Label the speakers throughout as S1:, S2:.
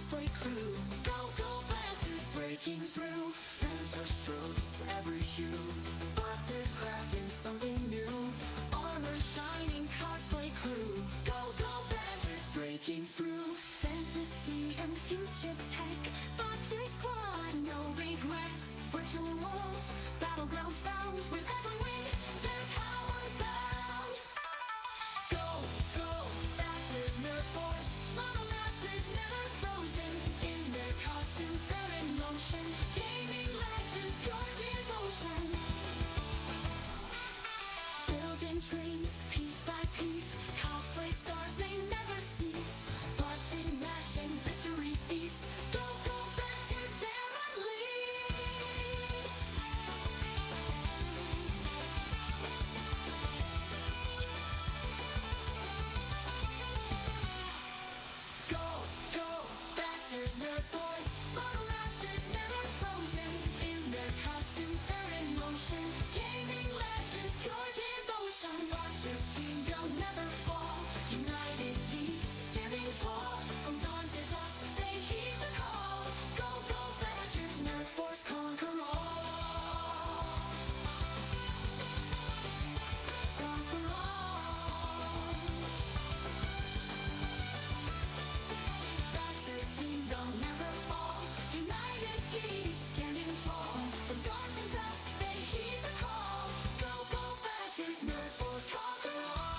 S1: cosplay crew. Go Lanterns breaking through. Fans strokes every hue. Boxers crafting something new. Armor shining cosplay crew. Go Lanterns breaking through. Fantasy and future tech. Boxer squad, no regrets. Virtual worlds, battlegrounds found. With every win, they're power bound. Go Lanterns Nerf Force. Model masters never frozen. In their costumes, they're in motion. Gaming legends, pure devotion. Building dreams, piece by piece. Cosplay stars, they never cease. Buzzing, mashing, victory feast. Go Lanterns, they're unleashed. Go Lanterns Nerf Force. Model masters never frozen. In their costumes, they're in motion. Gaming legends, pure devotion. Launchers team, they'll never fall. United geeks, standing tall. From dawn to dusk, they heed the call. Go Lanterns Nerf Force, conquer all. Conquer all. Lancers team, they'll never fall. United geeks, standing tall. From dawn to dusk, they heed the call. Go Lanterns Nerf Force, conquer all.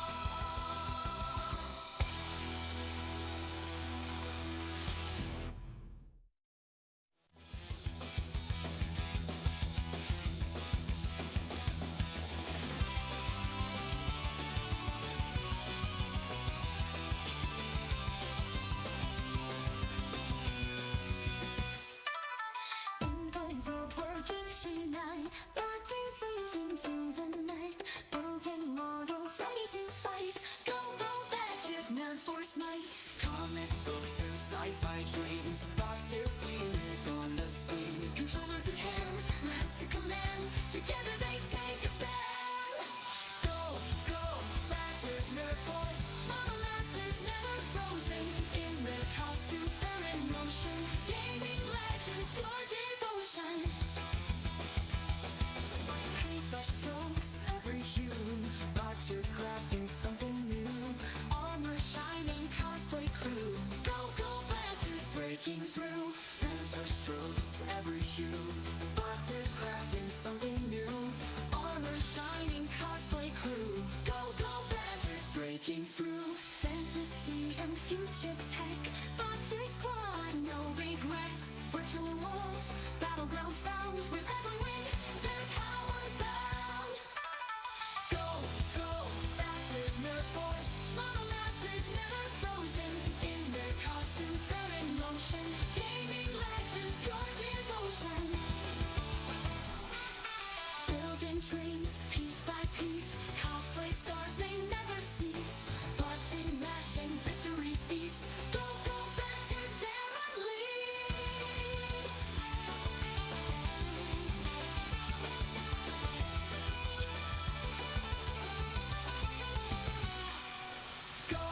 S1: Going for working tonight. Boxers leading through the night. Building models ready to fight. Go Lanterns Nerf Force might. Comic books and sci-fi dreams. Boxers seniors on the scene. Controllers in hand, lance to command. Together they take a stand. Go Lanterns Nerf Force. Model masters never frozen. In their costumes, they're in motion. Gaming legends, pure devotion. Paintbrush strokes every hue. Boxers crafting something new. Armor shining cosplay crew. Go Lanterns breaking through. Fans strokes every hue. Boxers crafting something new. Armor shining cosplay crew. Go Lanterns breaking through. Fantasy and future tech. Boxer squad, no regrets. Virtual worlds, battlegrounds found. With every win, they're power bound. Go Lanterns Nerf Force. Model masters never frozen. In their costumes, they're in motion. Gaming legends, pure devotion. Building dreams, piece by piece. Cosplay stars, they never cease. Buzzing, mashing, victory feast. Go Lanterns, they're unleashed. Go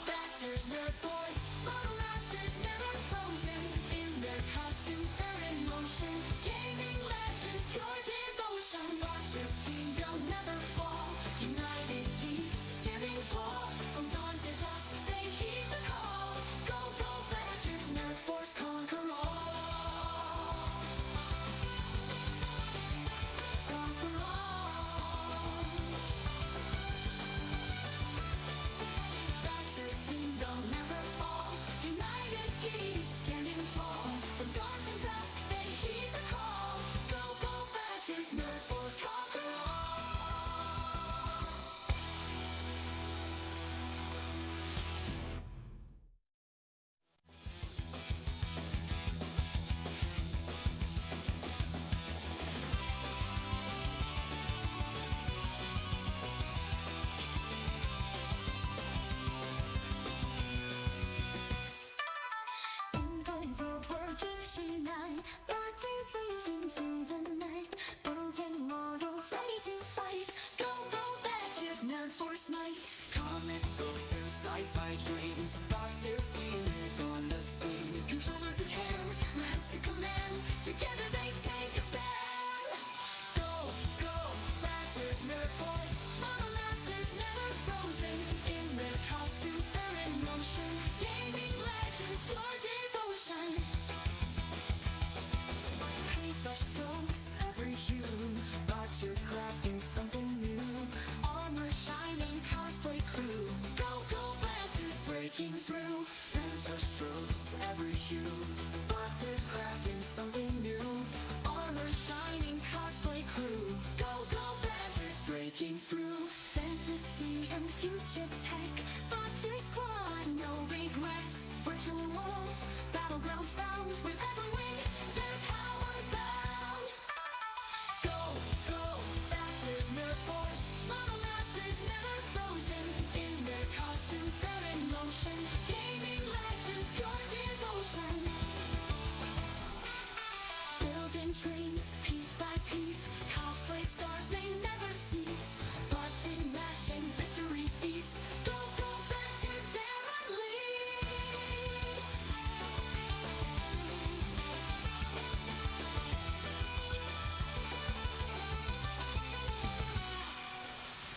S1: Lanterns Nerf Force. Model masters never frozen. In their costumes, they're in motion. Gaming legends, pure devotion. Launchers team, they'll never fall. United geeks, standing tall. From dawn to dusk, they heed the call. Go Lanterns Nerf Force, conquer all. Conquer all. Lancers team, they'll never fall. United geeks, standing tall. From dawn to dusk, they heed the call. Go Lanterns Nerf Force, conquer all. Going for working tonight. Boxers leading through the night. Building models ready to fight. Go Lanterns Nerf Force might. Comic books and sci-fi dreams. Boxers seniors on the scene. breaking through. Fanta strokes every hue. Boxes crafting something new. Armor shining, cosplay crew. Go, go, badgers breaking through. Fantasy and future tech. Boxer squad, no regrets. Virtual worlds, battlegrounds found. With every wing, they're power bound. Go, go, badgers nerf force. Model masters never frozen. In their costumes, they're in motion. Gaming legends, pure devotion. Building dreams, piece by piece. Cosplay stars, they never cease. Button mashing, victory feast. Go, go, badgers, they're unleashed.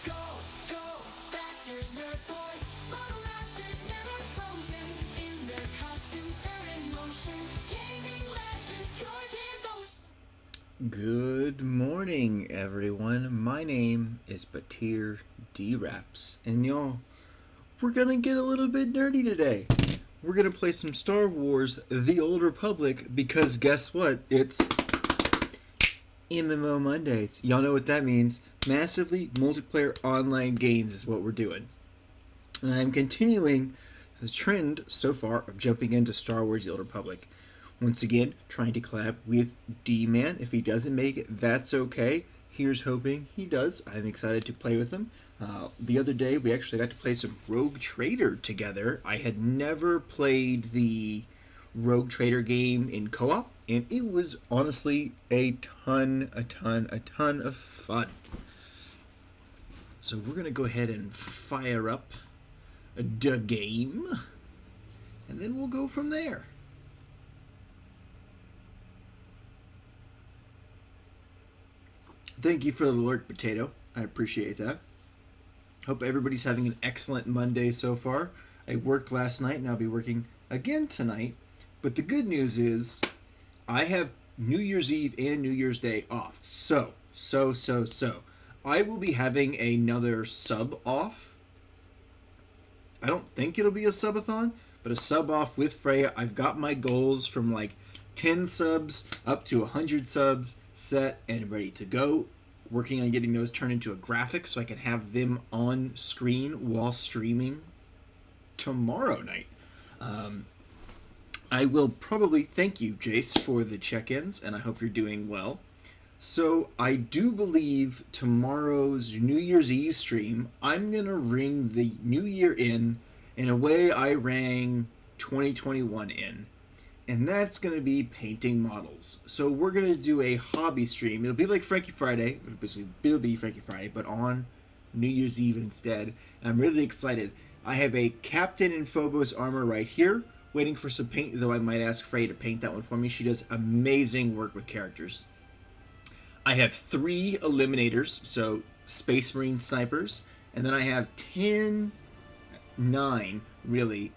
S1: Go, go, badgers, nerd force. Model masters never frozen. In their costumes, they're in motion. Gaming legends, pure devotion.
S2: Good morning, everyone. My name is Doubl3Deeman, and y'all, we're gonna get a little bit nerdy today. We're gonna play some Star Wars: The Old Republic because guess what? It's MMO Mondays. Y'all know what that means. Massively multiplayer online games is what we're doing. And I'm continuing the trend so far of jumping into Star Wars: The Old Republic. Once again, trying to collab with D-Man. If he doesn't make it, that's okay. Here's hoping he does. I'm excited to play with him. The other day, we actually got to play some Rogue Trader together. I had never played the Rogue Trader game in co-op, and it was honestly a ton of fun. So we're going to go ahead and fire up the game, and then we'll go from there. Thank you for the alert, Potato. I appreciate that. Hope everybody's having an excellent Monday so far. I worked last night and I'll be working again tonight. But the good news is I have New Year's Eve and New Year's Day off. So. I will be having another sub off. I don't think it'll be a subathon, but a sub off with Freya. I've got my goals from like 10 subs up to 100 subs set and ready to go. Working on getting those turned into a graphic so I can have them on screen while streaming tomorrow night. I will probably thank you, Jace, for the check-ins, and I hope you're doing well. So I do believe tomorrow's New Year's Eve stream, I'm going to ring the New Year in a way I rang 2021 in. And that's going to be painting models. So we're going to do a hobby stream. It'll be like Frankie Friday. It'll be Frankie Friday, but on New Year's Eve instead. I'm really excited. I have a Captain and Phobos armor right here, waiting for some paint, though I might ask Frey to paint that one for me. She does amazing work with characters. I have 3 Eliminators, so Space Marine snipers, and then I have 9, really,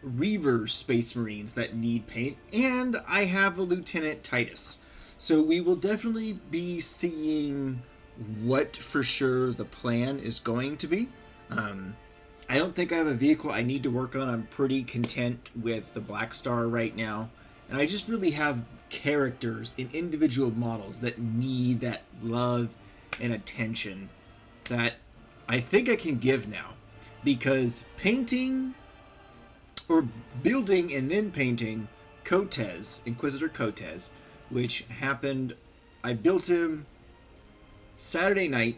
S2: Reaver Space Marines that need paint, and I have a Lieutenant Titus. So we will definitely be seeing what for sure the plan is going to be. I don't think I have a vehicle I need to work on. I'm pretty content with the Black Star right now. And I just really have characters and individual models that need that love and attention that I think I can give now. Because painting or building and then painting Kotez, Inquisitor Kotez, which happened, I built him Saturday night,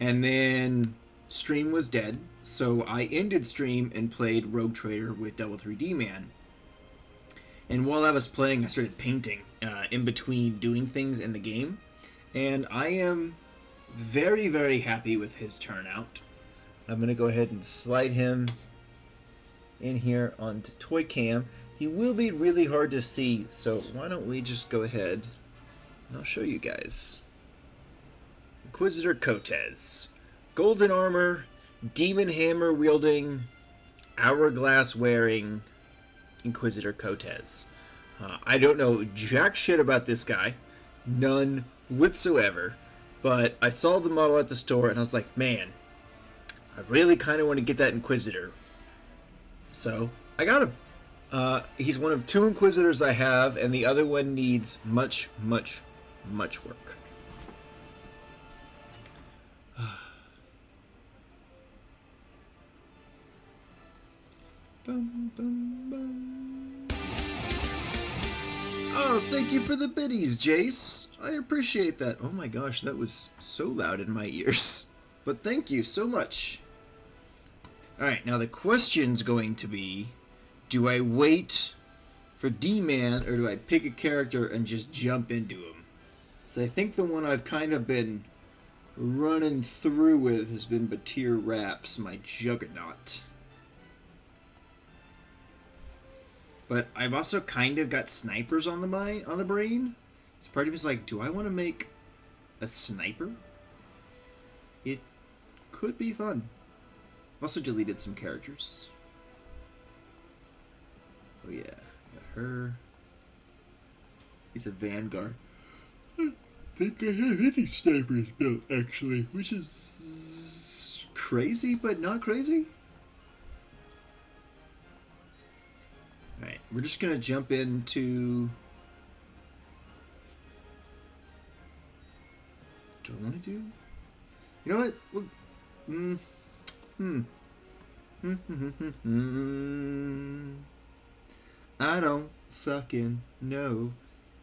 S2: and then stream was dead, so I ended stream and played Rogue Trader with Doubl3Deeman. And while I was playing, I started painting in between doing things in the game, and I am very, very happy with his turnout. I'm going to go ahead and slide him in here onto Toy Cam. He will be really hard to see, so why don't we just go ahead and I'll show you guys. Inquisitor Kotez. Golden armor, demon hammer wielding, hourglass wearing Inquisitor Kotez. I don't know jack shit about this guy. None whatsoever. But I saw the model at the store and I was like, man, I really kind of want to get that Inquisitor. So, I got him. He's one of 2 Inquisitors I have, and the other one needs much, much, much work. Bum, bum, bum. Oh, thank you for the biddies, Jace. I appreciate that. Oh my gosh, that was so loud in my ears. But thank you so much. Alright, now the question's going to be, do I wait for D-Man or do I pick a character and just jump into him? So I think the one I've kind of been running through with has been Doubl3Raps, my Juggernaut. But I've also kind of got snipers on the brain. So part of me is like, do I want to make a sniper? It could be fun. I've also deleted some characters. Oh yeah, got her. He's a Vanguard. I think I have any snipers built actually, which is crazy, but not crazy. Alright, we're just gonna jump into... Do I want to do? You know what? Well, I don't fucking know.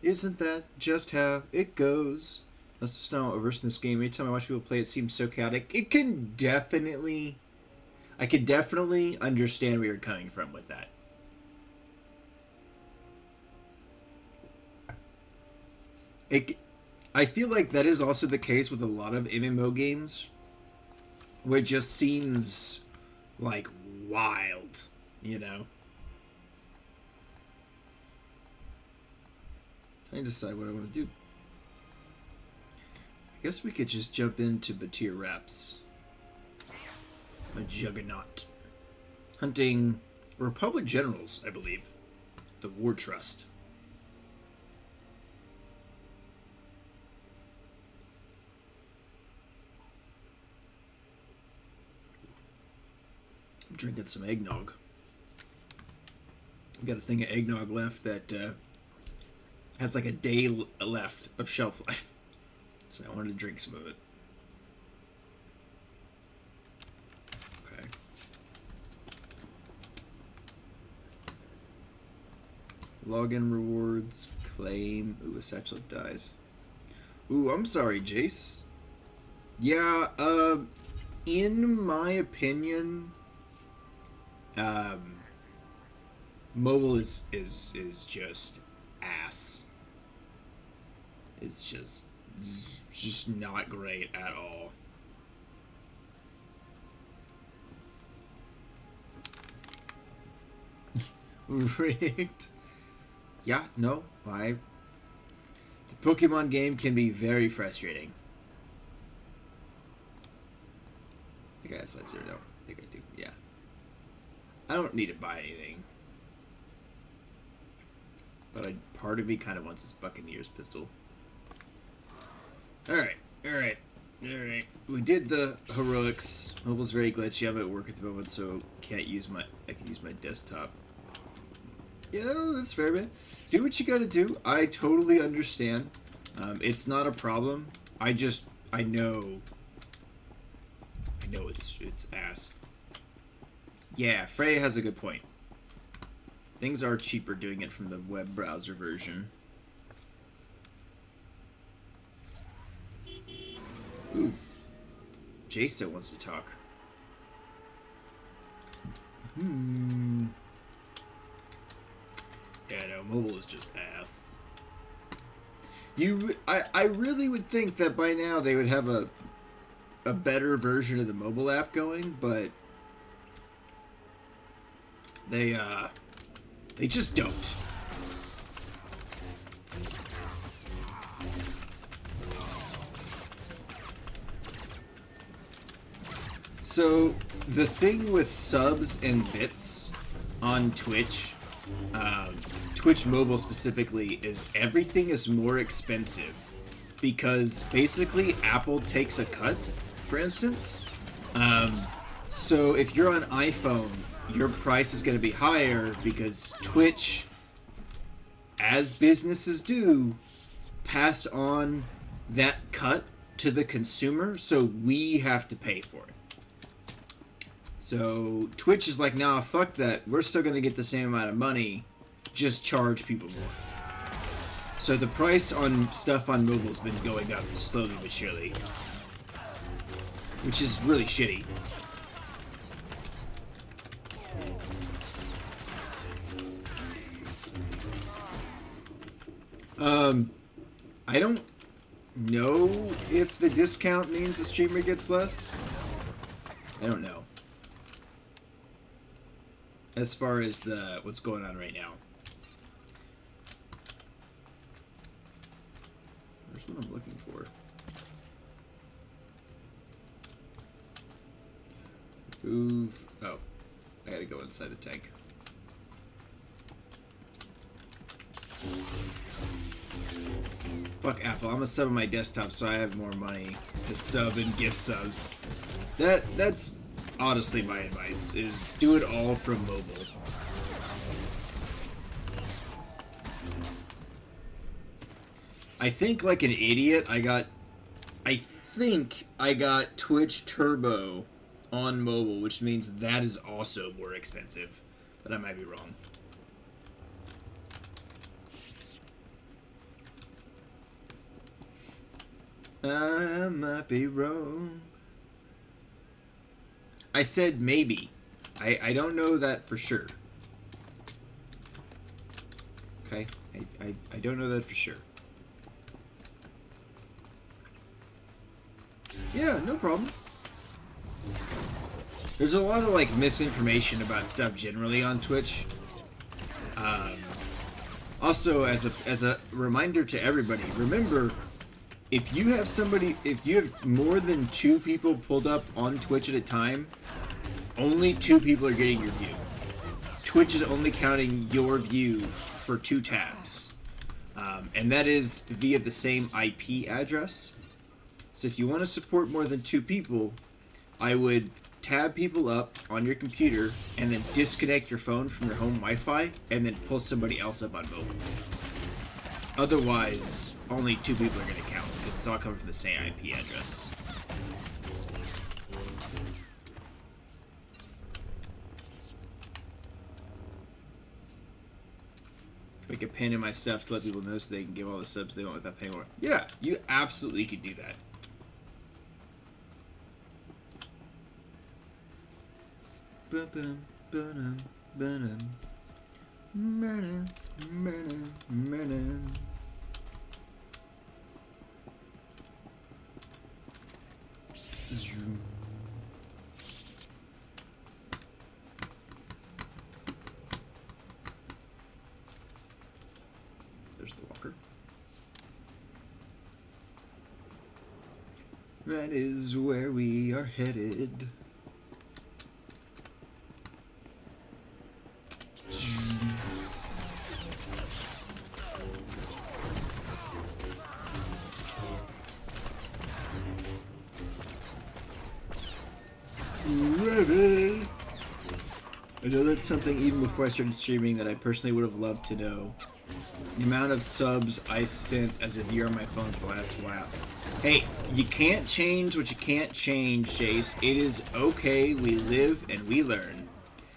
S2: Isn't that just how it goes? That's just not a verse in this game. Every time I watch people play, it seems so chaotic. It can definitely... I could definitely understand where you're coming from with that. I feel like that is also the case with a lot of MMO games, where it just seems like wild, you know? I decide what I want to do. I guess we could just jump into Doubl3Raps. My Juggernaut. Hunting Republic Generals, I believe. The War Trust. I'm drinking some eggnog. I've got a thing of eggnog left that has like a day left of shelf life. So I wanted to drink some of it. Okay. Login rewards, claim. Ooh, a satchel dies. Ooh, I'm sorry, Jace. Yeah, in my opinion, mobile is just ass. It's just not great at all. Rigged. Yeah, no, the Pokemon game can be very frustrating. I think I have slide zero. No, I think I do. Yeah. I don't need to buy anything. But part of me kind of wants this Buccaneers pistol. Alright. We did the heroics. Mobile's very glitchy. I'm at work at the moment, so I can use my desktop. Yeah, no, that's fair, man. Do what you gotta do. I totally understand. It's not a problem. I know it's ass. Yeah, Freya has a good point. Things are cheaper doing it from the web browser version. Ooh. Jaso wants to talk. Yeah, no, mobile is just ass. I really would think that by now they would have a better version of the mobile app going, but they just don't. So the thing with subs and bits on Twitch, Twitch mobile specifically, is everything is more expensive because basically Apple takes a cut, for instance. So if you're on iPhone, your price is going to be higher because Twitch, as businesses do, passed on that cut to the consumer, so we have to pay for it. So Twitch is like, nah, fuck that. We're still going to get the same amount of money, just charge people more. So the price on stuff on mobile has been going up slowly but surely, which is really shitty. I don't know if the discount means the streamer gets less. I don't know. As far as the what's going on right now. Where's what I'm looking for? Move. Oh, I gotta go inside the tank. Fuck Apple. I'm gonna sub on my desktop so I have more money to sub and gift subs. That's honestly my advice, is do it all from mobile. I think like an idiot I think I got Twitch Turbo on mobile, which means that is also more expensive, but I might be wrong. I might be wrong. I said maybe. I don't know that for sure. Okay? I don't know that for sure. Yeah, no problem. There's a lot of like misinformation about stuff generally on Twitch. Also, as a reminder to everybody, remember, if you have more than 2 people pulled up on Twitch at a time, only 2 people are getting your view. Twitch is only counting your view for 2 tabs. And that is via the same IP address. So if you want to support more than 2 people, I would tab people up on your computer and then disconnect your phone from your home Wi-Fi and then pull somebody else up on mobile. Otherwise, only 2 people are going to count because it's all coming from the same IP address. Make a pin in my stuff to let people know so they can give all the subs they want without paying more. Yeah, you absolutely could do that. Zoom. There's the walker. That is where we are headed. Ready. I know that's something even before I started streaming that I personally would have loved to know. The amount of subs I sent as a viewer on my phone for the last while. Hey, you can't change what you can't change, Jace. It is okay. We live and we learn.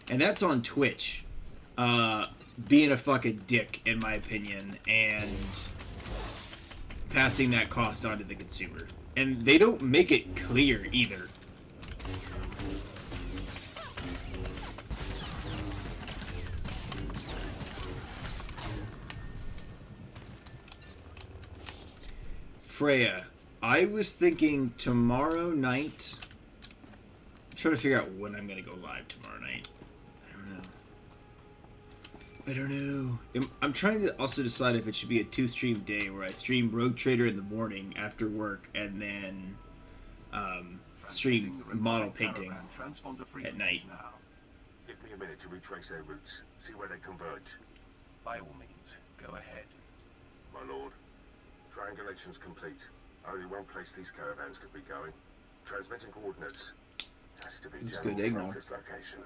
S2: And that's on Twitch. Being a fucking dick, in my opinion, and passing that cost on to the consumer. And they don't make it clear either. Freya, I was thinking tomorrow night. I'm trying to figure out when I'm going to go live tomorrow night. I don't know. I'm trying to also decide if it should be a 2-stream day where I stream Rogue Trader in the morning after work and then stream model painting at night.
S3: Give me a minute to retrace their routes, see where they converge.
S4: By all means, go ahead.
S3: My lord, triangulation's complete. Only one place these caravans could be going. Transmitting coordinates. has to be
S2: This is
S3: General
S2: good eggnog.
S3: Franker's location.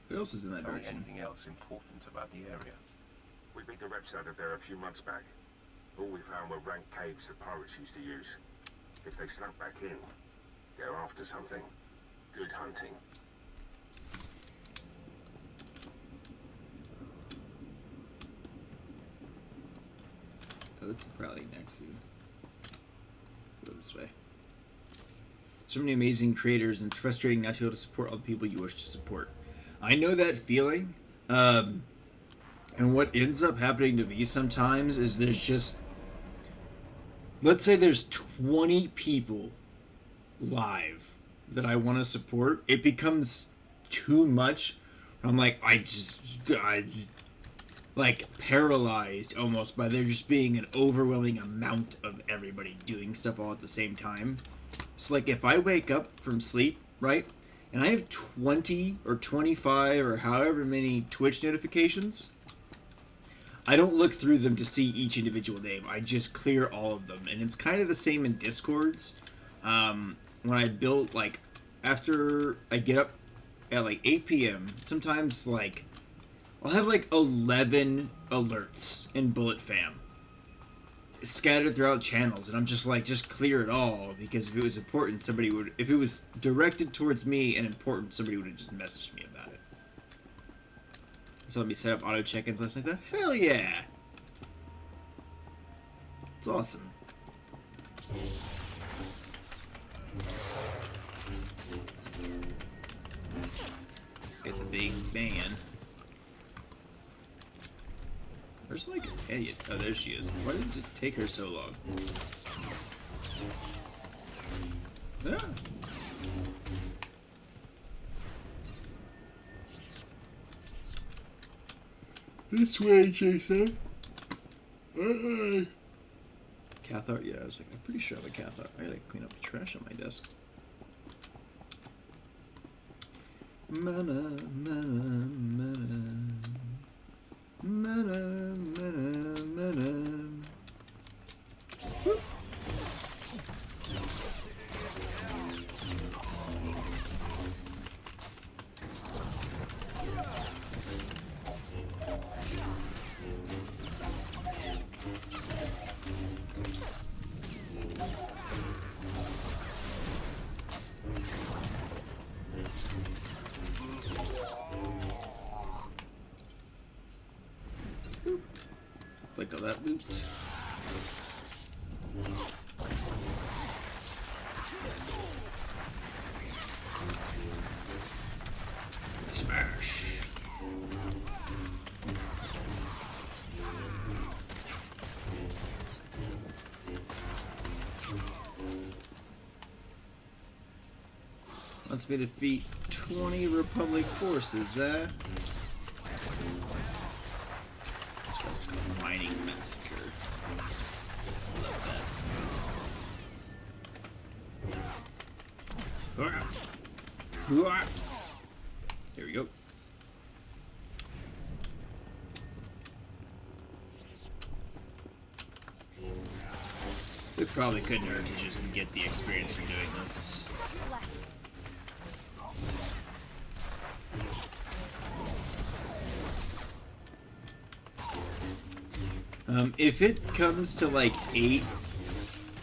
S2: What else is in that
S4: Tell me
S2: direction?
S4: anything else important about the area.
S3: We beat the reps out of there a few months back. All we found were rank caves the pirates used to use. If they snuck back in, they're after something. Good hunting.
S2: Oh, it's probably next to you. Go this way. So many amazing creators, and it's frustrating not to be able to support all the people you wish to support. I know that feeling. And what ends up happening to me sometimes is there's just, let's say there's 20 people live that I want to support. It becomes too much. I'm like, I like paralyzed almost by there just being an overwhelming amount of everybody doing stuff all at the same time. So like if I wake up from sleep, right, and I have 20 or 25 or however many Twitch notifications, I don't look through them to see each individual name. I just clear all of them. And it's kind of the same in Discords. When I build, like, after I get up at like 8 p.m., sometimes like I'll have like 11 alerts in Bullet Fam scattered throughout channels, and I'm just like, just clear it all, because if it was important, somebody would, if it was directed towards me and important, somebody would have just messaged me about it. So let me set up auto check-ins last night. Hell yeah! It's awesome. This guy's a big man. Where's my companion? Oh, there she is. Why did it take her so long? Ah. This way, Jason. Cathart? Yeah, I was like, I'm pretty sure I have a Cathart. I gotta clean up the trash on my desk. Mana, mana, mana. Mana, mana, mana. Whoop. Like all that loot. Smash. Let's me defeat 20 Republic forces, Just mining massacre. Love that. Here we go. It probably couldn't hurt to just get the experience from doing this. If it comes to like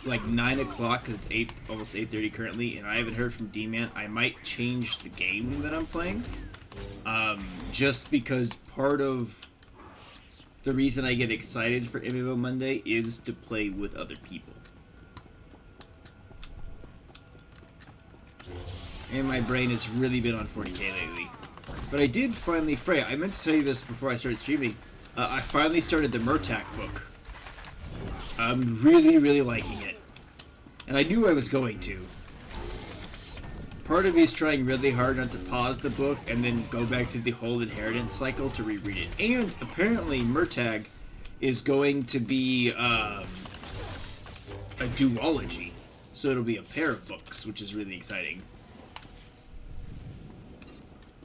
S2: 9 o'clock, because it's almost 8:30 currently, and I haven't heard from D-Man, I might change the game that I'm playing. Just because part of the reason I get excited for MMO Monday is to play with other people. And my brain has really been on 40k lately. But I did finally, Freya, I meant to tell you this before I started streaming. I finally started the Murtak book. I'm really, really liking it. And I knew I was going to. Part of me is trying really hard not to pause the book and then go back to the whole inheritance cycle to reread it. And apparently Murtag is going to be a duology. So it'll be a pair of books, which is really exciting.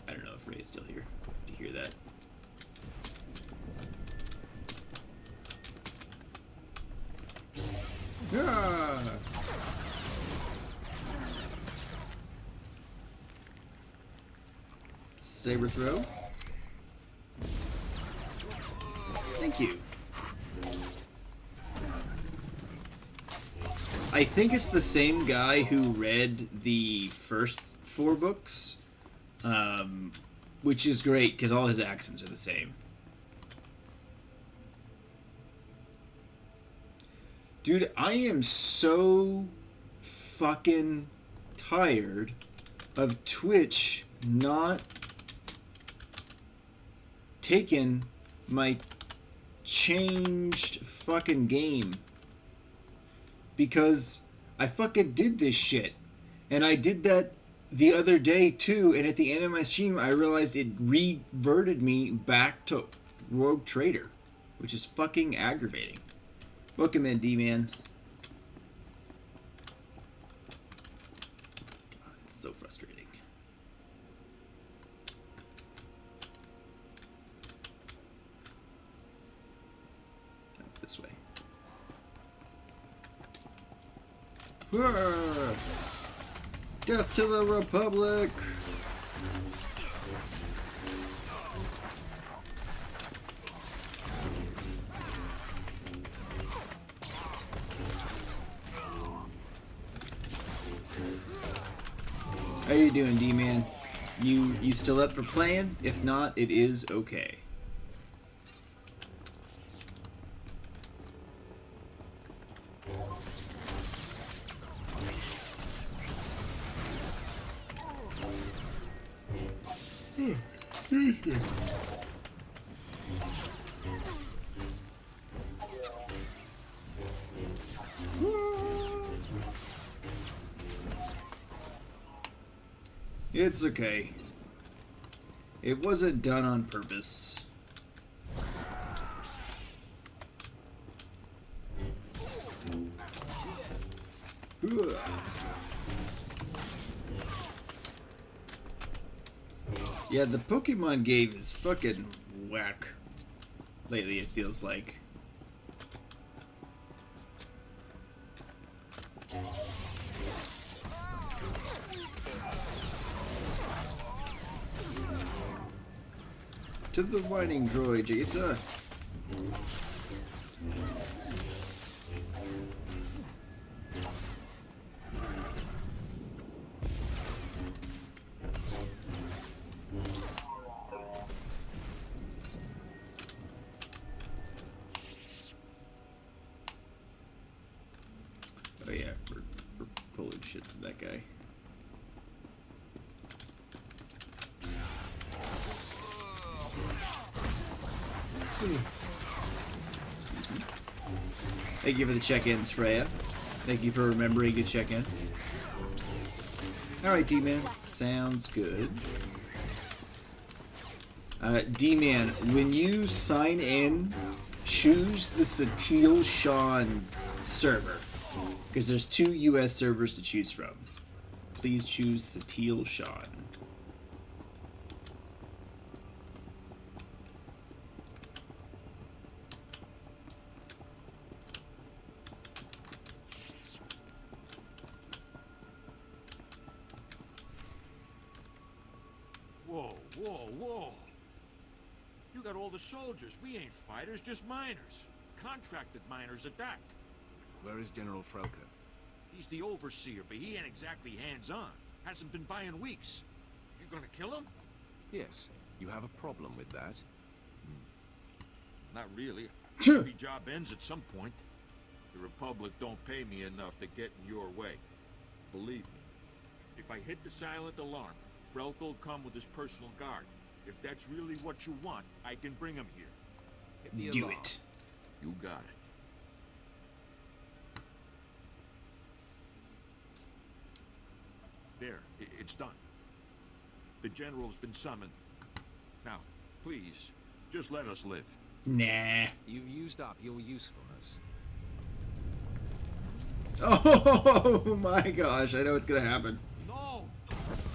S2: I don't know if Ray's still here to hear that. Ah! Saber throw. Thank you. I think it's the same guy who read the first 4 books, which is great because all his accents are the same. Dude, I am so fucking tired of Twitch not taking my changed fucking game. Because I fucking did this shit. And I did that the other day too, and at the end of my stream I realized it reverted me back to Rogue Trader, which is fucking aggravating. Welcome in, D-Man. God, it's so frustrating. Oh, this way. Arrgh! Death to the Republic! How you doing, D-Man? You still up for playing? If not, it is okay. It's okay. It wasn't done on purpose. Ugh. Yeah, the Pokemon game is fucking whack. Lately, it feels like. To the whining droid, Jasa. Oh yeah, we're pulling shit from that guy. Thank you for the check-ins, Freya. Thank you for remembering to check in. Alright, D-Man. Sounds good. D-Man, when you sign in, choose the Satil Sean server. Because there's 2 US servers to choose from. Please choose Satil Sean.
S5: Whoa, whoa, whoa. You got all the soldiers. We ain't fighters, just miners. Contracted miners at that.
S4: Where is General Frelka?
S5: He's the overseer, but he ain't exactly hands-on. Hasn't been by in weeks. You gonna kill him?
S4: Yes. You have a problem with that?
S5: Not really.
S2: Sure.
S5: Every job ends at some point. The Republic don't pay me enough to get in your way. Believe me. If I hit the silent alarm, Frelka will come with his personal guard. If that's really what you want, I can bring him here.
S4: Hit the
S2: Do
S4: alarm.
S2: it.
S5: You got it. There, it's done. The General's been summoned. Now, please, just let us live.
S2: Nah.
S4: You've used up your usefulness.
S2: Oh my gosh, I know what's gonna happen.
S5: No!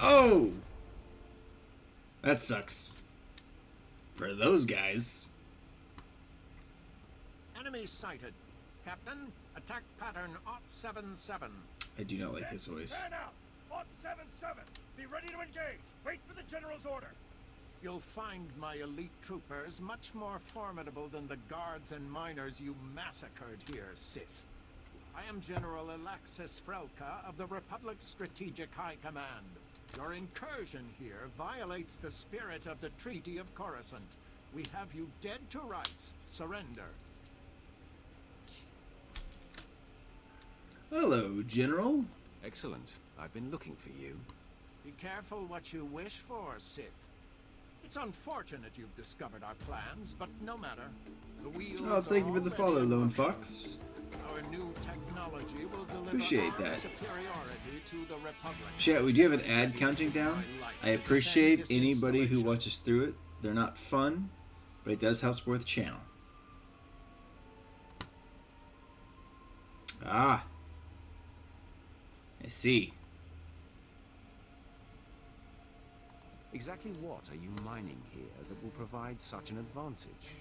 S2: Oh! That sucks. For those guys.
S5: Enemy sighted.
S6: Captain. Attack pattern 077.
S2: I do not like his voice.
S5: Fan out! On 7-7! Be ready to engage! Wait for the General's order!
S6: You'll find my elite troopers much more formidable than the guards and miners you massacred here, Sith. I am General Alexis Frelka of the Republic's Strategic High Command. Your incursion here violates the spirit of the Treaty of Coruscant. We have you dead to rights. Surrender.
S2: Hello, General.
S4: Excellent. I've been looking for you.
S6: Be careful what you wish for, Sith. It's unfortunate you've discovered our plans, but no matter. The wheels
S2: Oh, thank you for the
S6: are
S2: follow,
S6: already in
S2: Lone
S6: motion.
S2: Fox.
S6: Our new technology will deliver
S2: Appreciate
S6: our
S2: that.
S6: superiority to the Republic.
S2: Chat, we do have an ad counting down. I appreciate anybody who watches through it. They're not fun, but it does help support the channel. Ah. I see.
S4: Exactly what are you mining here that will provide such an advantage?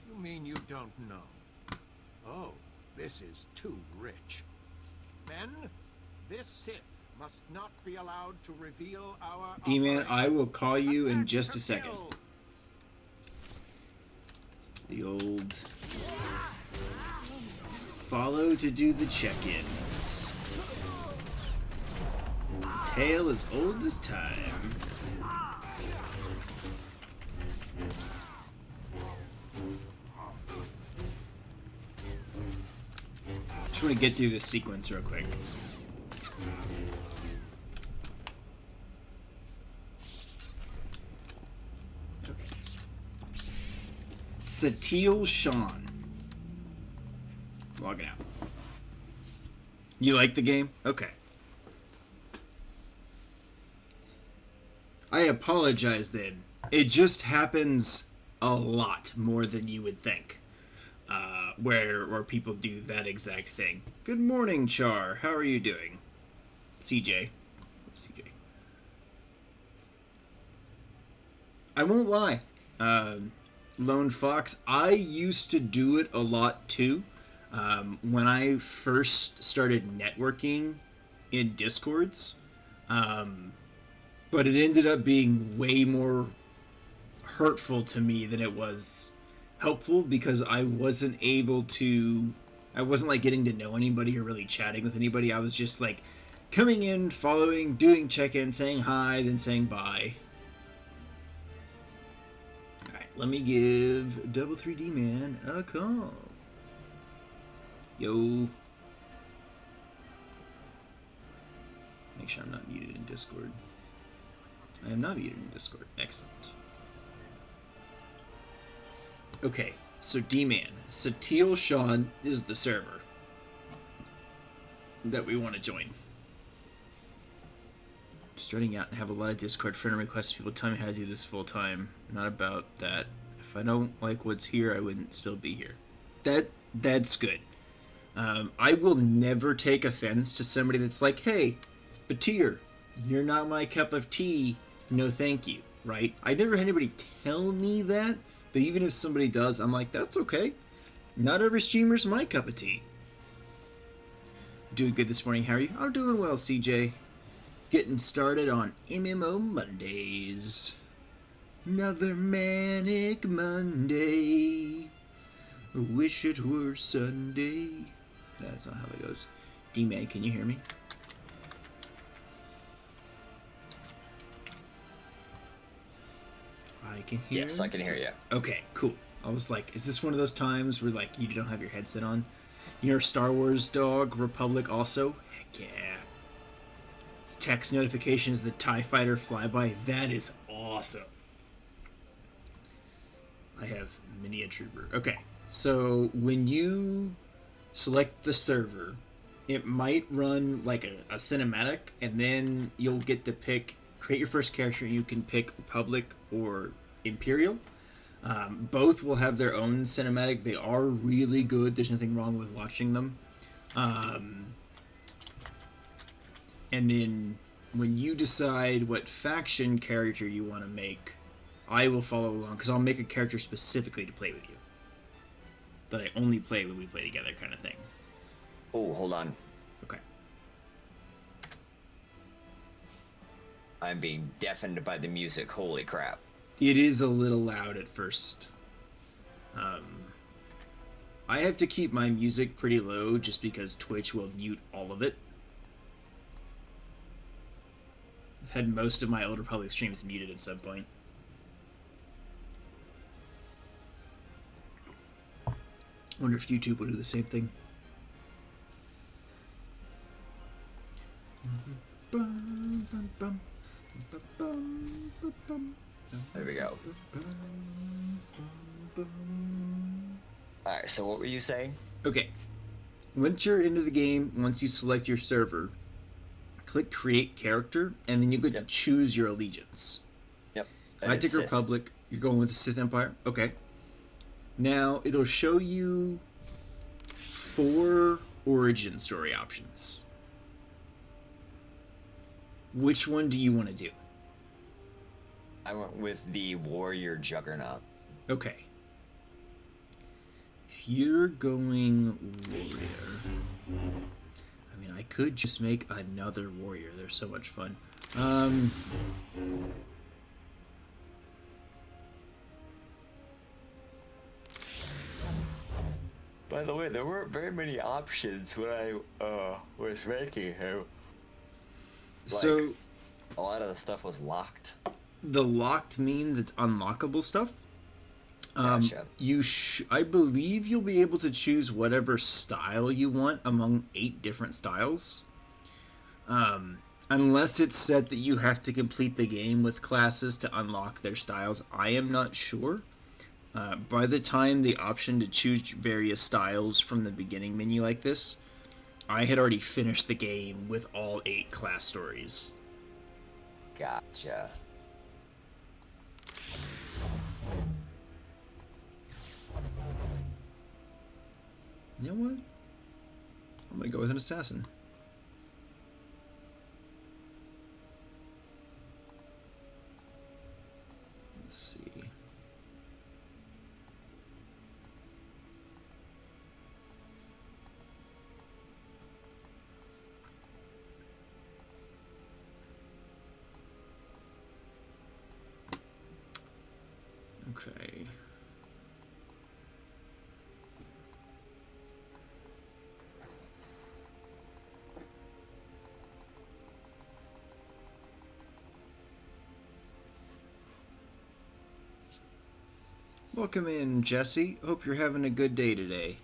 S6: You mean you don't know? Oh, this is too rich. Men, this Sith must not be allowed to reveal our
S2: D-Man,
S6: operation.
S2: I will call you in
S6: Attack
S2: just
S6: to
S2: a second.
S6: kill.
S2: The old follow to do the check-ins. Tale as old as time. Just want to get through this sequence real quick. Satil Sean. Logging out. You like the game? Okay. I apologize then. It just happens a lot more than you would think. Where people do that exact thing. Good morning, Char. How are you doing? CJ. CJ. I won't lie. Lone Fox, I used to do it a lot too. When I first started networking in Discords. But it ended up being way more hurtful to me than it was helpful, because I wasn't like getting to know anybody or really chatting with anybody. I was just like coming in, following, doing check-in, saying hi, then saying bye. Alright, let me give Doubl3Deeman a call. Yo. Make sure I'm not muted in Discord. I am not muted in Discord. Excellent. Okay, so D-Man. Satil Sean is the server that we want to join. Starting out and have a lot of Discord friend requests. People tell me how to do this full time. Not about that. If I don't like what's here, I wouldn't still be here. That's good. I will never take offense to somebody that's like, hey, Batir, you're not my cup of tea. No thank you, right? I never had anybody tell me that, but even if somebody does, I'm like, that's okay. Not every streamer's my cup of tea. Doing good this morning, how are you? I'm doing well, CJ. Getting started on MMO Mondays. Another manic Monday. Wish it were Sunday. That's not how that goes. D-Man, can you hear me? I can hear.
S7: Yes, I can hear you.
S2: Okay, cool. I was like, is this one of those times where like you don't have your headset on? You're a Star Wars dog, Republic also? Heck yeah. Text notifications, the TIE Fighter flyby, that is awesome. I have mini a trooper. Okay, so when you select the server, it might run like a cinematic, and then you'll get to create your first character. You can pick Republic or Imperial. Both will have their own cinematic. They are really good. There's nothing wrong with watching them. And then when you decide what faction character you want to make, I will follow along, because I'll make a character specifically to play with you. that I only play when we play together, kind of thing.
S7: Oh, hold on.
S2: Okay.
S7: I'm being deafened by the music. Holy crap.
S2: It is a little loud at first. I have to keep my music pretty low just because Twitch will mute all of it. I've had most of my older public streams muted at some point. I wonder if YouTube will do the same thing.
S7: There we go. Alright, so what were you saying?
S2: Okay. Once you're into the game, once you select your server, click Create Character, and then you get to choose your allegiance.
S7: Yep.
S2: Galactic Republic, you're going with the Sith Empire? Okay. Now, it'll show you 4 origin story options. Which one do you want to do?
S7: I went with the Warrior Juggernaut.
S2: Okay. If you're going warrior, I mean, I could just make another warrior. They're so much fun.
S7: By the way, there weren't very many options when I was making him.
S2: So
S7: a lot of the stuff was locked.
S2: the locked means it's unlockable stuff.
S7: Gotcha.
S2: I believe you'll be able to choose whatever style you want among 8 different styles. Unless it's said that you have to complete the game with classes to unlock their styles. I am not sure. By the time the option to choose various styles from the beginning menu like this, I had already finished the game with all 8 class stories.
S7: Gotcha.
S2: You know what? I'm gonna go with an assassin. Let's see. Okay. Welcome in, Jesse. Hope you're having a good day today.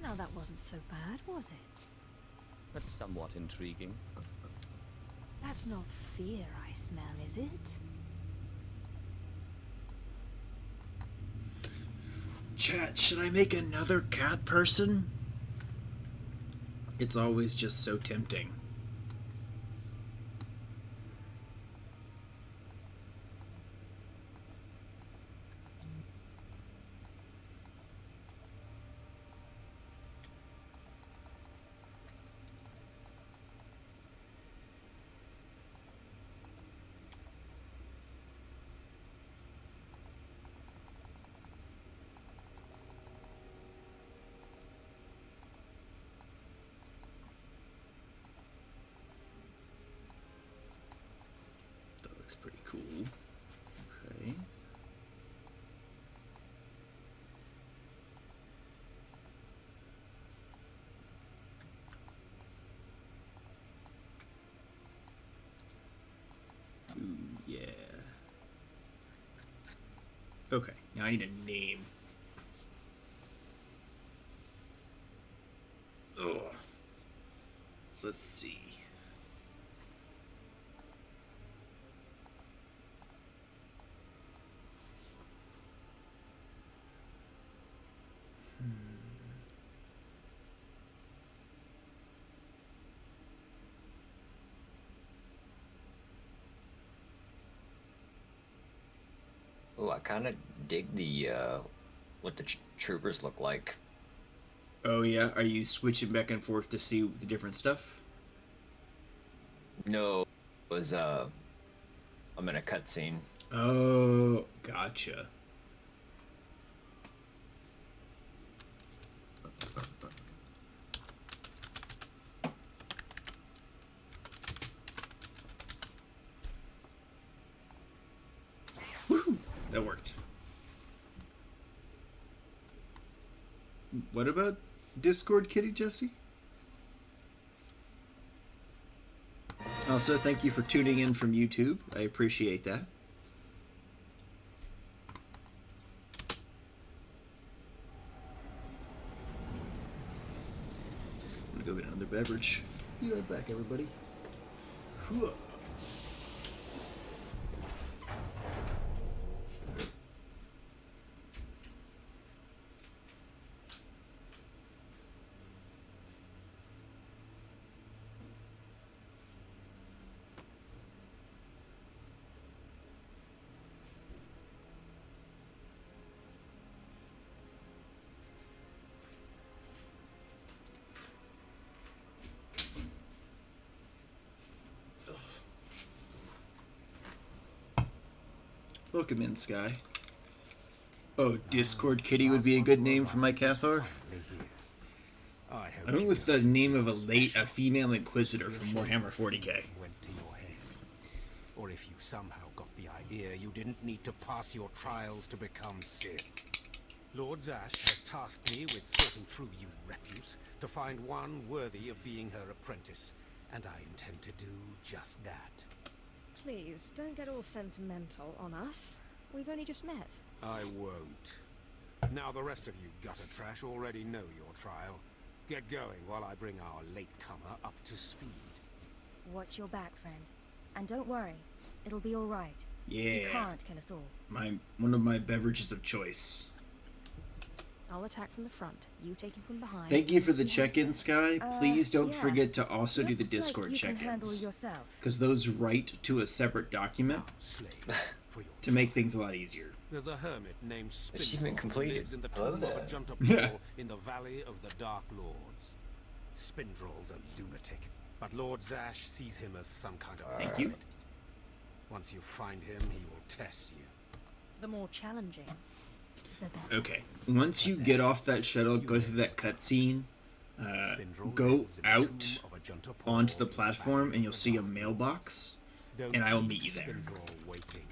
S8: Now that wasn't so bad, was it?
S9: That's somewhat intriguing.
S8: That's not fear I smell, is it?
S2: Chat, should I make another cat person? It's always just so tempting. Looks pretty cool. Okay. Ooh, yeah. Okay, now I need a name. Ugh. Let's see.
S7: Oh, I kind of dig the what the troopers look like.
S2: Oh yeah, are you switching back and forth to see the different stuff?
S7: No, it was I'm in a cutscene.
S2: Oh, gotcha. Woohoo! That worked. What about Discord Kitty, Jesse? Also, thank you for tuning in from YouTube. I appreciate that. I'm gonna go get another beverage. Be right back, everybody. Whew. Welcome in, Sky. Oh, Discord Kitty would be a good name for my Cathar. I went with the name of a female Inquisitor from Warhammer 40k.
S4: Went to your head. Or if you somehow got the idea you didn't need to pass your trials to become Sith. Lord Zash has tasked me with sorting through you refuse to find one worthy of being her apprentice, and I intend to do just that.
S8: Please, don't get all sentimental on us. We've only just met.
S4: I won't. Now the rest of you gutter trash already know your trial. Get going while I bring our latecomer up to speed.
S8: Watch your back, friend. And don't worry, it'll be all right.
S2: Yeah.
S8: You can't kill us all.
S2: One of my beverages of choice.
S8: I'll attack from the front. You take him from behind.
S2: Thank you for the
S8: See how it
S2: check-in,
S8: goes.
S2: Sky. Please don't
S8: Yeah.
S2: forget to also do the
S8: Looks
S2: Discord
S8: like you can handle
S2: check-ins,
S8: yourself.
S2: because those write to a separate document
S4: Now, slave, for your
S2: to make things a lot easier.
S4: There's a hermit named Spindle
S7: Achievement
S4: who
S7: completed.
S4: lives in the
S7: I
S4: tomb
S7: love
S4: of
S7: that.
S4: a Junta
S2: Yeah.
S4: Paul in the Valley of the Dark Lords. Spindle's a lunatic, but Lord Zash sees him as some kind of
S2: Thank you.
S4: prophet. Once you find him, he will test you.
S8: The more challenging, the better.
S2: Okay, once you get off that shuttle, go through that cutscene,
S4: Spindle
S2: go
S4: lives in the
S2: out
S4: tomb of a Junta Paul
S2: onto the
S4: in
S2: platform,
S4: Valley
S2: and you'll
S4: of the
S2: see a
S4: Dark
S2: mailbox,
S4: Don't
S2: and I will
S4: keep
S2: meet you there.
S4: Spindle waiting,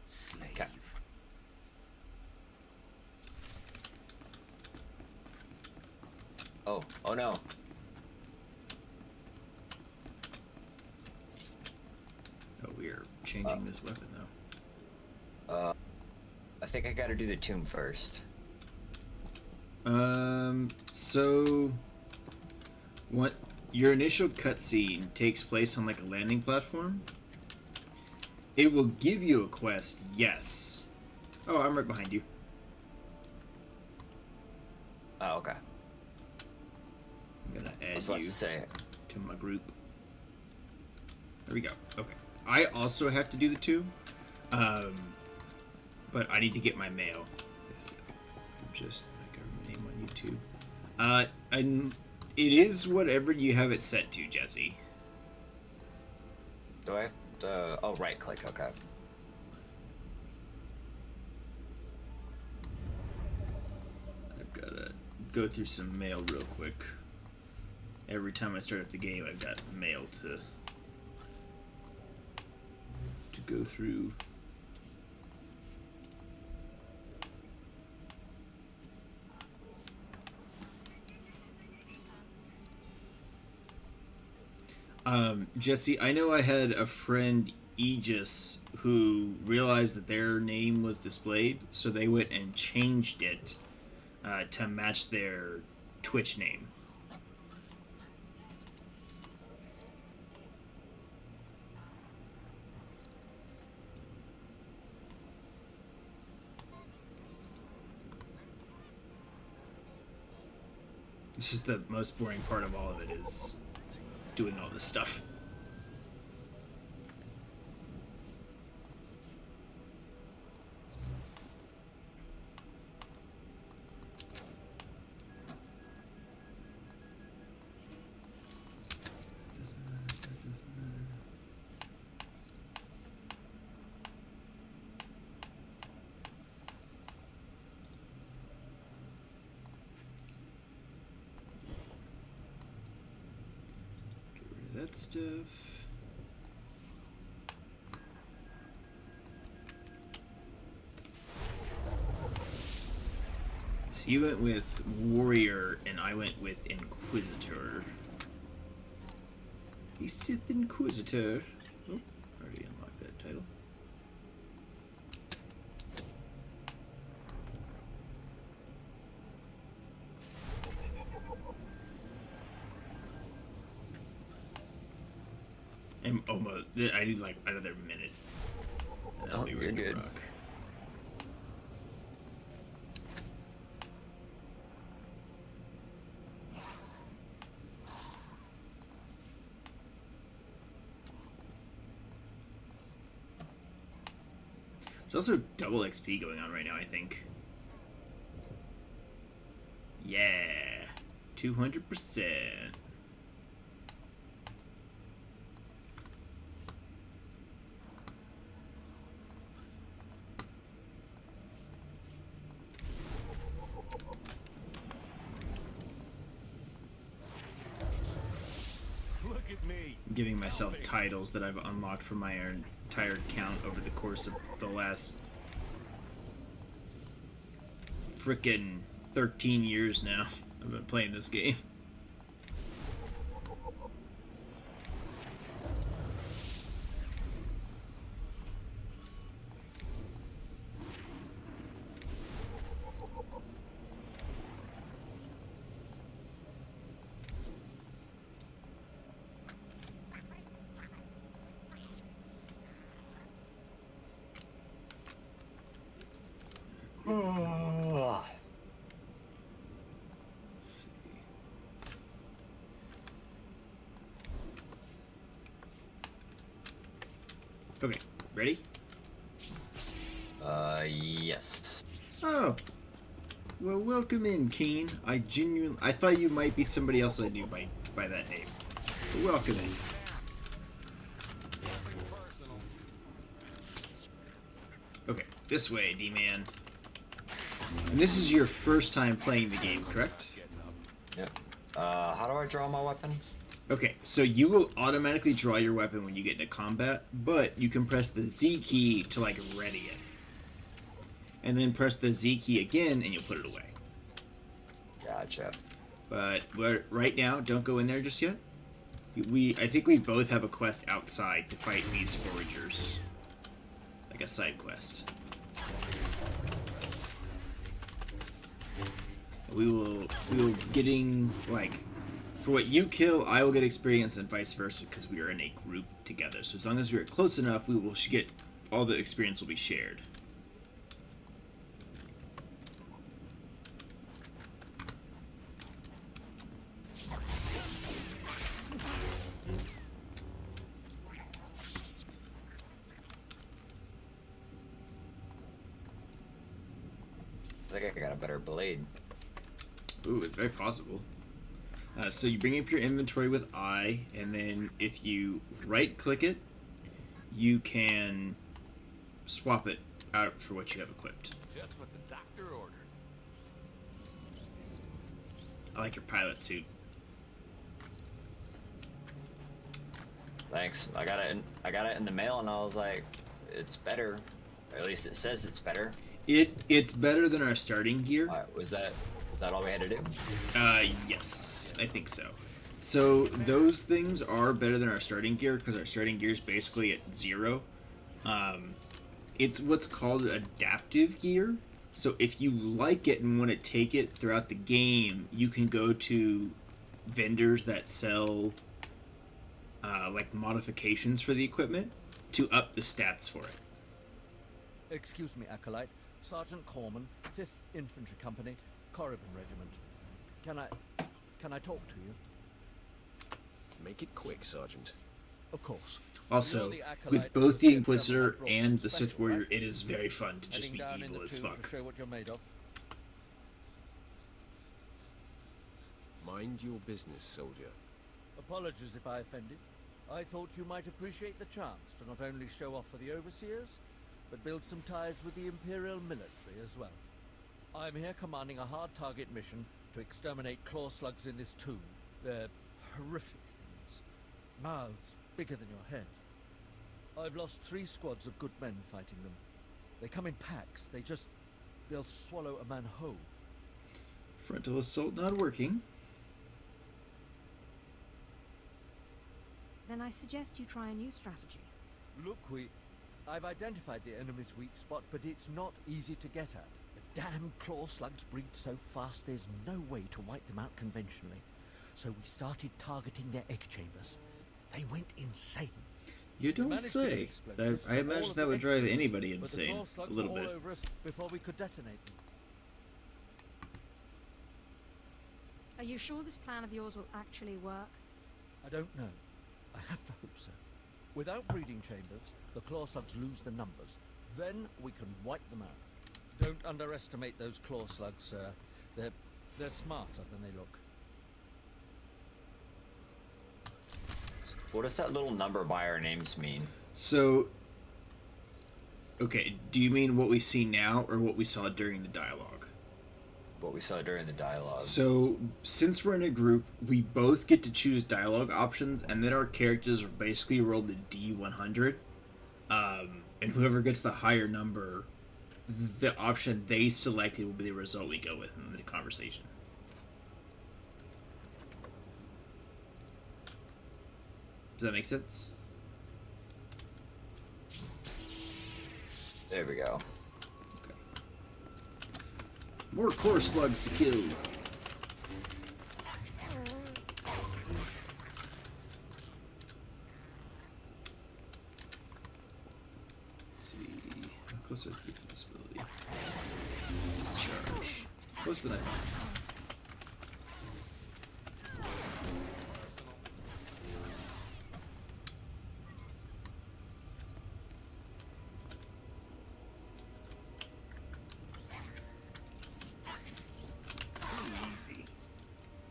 S4: slave.
S7: Okay. Oh no.
S2: Oh, we are changing this weapon now.
S7: I think I gotta do the tomb first.
S2: So what your initial cutscene takes place on like a landing platform. It will give you a quest, yes. Oh, I'm right behind you.
S7: Oh, okay.
S2: I'm gonna
S7: I was
S2: add
S7: about
S2: you
S7: to say.
S2: to my group. There we go. Okay. I also have to do the tomb. But I need to get my mail. Just my government name on YouTube. And it is whatever you have it set to, Jesse.
S7: Do I have to... Oh, right click, okay.
S2: I've gotta go through some mail real quick. Every time I start up the game, I've got mail to go through. Jesse, I know I had a friend, Aegis, who realized that their name was displayed, so they went and changed it to match their Twitch name. It's just the most boring part of all of it is doing all this stuff. Doesn't matter. that stuff. So you went with Warrior, and I went with Inquisitor. The Sith Inquisitor. Oh, already unlocked that title. I'm almost. I need like another minute. And I'll be
S7: you're
S2: ready to
S7: good.
S2: rock. There's also double XP going on right now, I think. Yeah. 200%.
S4: Look at me.
S2: I'm giving myself titles that I've unlocked from my entire account over the course of the last frickin' 13 years now. I've been playing this game. Okay, ready?
S7: Yes.
S2: Oh. Well, welcome in, Keen. I thought you might be somebody else I knew by that name. But welcome in. Okay, this way, D-Man. And this is your first time playing the game, correct?
S7: Yep. How do I draw my weapon?
S2: Okay, so you will automatically draw your weapon when you get into combat, but you can press the Z key to, like, ready it. And then press the Z key again, and you'll put it away.
S7: Gotcha.
S2: But right now, don't go in there just yet. I think we both have a quest outside to fight these foragers. Like a side quest. We will getting, like, for what you kill, I will get experience and vice versa because we are in a group together. So as long as we are close enough, we will get, all the experience will be shared.
S7: I think I got a better blade.
S2: Ooh, it's very possible. So you bring up your inventory with I, and then if you right-click it, you can swap it out for what you have equipped.
S4: Just what the doctor ordered.
S2: I like your pilot suit.
S7: Thanks. I got it in the mail, and I was like, it's better. Or at least it says it's better.
S2: It's better than our starting gear.
S7: Was that all we had to do?
S2: Yes, I think so. So those things are better than our starting gear because our starting gear is basically at 0. It's what's called adaptive gear. So if you like it and want to take it throughout the game, you can go to vendors that sell like modifications for the equipment to up the stats for it.
S9: Excuse me, Acolyte. Sergeant Corman, 5th Infantry Company, Corriban Regiment. Can I talk to you?
S10: Make it quick, Sergeant.
S9: Of course.
S2: Also,
S9: You're the Acolyte
S2: with both the
S9: who
S2: Inquisitor
S9: brought
S2: and the
S9: special,
S2: Sith Warrior,
S9: right?
S2: it is very fun to just
S9: Heading
S2: be
S9: down in
S2: evil
S9: the
S2: as
S9: tube
S2: fuck.
S9: to show what you're made of.
S10: Mind your business, soldier.
S9: Apologies if I offended. I thought you might appreciate the chance to not only show off for the Overseers, but build some ties with the Imperial military as well. I'm here commanding a hard target mission to exterminate claw slugs in this tomb. They're horrific things. Mouths bigger than your head. I've lost 3 squads of good men fighting them. They come in packs. They'll swallow a man whole.
S2: Frontal assault not working.
S8: Then I suggest you try a new strategy.
S9: Look, I've identified the enemy's weak spot, but it's not easy to get at. The damn claw slugs breed so fast there's no way to wipe them out conventionally. So we started targeting their egg chambers. They went insane.
S2: You don't
S9: Managed to
S2: say.
S9: get explosives
S2: I
S9: to all
S2: imagine
S9: of
S2: that
S9: the
S2: would
S9: egg
S2: drive
S9: chambers,
S2: anybody
S9: but the
S2: insane.
S9: claw
S2: A
S9: slugs
S2: little
S9: were all
S2: bit.
S9: over us before we could detonate them.
S8: Are you sure this plan of yours will actually work?
S9: I don't know. I have to hope so. Without breeding chambers, the claw slugs lose the numbers. Then we can wipe them out. Don't underestimate those claw slugs, sir. They're smarter than they look.
S7: What does that little number by our names mean?
S2: So, okay, do you mean what we see now or what we saw during the dialogue?
S7: What we saw during the dialogue.
S2: So, since we're in a group, we both get to choose dialogue options, and then our characters are basically rolled a D100. And whoever gets the higher number, the option they selected will be the result we go with in the conversation. Does that make sense?
S7: There we go.
S2: Okay. More core slugs to kill. Let's see. How close is the defensibility? Discharge. Close to that.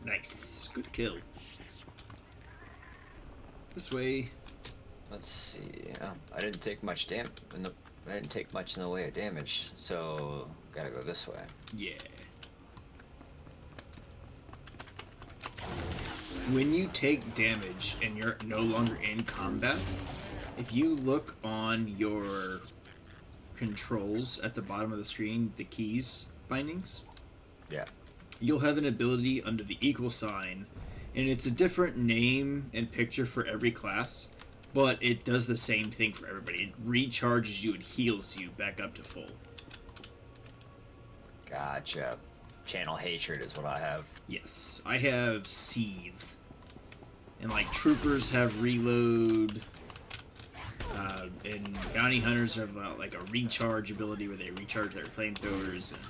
S2: Nice. Good kill. This way.
S7: Let's see. I didn't take much I didn't take much in the way of damage, so gotta go this way.
S2: Yeah. When you take damage and you're no longer in combat, if you look on your controls at the bottom of the screen, the keys bindings,
S7: Yeah.
S2: you'll have an ability under the equal sign, and it's a different name and picture for every class, but it does the same thing for everybody. It recharges you and heals you back up to full.
S7: Gotcha. Channel hatred is what I have.
S2: Yes, I have Seethe. And like troopers have reload, and bounty hunters have like a recharge ability where they recharge their flamethrowers. And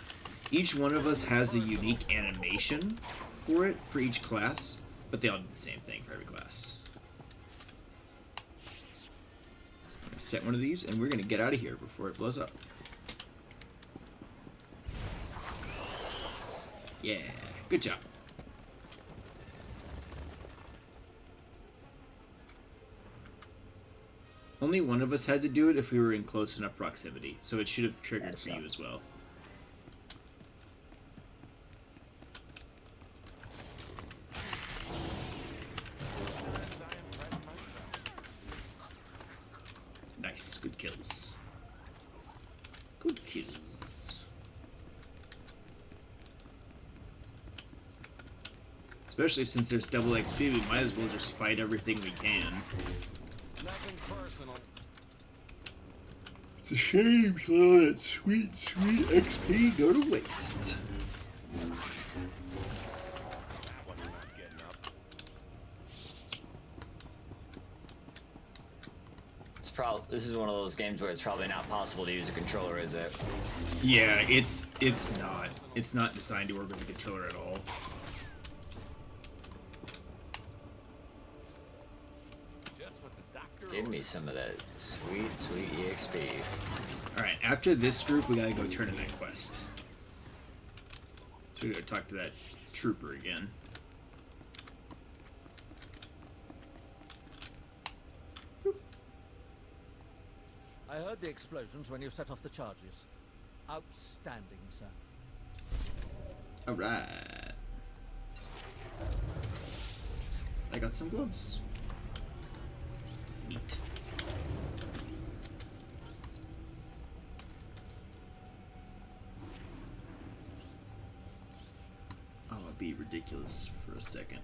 S2: each one of us has a unique animation for it for each class, but they all do the same thing for every class. I'm gonna set one of these, and we're gonna get out of here before it blows up. Yeah, good job. Only one of us had to do it if we were in close enough proximity, so it should have triggered for you as well. Nice, good kills. Good kills. Especially since there's double XP, we might as well just fight everything we can.
S6: Nothing personal.
S2: It's a shame to let all that sweet, sweet XP go to waste.
S7: This is one of those games where it's probably not possible to use a controller, is it?
S2: Yeah, it's not. It's not designed to work with a controller at all.
S7: Give me some of that sweet, sweet EXP.
S2: Alright, after this group, we gotta go turn in that quest. So we gotta talk to that trooper again.
S9: I heard the explosions when you set off the charges. Outstanding, sir.
S2: Alright. I got some gloves. Neat. Oh, I'll be ridiculous for a second.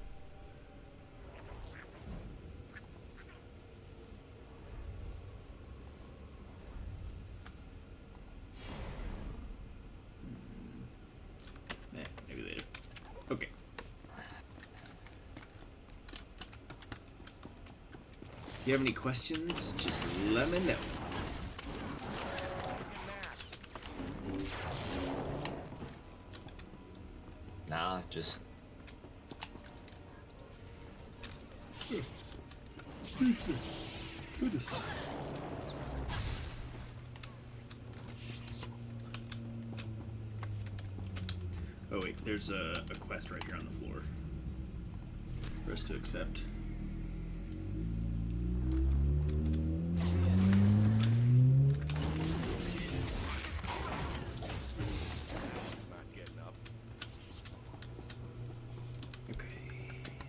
S2: Maybe later. Okay. If you have any questions, just let me know.
S7: Nah, just
S2: Goodness. Oh wait, there's a quest right here on the floor for us to accept.
S5: Not getting up.
S2: Okay,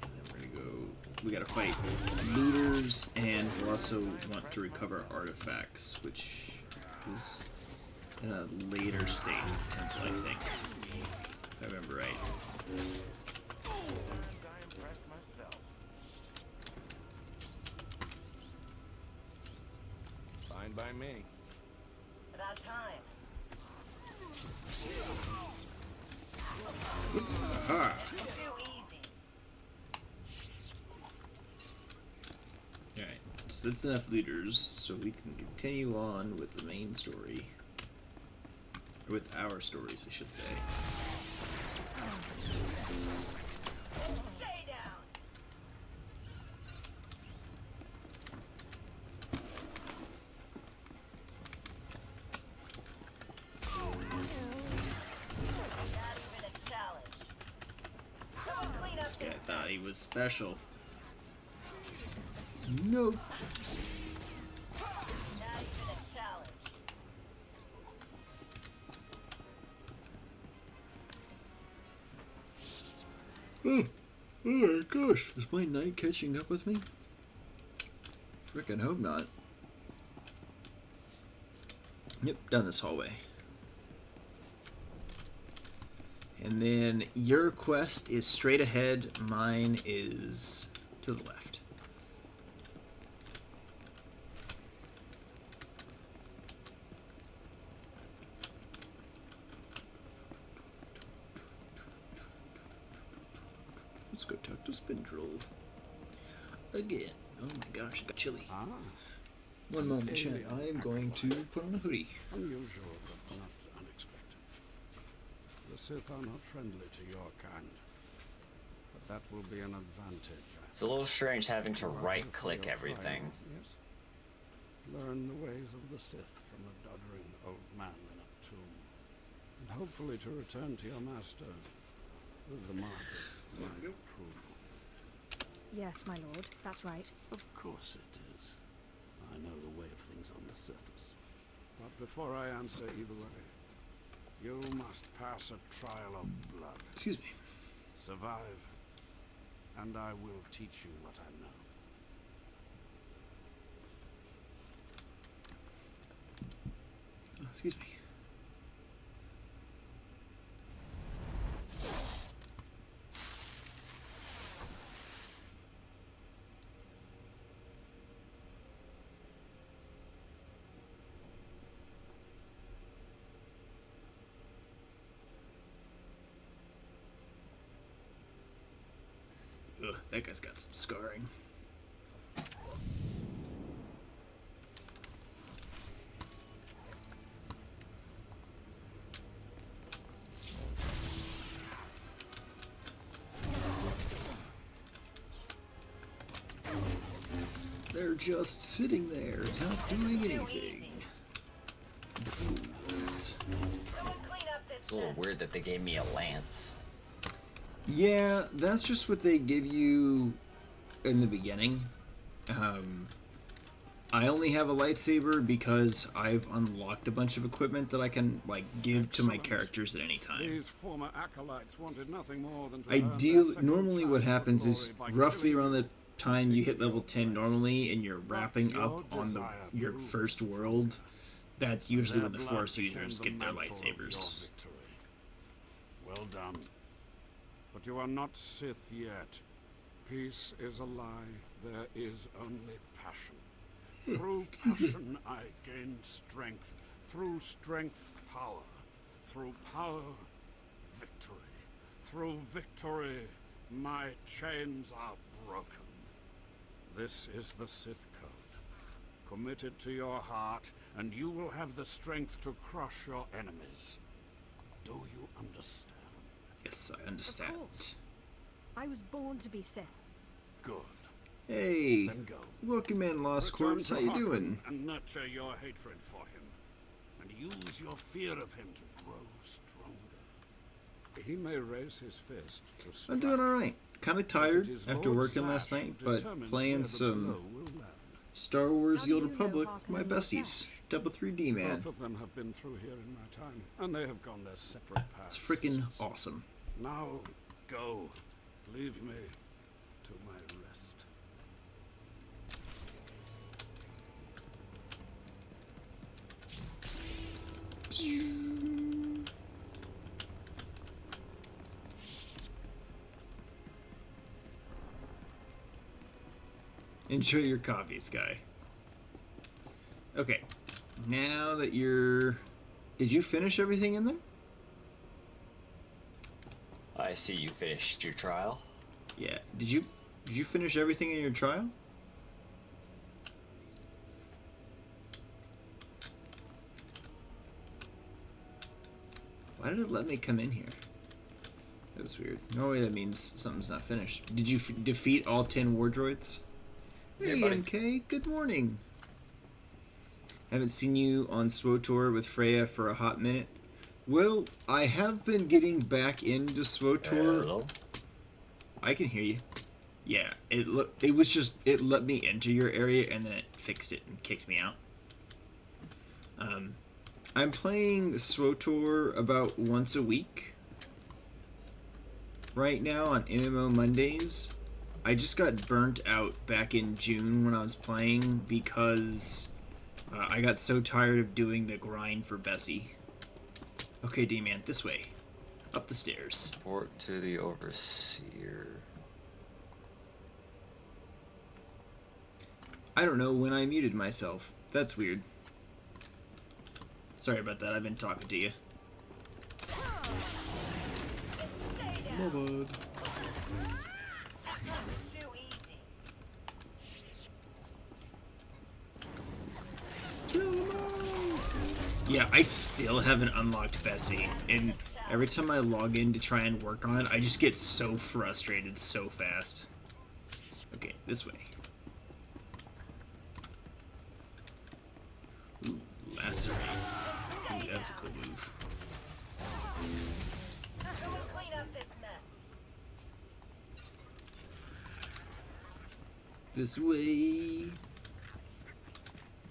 S2: then we're gonna go. We gotta fight looters, and we'll also want to recover artifacts, which is in a later stage of the temple, I think. If I remember right.
S5: I impressed myself. Fine by me.
S11: About time.
S2: Aha!
S11: Too easy.
S2: Alright, so that's enough looters, so we can continue on with the main story. Or with our stories, I should say.
S11: Stay down. Not even a challenge. Someone clean up
S2: This guy
S11: this
S2: thought he was special. Nope.
S11: Not even a challenge.
S2: Oh my gosh, is my night catching up with me? Frickin' hope not. Yep, down this hallway. And then your quest is straight ahead, mine is to the left. Let's go talk to Spindrill. Again. Oh my gosh, it got chilly.
S12: Ah,
S2: One moment, chat. I am going to put on a hoodie.
S12: unusual but not unexpected. The Sith are not friendly to your kind, but that will be an advantage.
S7: it's a little strange having to
S12: Rather for
S7: right-click
S12: your
S7: everything.
S12: trial, yes. Learn the ways of the Sith from a doddering old man in a tomb, and hopefully to return to your master with the mark of my approval.
S8: Yes, my lord, that's right.
S12: Of course it is. I know the way of things on the surface. But before I answer either way, you must pass a trial of blood.
S2: Excuse me.
S12: Survive, and I will teach you what I know.
S2: Oh, excuse me. Ugh, that guy's got some scarring. They're just sitting there, not doing anything. Fools.
S11: Someone clean up this
S7: It's a little
S11: mess.
S7: weird that they gave me a lance.
S2: Yeah, that's just what they give you in the beginning. I only have a lightsaber because I've unlocked a bunch of equipment that I can like give to my
S12: Excellent.
S2: characters at any time.
S12: These former acolytes wanted nothing more than to earn their
S2: Ideally,
S12: second
S2: normally what
S12: chance for
S2: happens is
S12: glory by
S2: roughly
S12: killing
S2: around the time you hit level 10 normally and you're wrapping up on your first world, that's usually when the Force users get their lightsabers.
S12: Well done. But you are not Sith yet. Peace is a lie. There is only passion. Through passion I gain strength. Through strength, power. Through power, victory. Through victory, my chains are broken. This is the Sith Code. Commit it to your heart, and you will have the strength to crush your enemies. Do you understand?
S2: Yes, I understand.
S8: Of course. I was born to be Sith.
S12: Good.
S2: Hey,
S12: Then go.
S2: welcome in, Lost
S12: Return
S2: Corpse.
S12: to
S2: How you
S12: Harkon
S2: doing?
S12: And nurture your hatred for him, and use your fear of him to grow stronger. He may raise his fist to strike.
S2: I'm doing alright. Kind of tired
S12: It is
S2: after
S12: Lord
S2: working last
S12: Zash
S2: night,
S12: who
S2: but
S12: determines
S2: playing
S12: where the
S2: some
S12: blow will land.
S2: Star Wars
S8: How
S2: The
S8: do
S2: Old
S8: you know
S2: Republic,
S8: Harkon
S2: my
S8: and Lord
S2: besties.
S8: Zash?
S2: Doubl3Deeman.
S12: Both of them have been through here in my time, and they have gone their separate paths.
S2: It's freaking awesome.
S12: Now, go. Leave me to my rest.
S2: Enjoy your coffee, Sky. Okay, now that you're... Did you finish everything in there?
S7: I see you finished your trial.
S2: Yeah. Did you finish everything in your trial? Why did it let me come in here? That was weird. Normally that means something's not finished. Did you defeat all 10 war droids? Hey,
S7: buddy.
S2: MK, good morning. Haven't seen you on SWOTOR with Freya for a hot minute. Well, I have been getting back into SWOTOR.
S7: Hello?
S2: I can hear you. Yeah, it let me enter your area and then it fixed it and kicked me out. I'm playing SWOTOR about once a week right now on MMO Mondays. I just got burnt out back in June when I was playing because I got so tired of doing the grind for Bessie. Okay, D-Man, this way. Up the stairs.
S7: Report to the Overseer.
S2: I don't know when I muted myself. That's weird. Sorry about that, I've been talking to you. My bad.
S11: Too easy.
S2: Kill them all! Yeah, I still haven't unlocked Bessie, and every time I log in to try and work on it, I just get so frustrated so fast. Okay, this way. Ooh, lacerate. Ooh, that's a cool move.
S11: Clean up this mess.
S2: This way.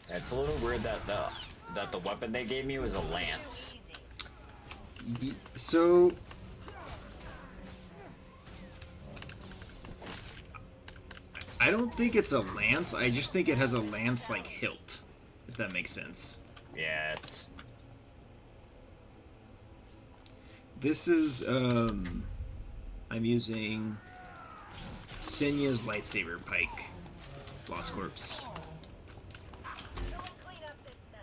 S7: It's a little weird that the weapon they gave me was a lance.
S2: So I don't think it's a lance, I just think it has a lance like hilt, if that makes sense.
S7: Yeah, it's
S2: This is I'm using Senya's lightsaber pike. Lost Corpse.
S11: Clean up this mess.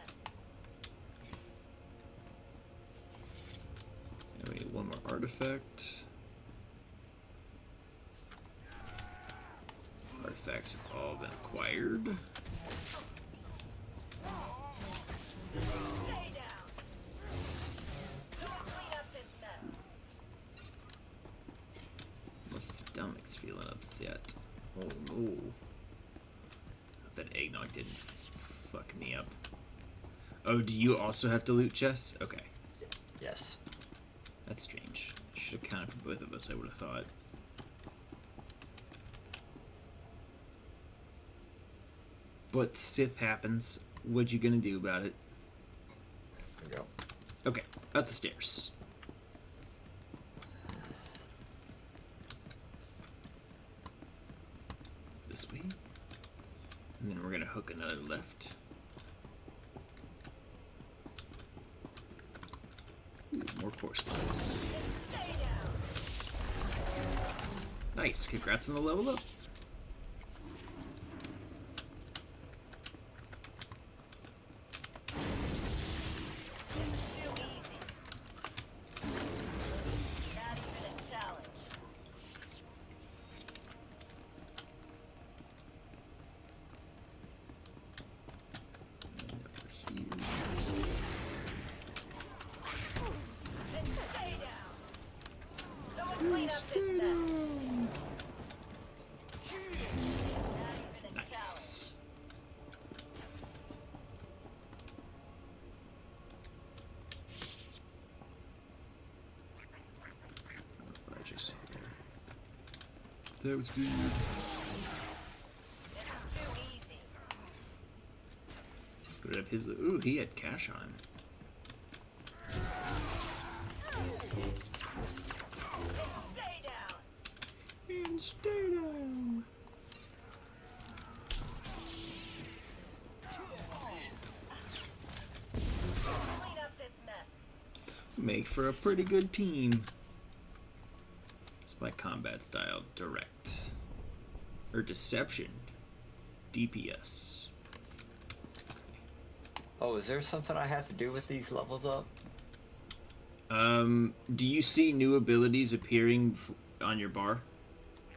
S2: And we need one more artifact. Artifacts have all been acquired.
S11: Stay down. Clean up this mess.
S2: My stomach's feeling upset. Oh no. That eggnog didn't fuck me up. Oh, do you also have to loot chests? Okay.
S7: yes.
S2: That's strange. Should have counted for both of us, I would have thought. But Sith happens. What you gonna do about it?
S7: There we go.
S2: Okay, up the stairs. This And then we're gonna hook another left. Ooh, more course lines. Nice, congrats on the level up. Nice. What I just saw there. That was weird. Put up his. Ooh, he had cash on him. And stay down.
S11: Clean up this mess.
S2: Make for a pretty good team. It's my combat style. Direct. Or deception. DPS.
S7: Oh, is there something I have to do with these levels up?
S2: Do you see new abilities appearing on your bar?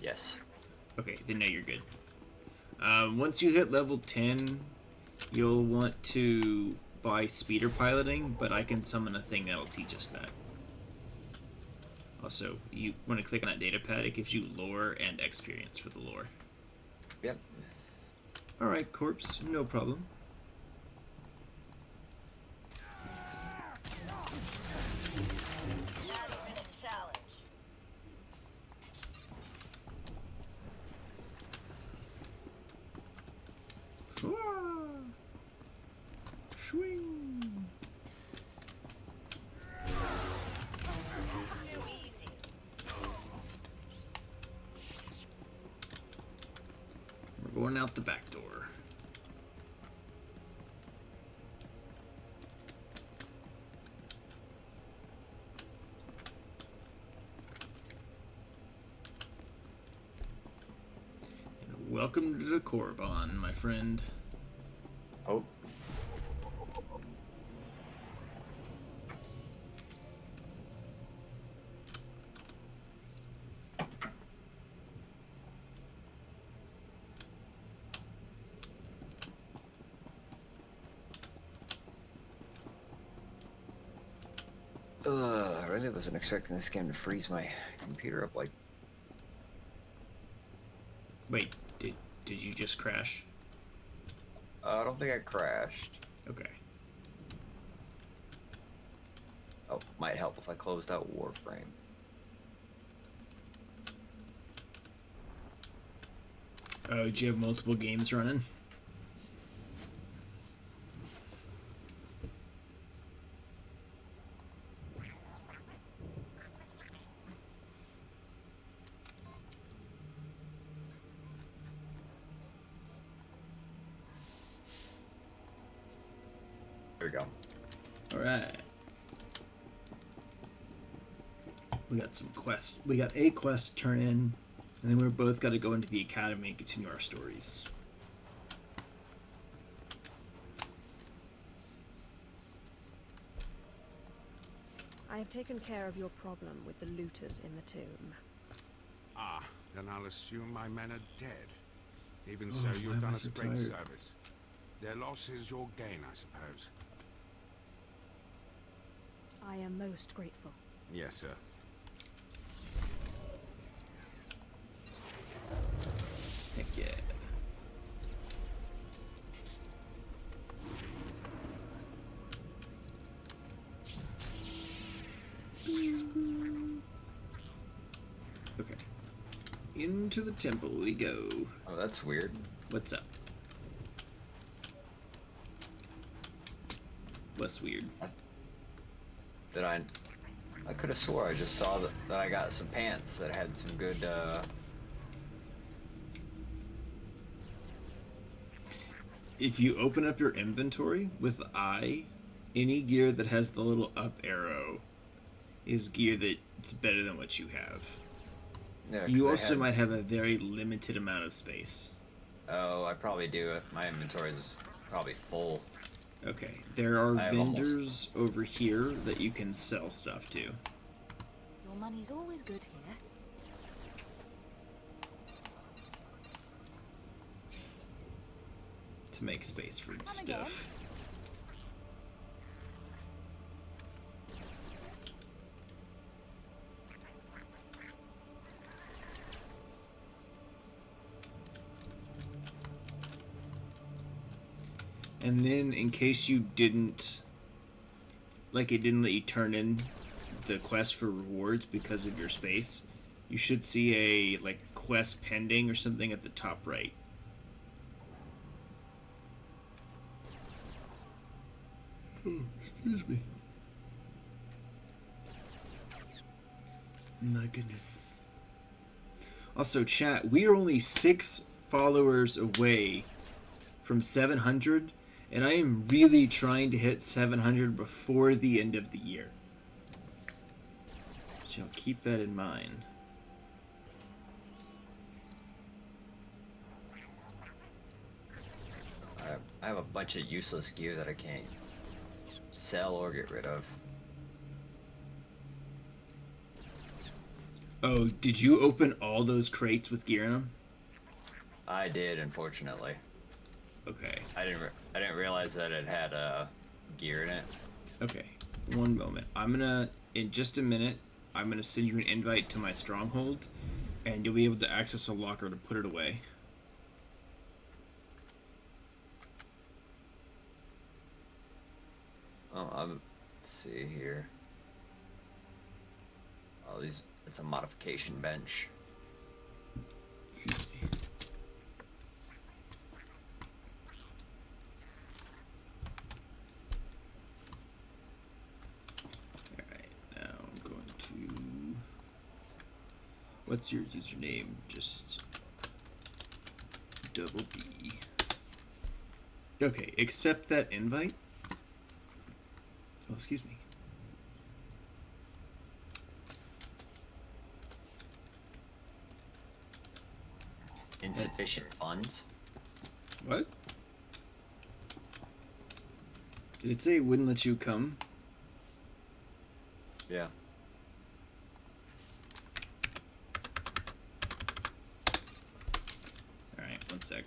S7: Yes.
S2: Okay, then no, you're good. Once you hit level 10, you'll want to buy speeder piloting, but I can summon a thing that'll teach us that. Also, you want to click on that data pad, it gives you lore and experience for the lore.
S7: Yep.
S2: Alright, corpse, no problem. Swing. We're going out the back door. And welcome to the Korban, my friend.
S7: Oh. I really wasn't expecting this game to freeze my computer up like.
S2: Wait, did you just crash?
S7: I don't think I crashed.
S2: Okay.
S7: Oh, might help if I closed out Warframe.
S2: Oh, do you have multiple games running?
S7: There we go.
S2: Alright. We got some quests. We got a quest to turn in, and then we're both got to go into the academy and continue our stories.
S8: I have taken care of your problem with the looters in the tomb.
S13: Ah, then I'll assume my men are dead. Even so,
S2: why
S13: you've
S2: am
S13: done
S2: I
S13: us
S2: so
S13: a great
S2: tired?
S13: service. Their loss is your gain, I suppose.
S8: I am most grateful.
S13: Yes, sir.
S2: Heck yeah. Okay. Into the temple we go.
S7: Oh, that's weird.
S2: What's up? What's weird?
S7: Did I could have swore I just saw that I got some pants that had some good
S2: if you open up your inventory with I, any gear that has the little up arrow is gear that's better than what you have.
S7: Yeah, 'cause
S2: You
S7: I
S2: also
S7: had-
S2: might have a very limited amount of space.
S7: Oh, I probably do. My inventory is probably full.
S2: Okay, there are
S7: I have
S2: vendors over here that you can sell stuff to.
S14: Your money's always good here.
S2: To make space for
S14: Come
S2: stuff.
S14: again?
S2: And then, in case you didn't, like, it didn't let you turn in the quest for rewards because of your space, you should see a, like, quest pending or something at the top right. Oh, excuse me. My goodness. Also, chat, we are only 6 followers away from 700, and I am really trying to hit 700 before the end of the year. So keep that in mind.
S7: I have a bunch of useless gear that I can't sell or get rid of.
S2: Oh, did you open all those crates with gear in them?
S7: I did, unfortunately.
S2: Okay.
S7: I didn't realize that it had gear in it.
S2: Okay. One moment. I'm gonna, in just a minute, I'm gonna send you an invite to my stronghold, and you'll be able to access a locker to put it away.
S7: Oh, let's see here. Oh, it's a modification bench.
S2: Excuse me. Alright, now I'm going to... What's your username? Just... Doubl3D. Okay, accept that invite. Oh, excuse me.
S7: Insufficient funds?
S2: What? Did it say it wouldn't let you come?
S7: Yeah.
S2: Alright, one sec.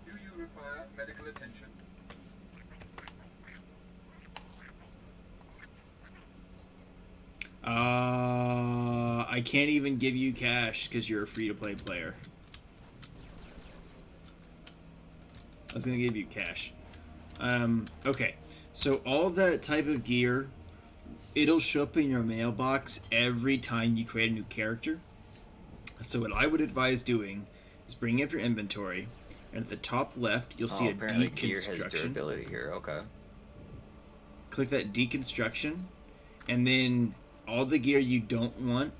S15: Do you require medical attention?
S2: I can't even give you cash because you're a free-to-play player. I was gonna give you cash. Okay. So all that type of gear, it'll show up in your mailbox every time you create a new character. So what I would advise doing is bring up your inventory, and at the top left, you'll see a
S7: apparently gear has
S2: deconstruction.
S7: durability here. Okay.
S2: Click that deconstruction, and then all the gear you don't want,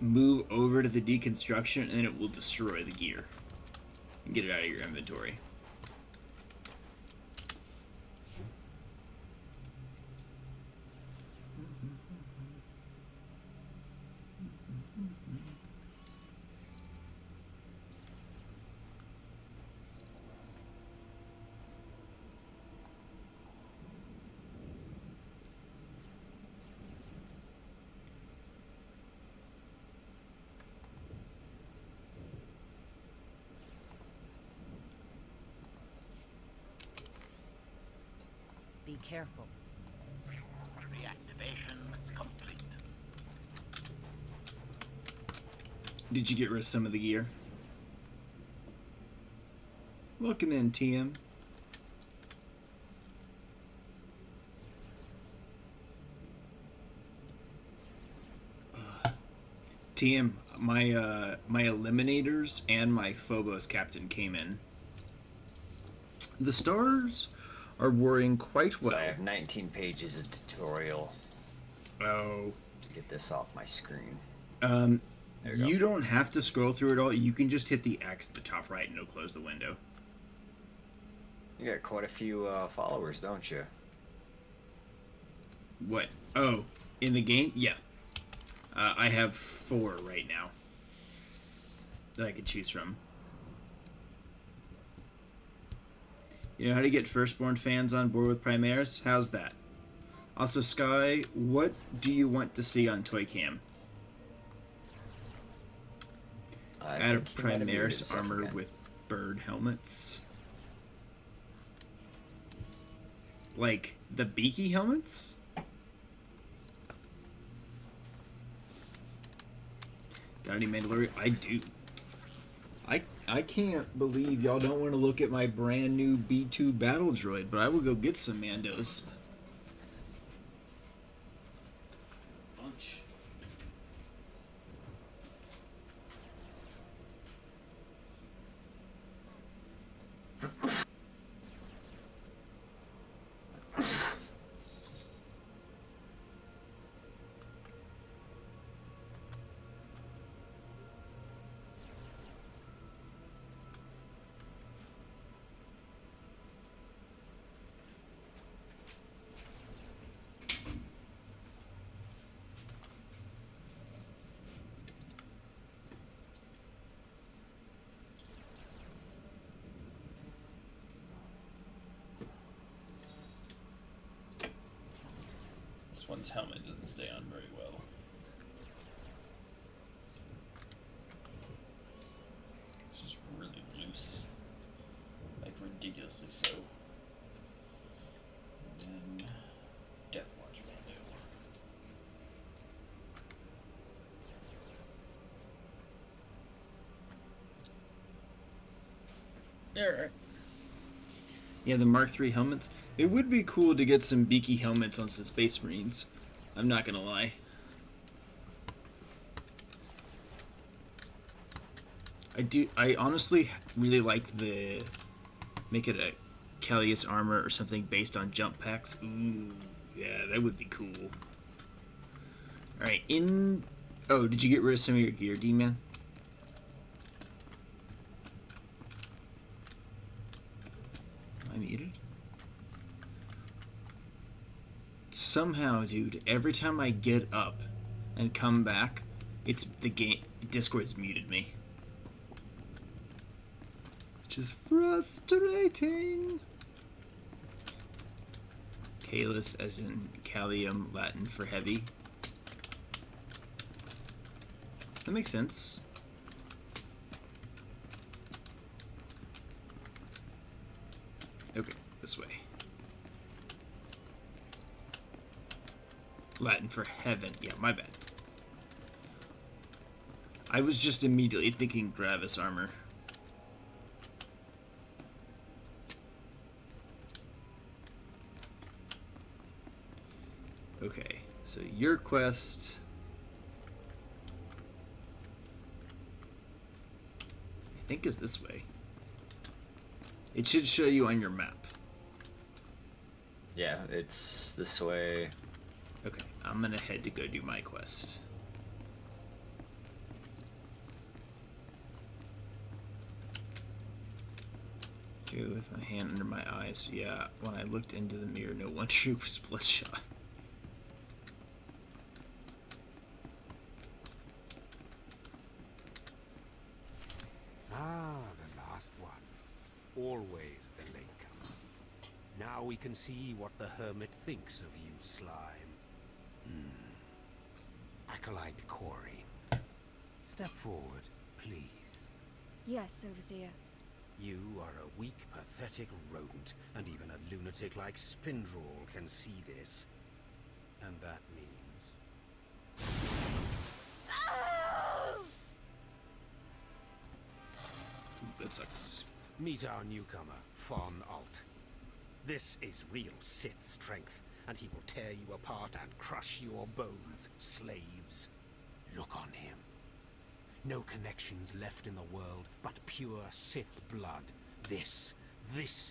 S2: move over to the deconstruction, and it will destroy the gear and get it out of your inventory.
S14: Be careful.
S16: Reactivation complete.
S2: Did you get rid of some of the gear? Welcome in, TM. TM, my Eliminators and my Phobos captain came in. The stars are working quite well.
S7: So I have 19 pages of tutorial.
S2: Oh.
S7: To get this off my screen.
S2: You don't have to scroll through it all. You can just hit the X at the top right and it'll close the window.
S7: You got quite a few followers, don't you?
S2: What? Oh, in the game? Yeah. I have 4 right now that I could choose from. You know how to get Firstborn fans on board with Primaris? How's that? Also, Sky, what do you want to see on Toy Cam? Add a Primaris armor with bird helmets. Like the beaky helmets? Got any Mandalorian? I do. I can't believe y'all don't want to look at my brand new B2 battle droid, but I will go get some Mandos. Bunch. This one's helmet doesn't stay on very well. It's just really loose. Like ridiculously so. And then Death Watch Mando. Alright. Yeah, the Mark III helmets. It would be cool to get some beaky helmets on some Space Marines. I'm not gonna lie. I honestly really like the... Make it a Callius armor or something based on jump packs. Ooh, yeah, that would be cool. Alright, Oh, did you get rid of some of your gear, D-Man? Am I muted? Somehow, dude, every time I get up and come back, it's the game. Discord's muted me. Which is frustrating. Calus, as in Callium, Latin for heavy. That makes sense. Okay, this way. Latin for heaven. Yeah, my bad. I was just immediately thinking Gravis armor. Okay, so your quest... I think is this way. It should show you on your map.
S7: Yeah, it's this way.
S2: Okay, I'm gonna head to go do my quest. Two with my hand under my eyes. Yeah, when I looked into the mirror, no one troop was bloodshot.
S4: Ah, the last one. Always the latecomer. Now we can see what the Hermit thinks of you, Slime. Acolyte Corey. Step forward, please.
S8: Yes, Overseer.
S4: You are a weak, pathetic rodent, and even a lunatic like Spindrel can see this. And that means...
S2: That sucks.
S4: Meet our newcomer, Von Alt. This is real Sith strength, and he will tear you apart and crush your bones, slaves. Look on him. No connections left in the world, but pure Sith blood. This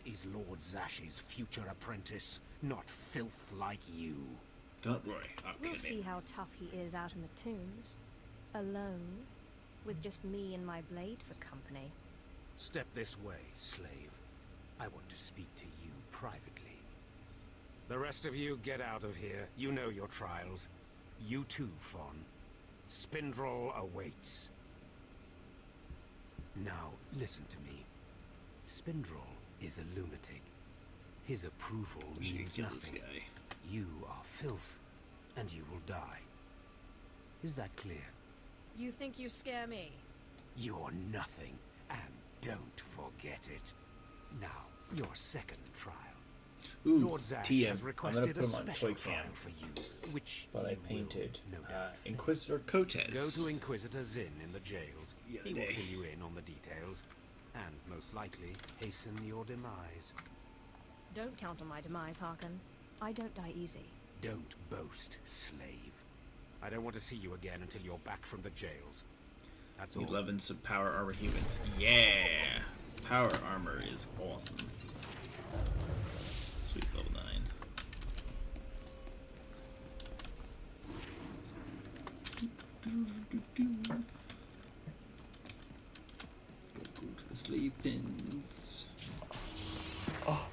S4: is Lord Zash's future apprentice, not filth like you.
S2: Don't worry, I'll
S8: We'll
S2: kill
S8: see
S2: him.
S8: how tough he is out in the tombs. Alone, with just me and my blade for company.
S4: Step this way, slave. I want to speak to you privately. The rest of you get out of here. You know your trials. You too, Fawn. Spindrel awaits. Now, listen to me. Spindrel is a lunatic. His approval means
S2: Kill this
S4: nothing.
S2: guy.
S4: You are filth, and you will die. Is that clear?
S8: You think you scare me?
S4: You're nothing, and don't forget it. Now, your second trial.
S2: Ooh,
S4: Lord Zash
S2: TM.
S4: has
S2: I'm
S4: requested
S2: gonna
S4: a
S2: put him on
S4: special
S2: toy
S4: trial
S2: cam.
S4: for you, which
S2: But I
S4: you
S2: painted
S4: will, no doubt,
S2: Inquisitor Cotes.
S4: Go to Inquisitor Zinn in the jails.
S2: The other
S4: He will
S2: day.
S4: fill you in on the details, and most likely hasten your demise.
S8: Don't count on my demise, Harkin. I don't die easy.
S4: Don't boast, slave. I don't want to see you again until you're back from the jails. That's all.
S2: 11 some power armor humans. Yeah! Power armor is awesome. Sweet level 9. Go to the slave pins. Oh.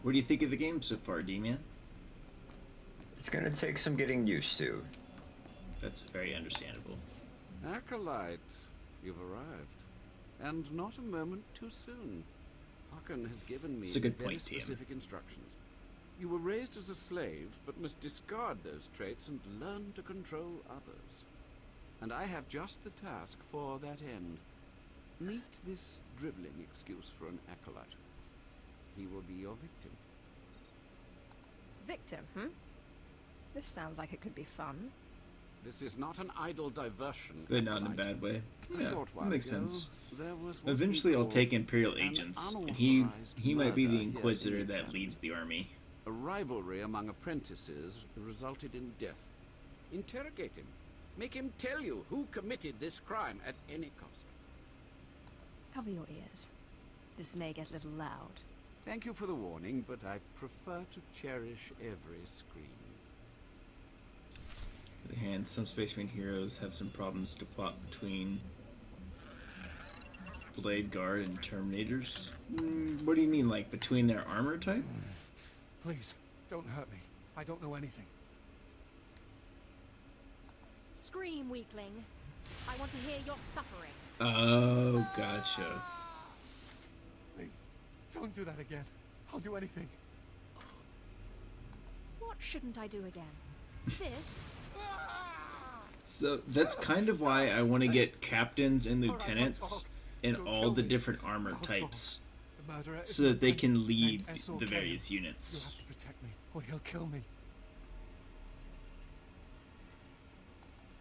S2: What do you think of the game so far, D-Man?
S7: It's gonna take some getting used to.
S2: That's very understandable.
S12: Acolyte, you've arrived. And not a moment too soon. Harkin has given me
S2: It's a good
S12: very
S2: point, TM.
S12: specific instructions. You were raised as a slave, but must discard those traits and learn to control others. And I have just the task for that end. Meet this driveling excuse for an acolyte. He will be your victim.
S8: Victim, This sounds like it could be fun.
S12: This is not an idle diversion.
S2: But not in a
S12: acolyte.
S2: bad way.
S12: A
S2: Yeah,
S12: short
S2: that
S12: while
S2: makes
S12: ago,
S2: sense.
S12: there was what
S2: Eventually
S12: we
S2: I'll
S12: call
S2: take Imperial
S12: an
S2: agents, and he
S12: unauthorized
S2: might be the
S12: murder here at
S2: Inquisitor
S12: the
S2: that
S12: academy.
S2: leads the army.
S12: A rivalry among apprentices resulted in death. Interrogate him. Make him tell you who committed this crime at any cost.
S8: Cover your ears. This may get a little loud.
S12: Thank you for the warning, but I prefer to cherish every scream.
S2: On the other hand, some Space Marine heroes have some problems to plot between Blade Guard and Terminators. What do you mean, like between their armor type?
S16: Please, don't hurt me. I don't know anything.
S8: Scream, weakling. I want to hear your suffering.
S2: Oh, gotcha.
S16: Please, don't do that again. I'll do anything.
S8: What shouldn't I do again? This?
S2: So that's kind of why I want to get captains and lieutenants in all the different armor types,
S16: The murderer is
S2: so
S16: an
S2: that they can
S16: apprentice
S2: lead
S16: named S.O.
S2: the
S16: Kane.
S2: various
S16: You'll
S2: units.
S16: have to protect me, or he'll kill me.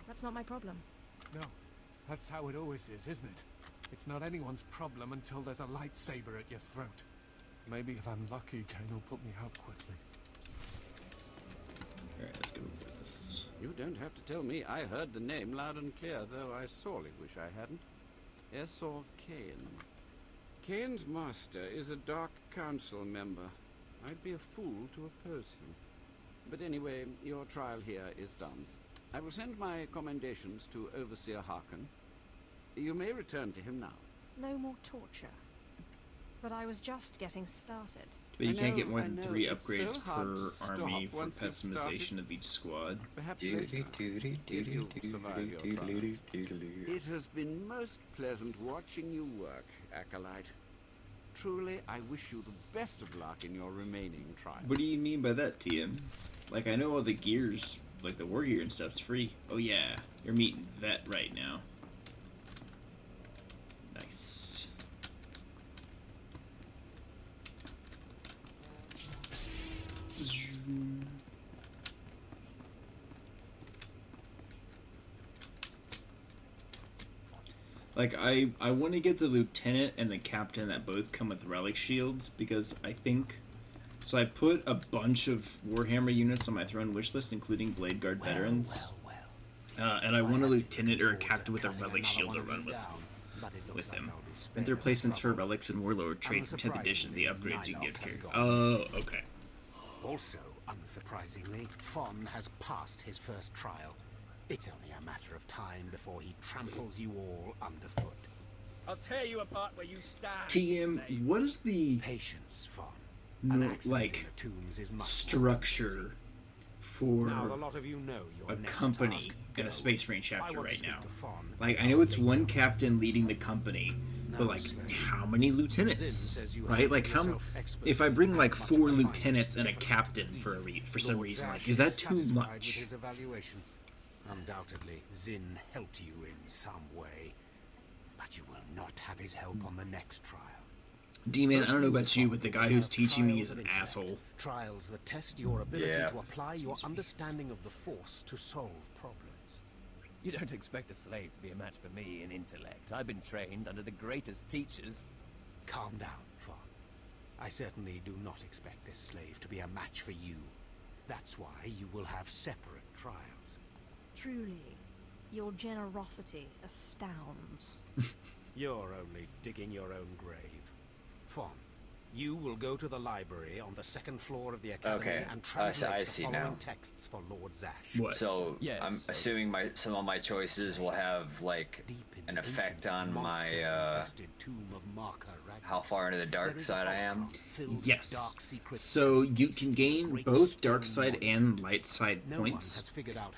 S8: That's not my problem.
S16: No, that's how it always is, isn't it? It's not anyone's problem until there's a lightsaber at your throat. Maybe if I'm lucky, Kane will put me out quickly.
S2: Alright, let's go over this.
S12: You don't have to tell me. I heard the name loud and clear, though I sorely wish I hadn't. S.O. Kane. Kane's master is a Dark Council member. I'd be a fool to oppose him. But anyway, your trial here is done. I will send my commendations to Overseer Harkin. You may return to him now.
S8: No more torture. But I was just getting started.
S2: But you
S12: I
S2: can't get
S12: know,
S2: more
S12: I
S2: than
S12: know.
S2: 3
S12: It's
S2: upgrades
S12: so hard
S2: per
S12: to stop
S2: army for
S12: once you've
S2: customization
S12: started.
S2: of each squad.
S12: Perhaps later, if you survive your trials. It has been most pleasant watching you work, Acolyte. Truly, I wish you the best of luck in your remaining trials.
S2: What do you mean by that, TM? Like, I know all the gears, like the war gear and stuff's free. Oh yeah, you're meeting that right now. Nice. Like, I want to get the lieutenant and the captain that both come with relic shields, because I think... So I put a bunch of Warhammer units on my throne wish list, including Blade Guard veterans. And I want a lieutenant or a captain with a relic shield to run with him. And their replacements for relics and warlord traits in 10th edition, the upgrades you get carry. Oh, okay.
S4: Also, unsurprisingly, Fon has passed his first trial. It's only a matter of time before he tramples you all underfoot.
S17: I'll tear you apart where you stand.
S2: TM, what is the
S4: patience, Fon?
S2: Like structure for a company in a Space Marine chapter right now? Like, I know it's one captain leading the company, but like, how many lieutenants? Right? Like, how? If I bring like 4 lieutenants and a captain for some reason, like, is that too much?
S4: Undoubtedly, Zin helped you in some way, but you will not have his help on the next trial.
S2: D-Man, I don't know about you, but the guy who's teaching me is an asshole.
S4: Trials that test your ability to apply your understanding of the Force to solve problems.
S17: You don't expect a slave to be a match for me in intellect. I've been trained under the greatest teachers.
S4: Calm down, Fon. I certainly do not expect this slave to be a match for you. That's why you will have separate trials.
S8: Truly, your generosity astounds.
S4: You're only digging your own grave. Fon, you will go to the library on the 2nd floor of the academy and translate the following texts for Lord Zash.
S2: What?
S7: So I'm assuming some of my choices will have like an effect on my how far into the dark side I am.
S2: Yes. So you can gain both dark side and light side points,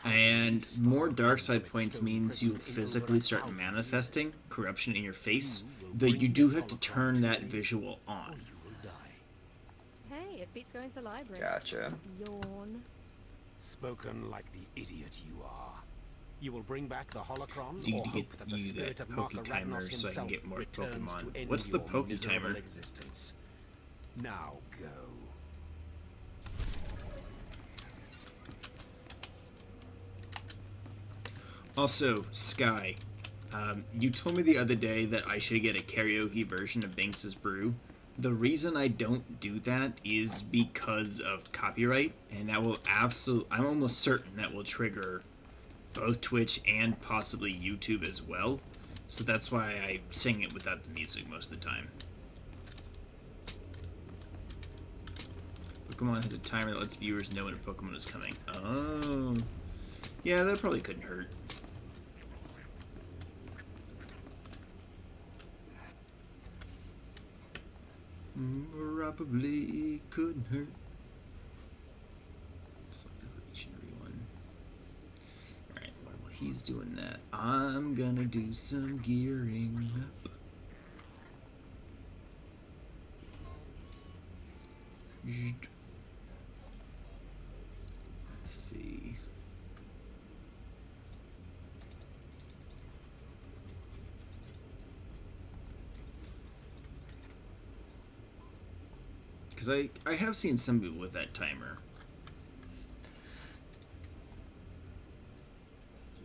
S2: and more dark side points means you physically start manifesting corruption in your face. Though you do have to turn that visual on.
S8: Hey, it beats going to the library.
S7: Gotcha.
S8: Yawn.
S4: Spoken like the idiot you are. You will bring back the holocron,
S2: Do you
S4: or
S2: get
S4: hope that the spirit of Marker
S2: timer
S4: Ragnos
S2: so I can
S4: himself
S2: get more
S4: returns
S2: Pokemon?
S4: to end
S2: What's the
S4: your
S2: Poke
S4: miserable
S2: timer?
S4: existence. Now go.
S2: Also, Sky, you told me the other day that I should get a karaoke version of Banks's Brew. The reason I don't do that is because of copyright, and that will I'm almost certain that will trigger both Twitch and possibly YouTube as well. So that's why I sing it without the music most of the time. Pokemon has a timer that lets viewers know when a Pokemon is coming. Oh. Yeah, that probably couldn't hurt. Probably couldn't hurt. Something for each and every one. Alright, while he's doing that, I'm gonna do some gearing up. Let's see. Because I have seen some people with that timer.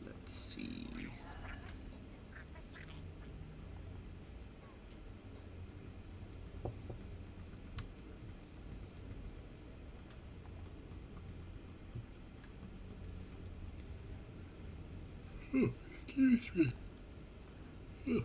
S2: Let's see. Oh, excuse me. Oh.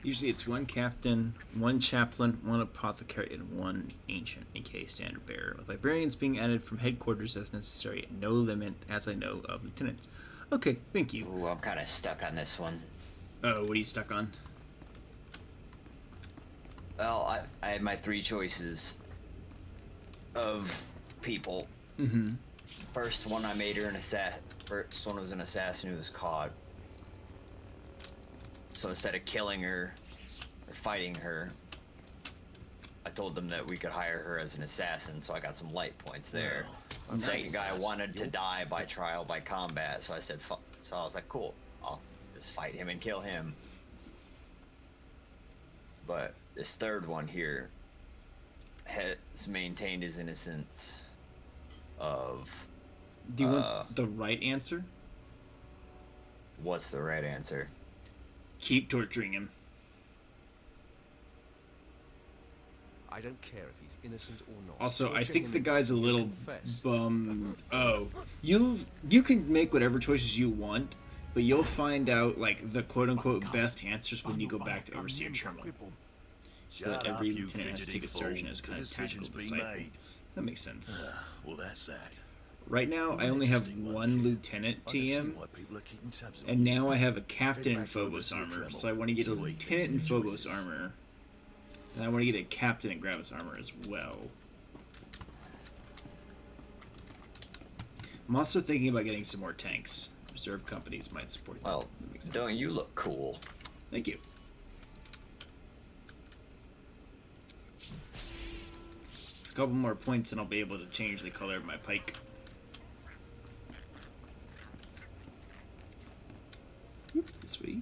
S2: Usually it's one captain, one chaplain, one apothecary, and one ancient, aka standard bearer, with librarians being added from headquarters as necessary, and no limit, as I know, of lieutenants. Okay, thank you.
S7: Ooh, I'm kind of stuck on this one.
S2: Oh, what are you stuck on?
S7: Well, I had my 3 choices of people.
S2: Mm-hmm.
S7: First one, I made her an assassin. First one was an assassin who was caught. So instead of killing her or fighting her, I told them that we could hire her as an assassin, so I got some light points there.
S10: Well,
S7: Second
S10: nice.
S7: guy wanted to die by trial by combat, so I said, so I was like, cool, I'll just fight him and kill him. But this third one here has maintained his innocence of...
S2: Do you want the right answer?
S7: What's the right answer?
S2: Keep torturing him.
S10: I don't care if he's innocent or not.
S2: Also, I
S10: Torture
S2: think
S10: him
S2: the guy's a
S10: until he
S2: little
S10: confess.
S2: bummed. Oh, you can make whatever choices you want, but you'll find out like the quote-unquote best answers when you go back to Overseer Terminal. So that every lieutenant has to take a sergeant as kind of tactical disciple. That makes sense.
S18: Well, that's that.
S2: Right now, I only have one lieutenant TM, and now I have a captain in Phobos armor, so I want to get a lieutenant in Phobos armor, and I want to get a captain in Gravis armor as well. I'm also thinking about getting some more tanks. Reserve companies might support them.
S7: Well, don't you look cool?
S2: Thank you. A couple more points and I'll be able to change the color of my pike. Sweet.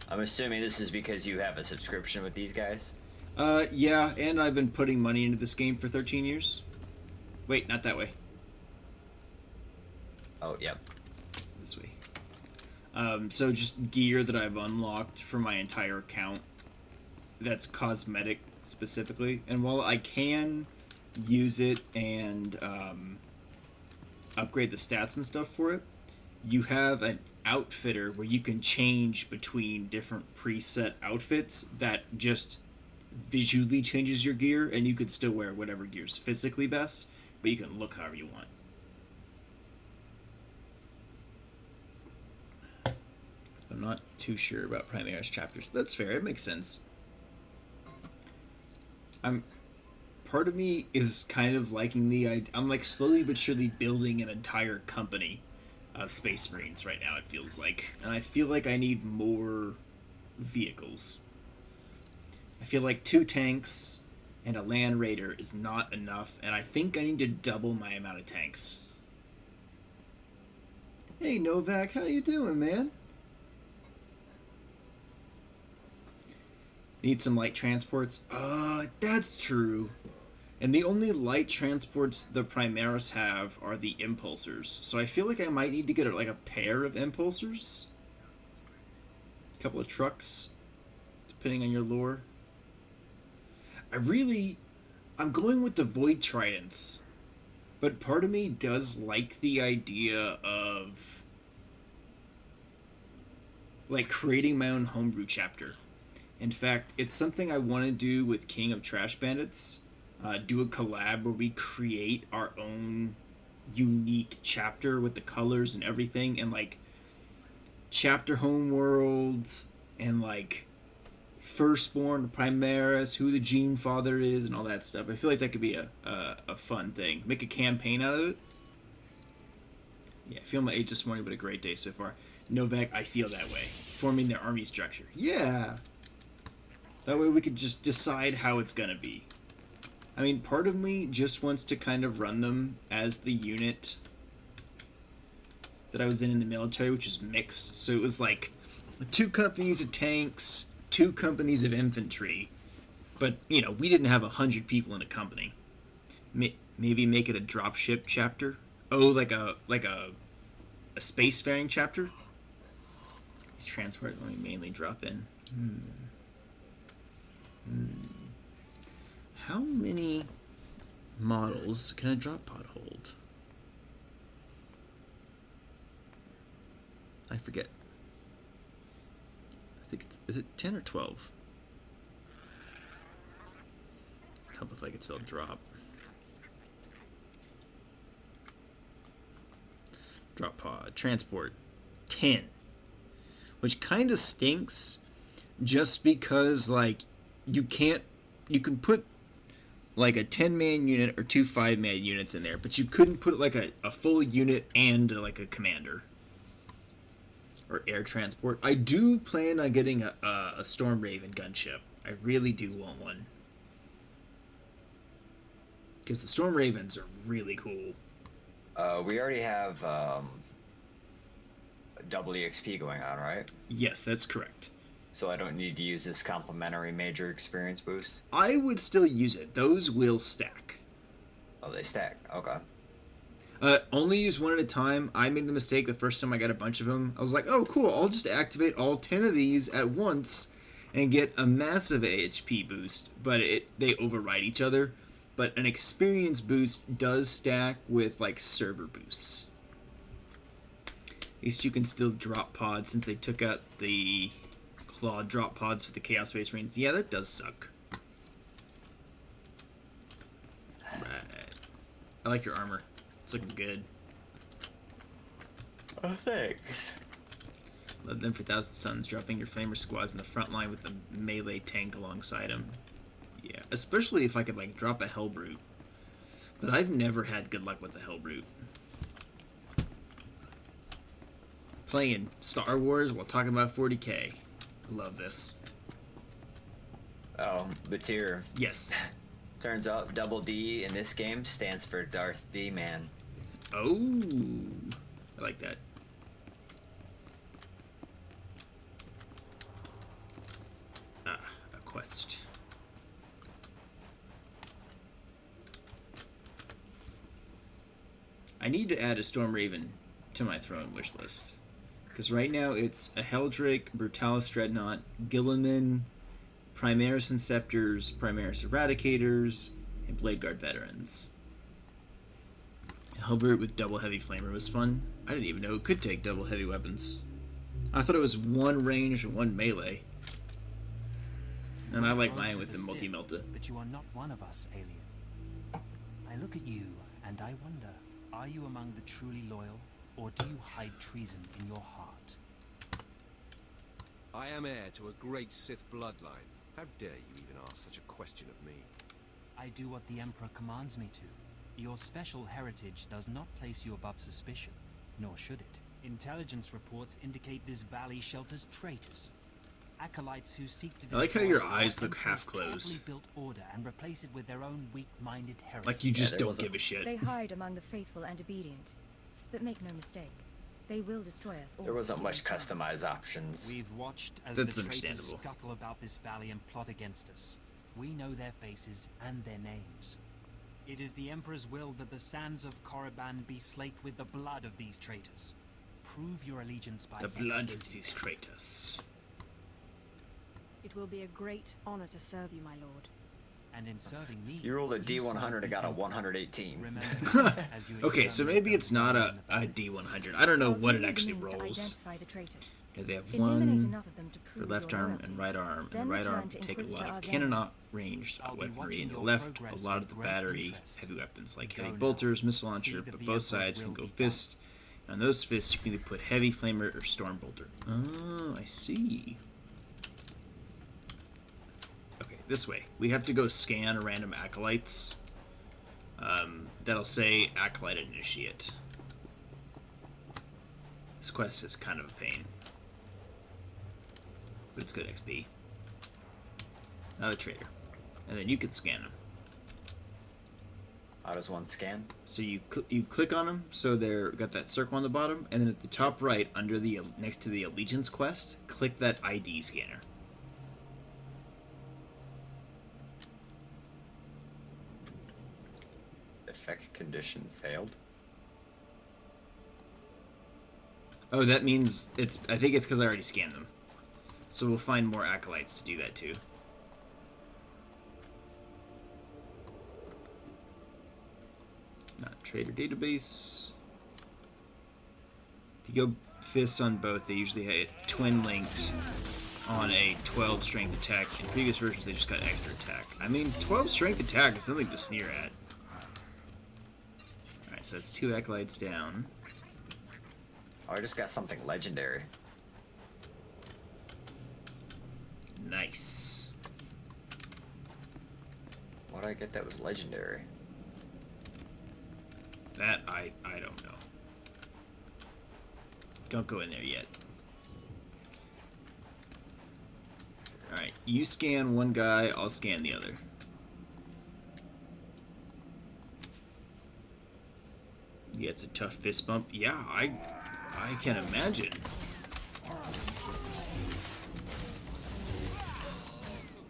S7: I'm assuming this is because you have a subscription with these guys?
S2: Yeah, and I've been putting money into this game for 13 years. Wait, not that way.
S7: Oh, yep.
S2: This way. So just gear that I've unlocked for my entire account. That's cosmetic specifically. And while I can use it and upgrade the stats and stuff for it, you have an outfitter where you can change between different preset outfits that just visually changes your gear, and you could still wear whatever gear's physically best, but you can look however you want. I'm not too sure about Primaris chapters. That's fair, it makes sense. Part of me is kind of liking the idea. I'm like slowly but surely building an entire company of Space Marines right now, it feels like. And I feel like I need more vehicles. I feel like 2 tanks and a Land Raider is not enough, and I think I need to double my amount of tanks. Hey Novak, how you doing, man? Need some light transports? That's true. And the only light transports the Primaris have are the impulsors. So I feel like I might need to get like a pair of impulsors. A couple of trucks, depending on your lore. I'm going with the Void Tridents. But part of me does like the idea of like creating my own homebrew chapter. In fact, it's something I want to do with King of Trash Bandits. Do a collab where we create our own unique chapter with the colors and everything, and like chapter homeworld and like firstborn, Primaris, who the Gene Father is, and all that stuff. I feel like that could be a fun thing. Make a campaign out of it. Yeah, I feel my age this morning, but a great day so far. Novak, I feel that way. Forming their army structure. Yeah. That way we could just decide how it's gonna be. I mean, part of me just wants to kind of run them as the unit that I was in the military, which is mixed. So it was like 2 companies of tanks, 2 companies of infantry. But, you know, we didn't have 100 people in a company. Maybe make it a dropship chapter? Oh, like a spacefaring chapter? These transport only mainly drop in. How many models can a drop pod hold? I forget. I think is it 10 or 12? Help if I could spell drop. Drop pod. Transport. 10. Which kind of stinks just because, like, you can put like a 10-man unit or 2 5-man units in there, but you couldn't put like a full unit and like a commander or air transport. I do plan on getting a Storm Raven gunship. I really do want one, because the Storm Ravens are really cool.
S7: We already have double EXP going on, right?
S2: Yes, that's correct.
S7: So I don't need to use this complimentary major experience boost?
S2: I would still use it. Those will stack.
S7: Oh, they stack. Okay.
S2: Only use one at a time. I made the mistake the first time I got a bunch of them. I was like, oh, cool. I'll just activate all 10 of these at once and get a massive AHP boost. But they override each other. But an experience boost does stack with, like, server boosts. At least you can still drop pods since they took out the claw drop pods for the Chaos Space Marines. Yeah, that does suck. Right. I like your armor. It's looking good.
S7: Oh, thanks.
S2: Love them for Thousand Suns, dropping your Flamer squads in the front line with the melee tank alongside them. Yeah, especially if I could, like, drop a Hellbrute. But I've never had good luck with the Hellbrute. Playing Star Wars while talking about 40k. I love this.
S7: Oh, Batir.
S2: Yes.
S7: Turns out Double D in this game stands for Doubl3Deeman.
S2: Oh, I like that. A quest. I need to add a Storm Raven to my throne wish list. Because right now it's a Heldrake, Brutalis Dreadnought, Gilliman, Primaris Inceptors, Primaris Eradicators, and Blade Guard Veterans. Hellbrute with double heavy flamer was fun. I didn't even know it could take double heavy weapons. I thought it was one range and one melee. And I like mine with the multi-melta.
S18: But you are not one of us, alien. I look at you and I wonder, are you among the truly loyal, or do you hide treason in your heart?
S10: I am heir to a great Sith bloodline. How dare you even ask such a question of me?
S18: I do what the Emperor commands me to. Your special heritage does not place you above suspicion, nor should it. Intelligence reports indicate this valley shelters traitors. Acolytes who seek to
S2: I like how your eyes look half closed.
S18: Built order and replace it with their own weak-minded heresy.
S2: Like you just don't give a shit.
S8: They hide among the faithful and obedient. But make no mistake, they will destroy us all.
S7: There wasn't much customized options.
S18: We've watched as
S2: That's
S18: the traitors
S2: understandable.
S18: scuttle about this valley and plot against us. We know their faces and their names. It is the Emperor's will that the sands of Korriban be slaked with the blood of these traitors. Prove your allegiance by
S2: The blood of these traitors.
S8: It will be a great honor to serve you, my lord.
S18: And in serving me,
S7: You rolled a D100 and got a 118.
S2: Okay, so maybe it's not a D100. I don't know what it actually rolls.
S8: Identify the traitors.
S2: Yeah, they have
S8: Eliminate
S2: one
S8: enough of them to
S2: for
S8: prove
S2: left
S8: your
S2: arm
S8: loyalty.
S2: and right arm. And
S8: Then
S2: the right
S8: return
S2: arm
S8: to
S2: can take a
S8: Inquisitor
S2: lot of
S8: Arzani.
S2: cannon ranged
S18: I'll be
S2: weaponry,
S18: watching
S2: and the
S18: your
S2: left a
S18: progress
S2: lot
S18: with
S2: of the
S18: great
S2: battery
S18: interest.
S2: heavy weapons like
S18: Go
S2: heavy
S18: now.
S2: bolters, missile
S18: See
S2: launcher,
S18: that
S2: but
S18: the
S2: both
S18: Emperor's
S2: sides can
S18: will
S2: go
S18: be done.
S2: fist. And on those fists, you can either put heavy flamer or storm bolter. Oh, I see. Okay, this way. We have to go scan random acolytes. That'll say acolyte initiate. This quest is kind of a pain. But it's good XP. Not a traitor. And then you can scan them.
S7: How does one scan?
S2: So you click on them, so they're got that circle on the bottom, and then at the top right, under the next to the allegiance quest, click that ID scanner.
S7: Effect condition failed.
S2: Oh, that means it's. I think it's because I already scanned them. So we'll find more acolytes to do that too. Not trader database. If you go fists on both, they usually hit twin linked on a 12 strength attack. In previous versions, they just got extra attack. I mean, 12 strength attack is something to sneer at. Alright, so that's 2 acolytes down.
S7: Oh, I just got something legendary.
S2: Nice.
S7: What did I get that was legendary?
S2: That I don't know. Don't go in there yet. Alright, you scan one guy, I'll scan the other. Yeah, it's a tough fist bump. Yeah, I can imagine.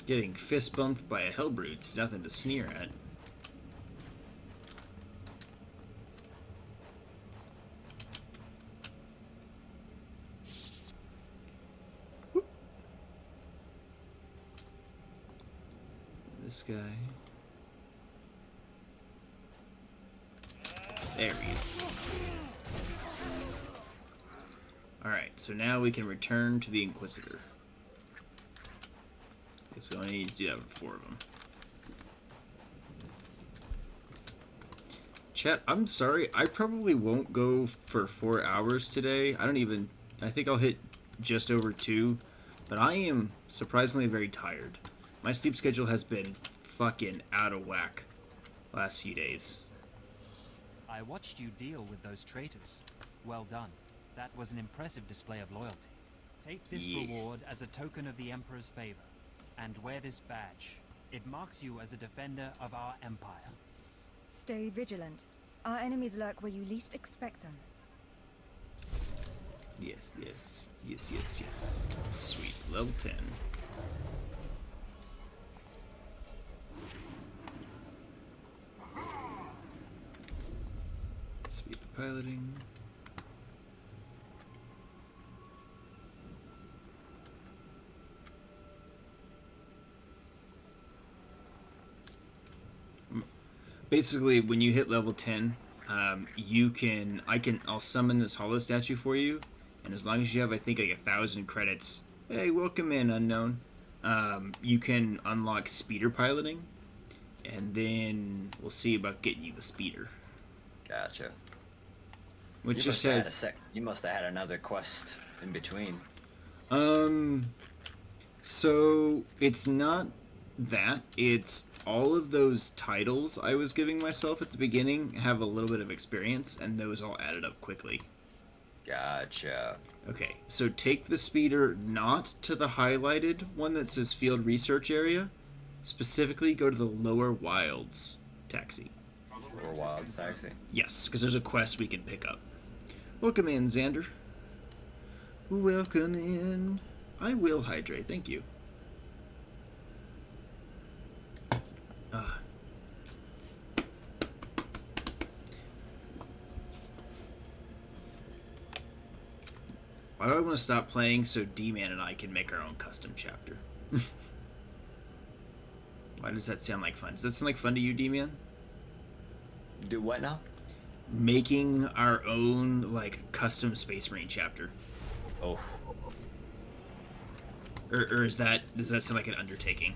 S2: Getting fist bumped by a Hellbrute's nothing to sneer at. Whoop. This guy. There we go. Alright, so now we can return to the Inquisitor. Guess we only need to do that with 4 of them. Chat, I'm sorry, I probably won't go for 4 hours today. I think I'll hit just over 2, but I am surprisingly very tired. My sleep schedule has been fucking out of whack last few days.
S18: I watched you deal with those traitors. Well done. That was an impressive display of loyalty. Take this reward as a token of the Emperor's favor, and wear this badge. It marks you as a defender of our empire.
S19: Stay vigilant. Our enemies lurk where you least expect them.
S2: Yes, yes. Yes, yes, yes. Sweet. Level 10. Speed of piloting. Basically, when you hit level 10, I'll summon this hollow statue for you, and as long as you have, I think, like 1,000 credits, hey, welcome in, unknown, you can unlock speeder piloting, and then we'll see about getting you the speeder.
S7: Gotcha.
S2: Which just says...
S7: You must have had another quest in between.
S2: So, it's not that, it's... all of those titles I was giving myself at the beginning have a little bit of experience, and those all added up quickly.
S7: Gotcha.
S2: Okay, so take the speeder not to the highlighted one that says field research area. Specifically, go to the Lower Wilds taxi.
S7: Lower Wilds taxi?
S2: Yes, because there's a quest we can pick up. Welcome in, Xander. Welcome in. I will hydrate, thank you. Why do I want to stop playing so D-Man and I can make our own custom chapter? Why does that sound like fun? Does that sound like fun to you, D-Man?
S7: Do what now?
S2: Making our own, like, custom Space Marine chapter.
S7: Oh.
S2: Or does that sound like an undertaking?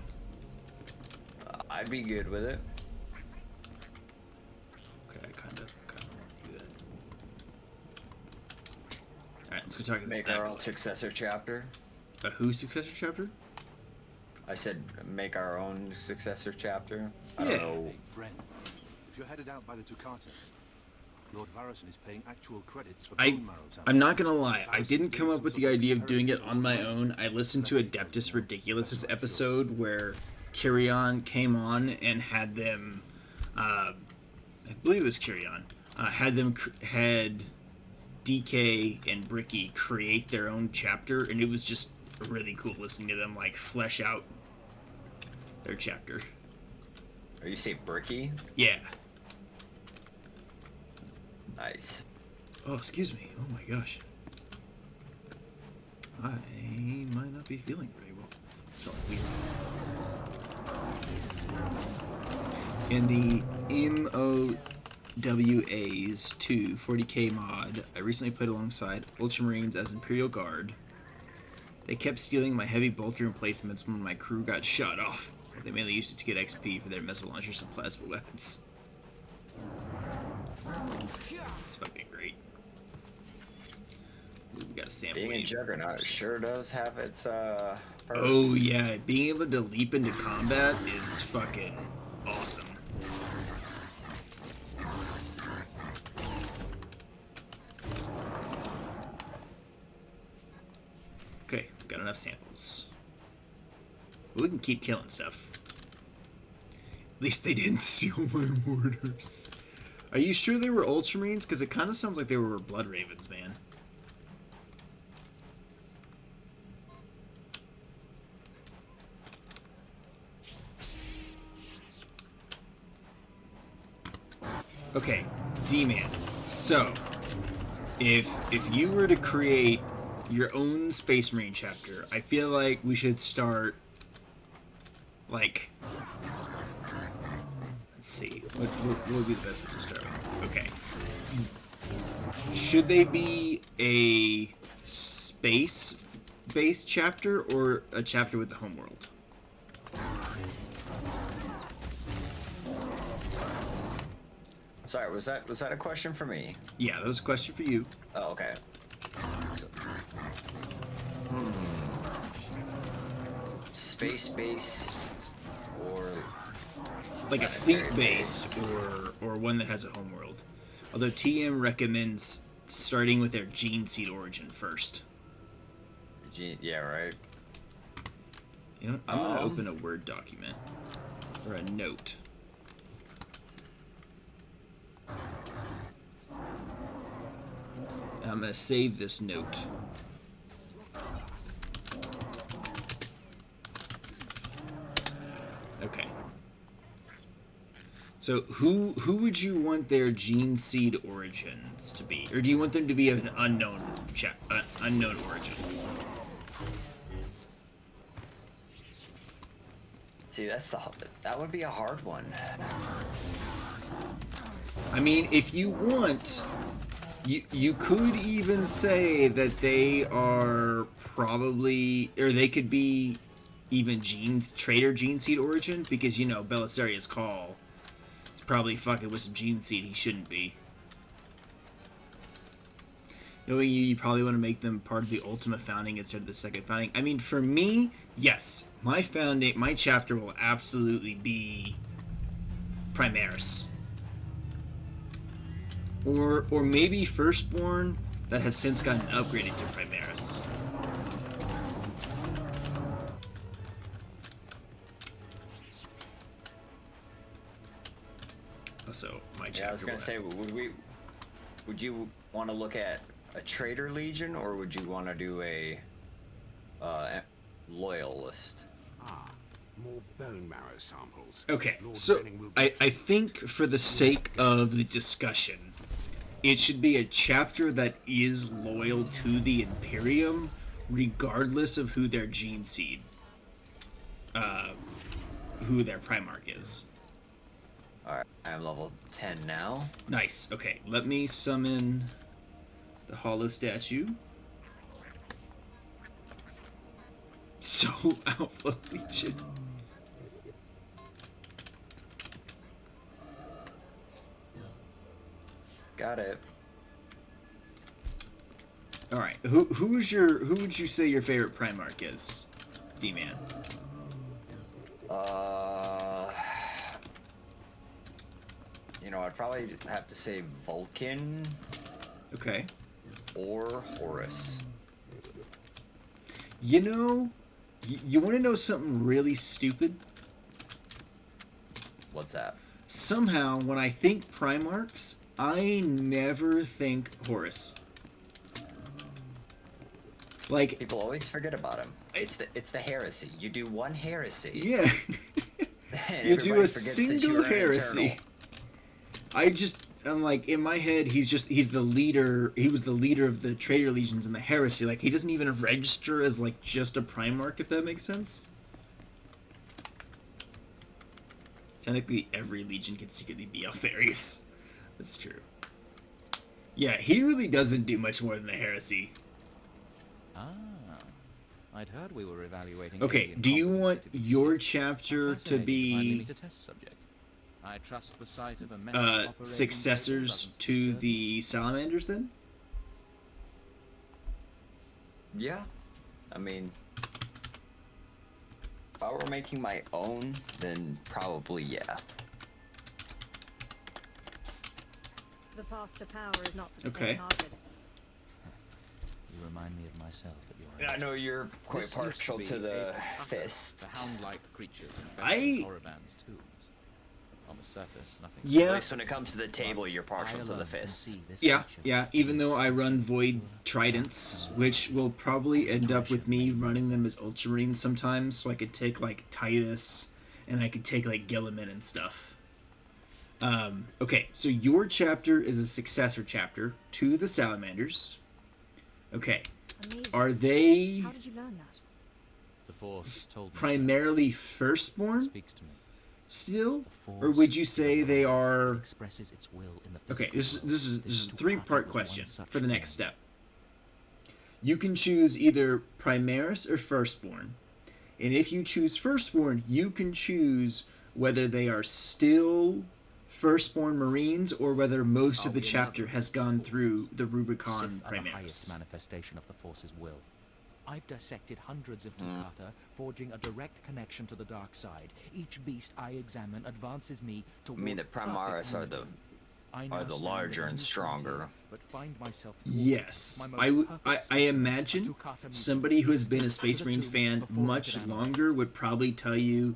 S7: I'd be good with it.
S2: Okay, I kind of do that. Alright, let's go talk to the
S7: Make our own successor chapter.
S2: A who successor chapter?
S7: I said make our own successor chapter. I don't know.
S20: Hey, friend, if you're headed out by the Toccata, Lord Varison is paying actual credits for bone marrow.
S2: I'm not gonna lie, I didn't come up with the idea of doing it on my own. I listened to Adeptus Ridiculous' episode where Kyrion came on and had them, I believe it was Kyrion, had DK and Bricky create their own chapter, and it was just really cool listening to them, like, flesh out their chapter.
S7: Or you say Bricky?
S2: Yeah.
S7: Nice.
S2: Oh, excuse me. Oh my gosh. I might not be feeling very well. It's felt weird. In the MOWA's 2 40k mod, I recently played alongside Ultramarines as Imperial Guard. They kept stealing my heavy bolter emplacements when my crew got shot off. They mainly used it to get XP for their missile launchers and plasma weapons. It's fucking great. Ooh, we got a sample.
S7: Being a Juggernaut sure does have its perks.
S2: Oh yeah, being able to leap into combat is fucking awesome. we got enough samples. We can keep killing stuff. At least they didn't steal my mortars. Are you sure they were Ultramarines? Because it kind of sounds like they were Blood Ravens, man. Okay, D-Man. So, if you were to create your own Space Marine chapter, I feel like we should start, like, let's see, what would be the best place to start with? Okay. Should they be a space-based chapter or a chapter with the homeworld?
S7: Sorry, was that a question for me?
S2: Yeah, that was a question for you.
S7: Oh, okay. So, space-based or
S2: like a fleet-based or one that has a homeworld. Although TM recommends starting with their gene seed origin first.
S7: Yeah, right.
S2: You know, I'm gonna open a Word document or a note. I'm gonna save this note. Okay. So who would you want their gene seed origins to be, or do you want them to be of an unknown unknown origin?
S7: See, that would be a hard one.
S2: I mean, if you want, you could even say that they are probably, or they could be even traitor gene seed origin, because you know Belisarius Call is probably fucking with some gene seed he shouldn't be. Knowing you probably want to make them part of the Ultima founding instead of the second founding. I mean, for me, yes, my chapter will absolutely be Primaris. Or maybe Firstborn that have since gotten upgraded to Primaris. Also, my chapter.
S7: Yeah, I was gonna say, would you want to look at a Traitor Legion, or would you want to do a Loyalist?
S13: More bone marrow samples.
S2: Okay,
S13: Lord
S2: so
S13: Benning will
S2: I think for the sake of the discussion, it should be a chapter that is loyal to the Imperium, regardless of who their gene seed, who their Primarch is.
S7: Alright, I'm level 10 now.
S2: Nice. Okay, let me summon the Hollow Statue. So Alpha Legion.
S7: Got it.
S2: All right. Who would you say your favorite Primarch is, D-Man?
S7: You know, I'd probably have to say Vulcan.
S2: Okay.
S7: Or Horus.
S2: You know, you want to know something really stupid?
S7: What's that?
S2: Somehow, when I think Primarchs, I never think Horus. Like,
S7: people always forget about him. It's the heresy. You do one heresy.
S2: Yeah. You do a single heresy. I'm like, in my head, he's the leader. He was the leader of the Traitor Legions and the heresy. Like, he doesn't even register as like just a Primarch, if that makes sense. Technically, every legion can secretly be Alpharius. That's true. Yeah, he really doesn't do much more than the heresy.
S21: Ah, I'd heard we were evaluating.
S2: Okay, do you want your chapter to be
S21: I trust the sight of a
S2: successors to the Salamanders then?
S7: Yeah. I mean, if I were making my own, then probably yeah.
S8: The path to power is not for the
S2: Okay.
S21: You
S8: faint-hearted.
S21: remind me of myself at your age.
S7: I know you're quite
S21: This
S7: partial
S21: used to
S7: to
S21: be
S7: the
S21: a cutter
S7: fist.
S21: for hound-like creatures infesting Korriban's tombs. On the surface, nothing.
S2: Yeah.
S7: At least when it comes to the table, you're partial to the fists.
S2: Yeah. Even though I run Void Tridents, which will probably end up with me running them as Ultramarines sometimes, so I could take like Titus, and I could take like Gilliman and stuff. Okay, so your chapter is a successor chapter to the Salamanders. Okay.
S8: Amazing.
S2: Are they
S8: How did you learn that?
S21: The Force told me
S2: primarily Firstborn?
S21: Speaks to me.
S2: Still, or would you say they are?
S21: Expresses its will in the
S2: Okay, this is a three-part question for the next step. You can choose either Primaris or Firstborn, and if you choose Firstborn, you can choose whether they are still Firstborn Marines or whether most of the chapter has gone through the Rubicon
S21: Sith are the highest
S2: Primaris.
S21: manifestation of the Force's will. I've dissected hundreds of Tukata, forging a direct connection to the dark side. Each beast I examine advances me toward
S7: I mean, the Primaris are the larger and stronger.
S21: But find myself
S2: Yes, I imagine somebody who has been a Space Marine fan much longer would probably tell you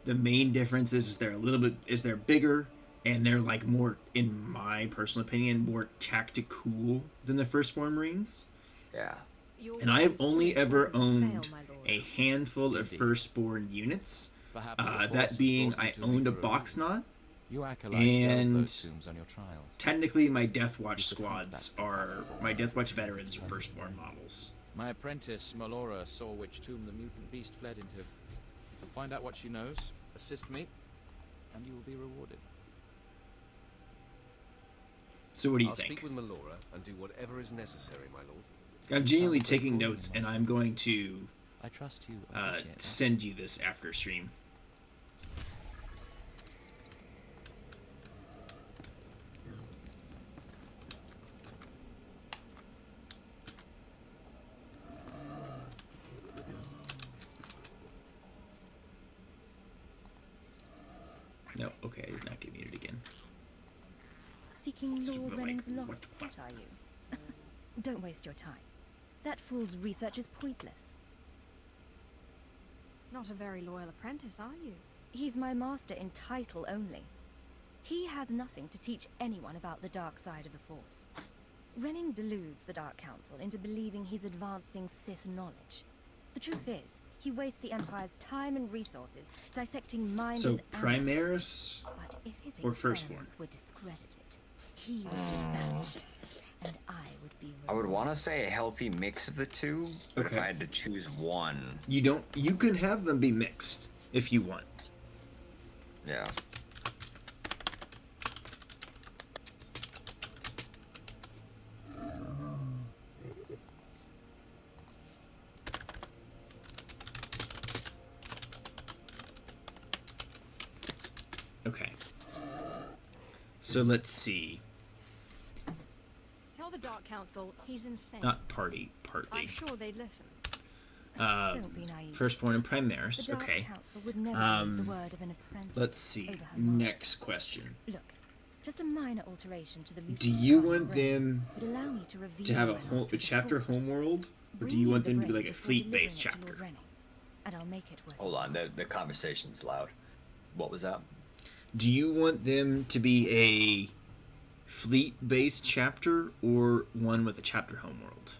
S2: the main difference is they're bigger and they're like more, in my personal opinion, more tactical than the Firstborn Marines.
S7: Yeah.
S2: And I've only ever owned a handful of Firstborn units. That being, I owned a box knot, and technically my Deathwatch squads my Deathwatch veterans are Firstborn models.
S21: My apprentice, Melora, saw which tomb the mutant beast fled into. Find out what she knows, assist me, and you will be rewarded.
S2: So what do you
S10: I'll
S2: think?
S10: speak with Melora and do whatever is necessary, my lord.
S2: I'm genuinely taking notes, and I'm going to
S21: I trust you.
S2: send you this after stream. No, okay, I did not get muted again.
S19: Seeking Lord Renning's lost pet, are you? Don't waste your time. That fool's research is pointless.
S8: Not a very loyal apprentice, are you?
S19: He's my master in title only. He has nothing to teach anyone about the dark side of the Force. Renning deludes the Dark Council into believing he's advancing Sith knowledge. The truth is, he wastes the Empire's time and resources dissecting minds.
S2: So Primaris
S19: but if his
S2: or Firstborn?
S19: experiments were discredited, he would be banished, and I would be
S7: I would want to say a healthy mix of the two, but if I had to choose one,
S2: You can have them be mixed if you want.
S7: yeah.
S2: Okay. So let's see.
S8: Tell the Dark Council he's insane.
S2: Not partly.
S8: I'm sure they'd listen.
S19: Don't be naive.
S2: Firstborn and Primaris.
S19: The Dark
S2: Okay.
S19: Council would never believe the word of an apprentice.
S2: Let's see.
S19: over her
S2: Next question.
S19: Look, just a minor alteration to the mutant
S2: Do you
S19: class
S2: want
S19: brain
S2: them
S19: would allow me to reveal
S2: to have a
S19: my
S2: whole
S19: master's
S2: chapter
S19: thought.
S2: homeworld, or do
S19: Bring
S2: you
S19: me
S2: want
S19: the
S2: them to be
S19: brain
S2: like a
S19: before
S2: fleet-based
S19: delivering it to
S2: chapter?
S19: Lord Renning, and I'll make it worth
S7: Hold on, the conversation's loud. What was that?
S2: Do you want them to be a fleet-based chapter or one with a chapter homeworld?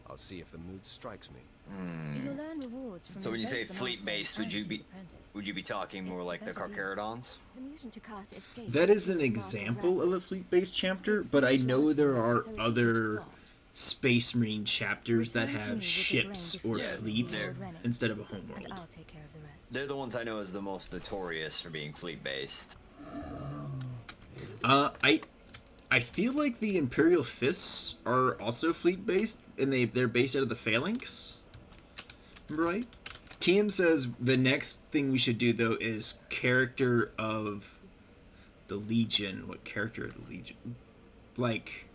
S10: I'll see if the mood strikes me.
S19: You'll earn rewards from
S7: So when you
S19: both
S7: say
S19: the
S7: fleet-based,
S19: master
S7: would you
S19: and
S7: be
S19: his apprentice.
S7: would you be talking more like the
S19: better deal.
S7: Carcharodons?
S19: The mutant Tukata escaped
S2: That is an
S19: with
S2: example
S19: Martha
S2: of a fleet-based chapter, but I know there are other Space Marine chapters that have ships or fleets instead of a
S19: and
S2: homeworld.
S19: I'll take care of the rest.
S7: They're the ones I know as the most notorious for being fleet-based.
S2: I feel like the Imperial Fists are also fleet-based, and they're based out of the Phalanx. Right? TM says the next thing we should do, though, is character of the Legion. What character of the Legion? Like,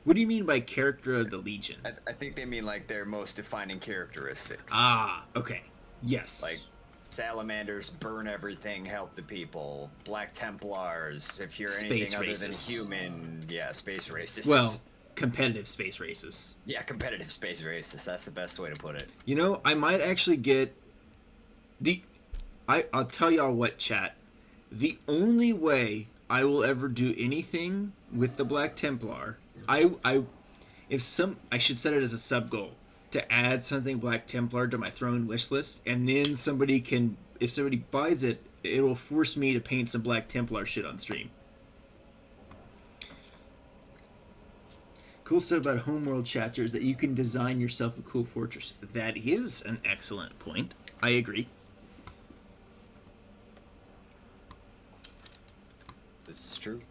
S2: what do you mean by character of the Legion?
S7: I think they mean like their most defining characteristics.
S2: Ah, okay. Yes.
S7: Like, Salamanders burn everything, help the people. Black Templars, if you're
S2: Space
S7: anything other than
S2: races.
S7: human, yeah, space racists.
S2: Well, competitive space races.
S7: Yeah, competitive space races. That's the best way to put it.
S2: You know, I might actually get I'll tell y'all what, chat. The only way I will ever do anything with the Black Templar, I should set it as a sub goal to add something Black Templar to my throne wish list, and then if somebody buys it, it'll force me to paint some Black Templar shit on stream. Cool stuff about Homeworld chapter is that you can design yourself a cool fortress. That is an excellent point. I agree.
S7: This is true.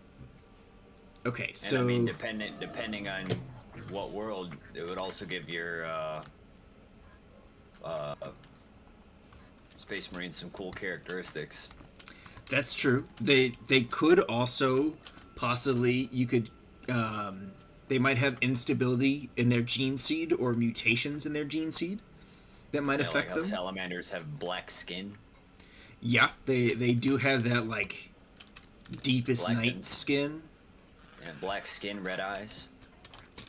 S2: Okay, so...
S7: And I mean, depending on what world, it would also give your Space Marines some cool characteristics.
S2: That's true. They could also possibly, they might have instability in their gene seed or mutations in their gene seed that might affect
S7: like how
S2: them.
S7: Salamanders have black skin.
S2: Yeah, they do have that, like, deepest
S7: Black
S2: night skin.
S7: Yeah, black skin, red eyes.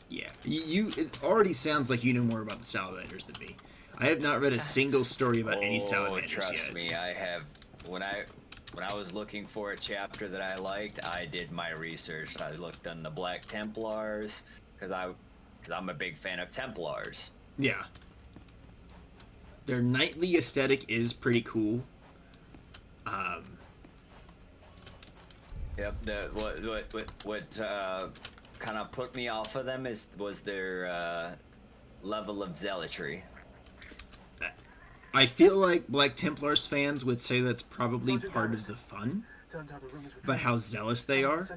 S2: Yeah, it already sounds like you know more about the Salamanders than me. I have not read a single story about any Salamanders
S7: trust
S2: yet.
S7: me, I have. When I was looking for a chapter that I liked, I did my research. I looked on the Black Templars because I'm a big fan of Templars.
S2: Yeah, their knightly aesthetic is pretty cool.
S7: Yep. What kind of put me off of them was their level of zealotry.
S2: I feel like Black Templars fans would say that's probably part of the fun, but how zealous they are.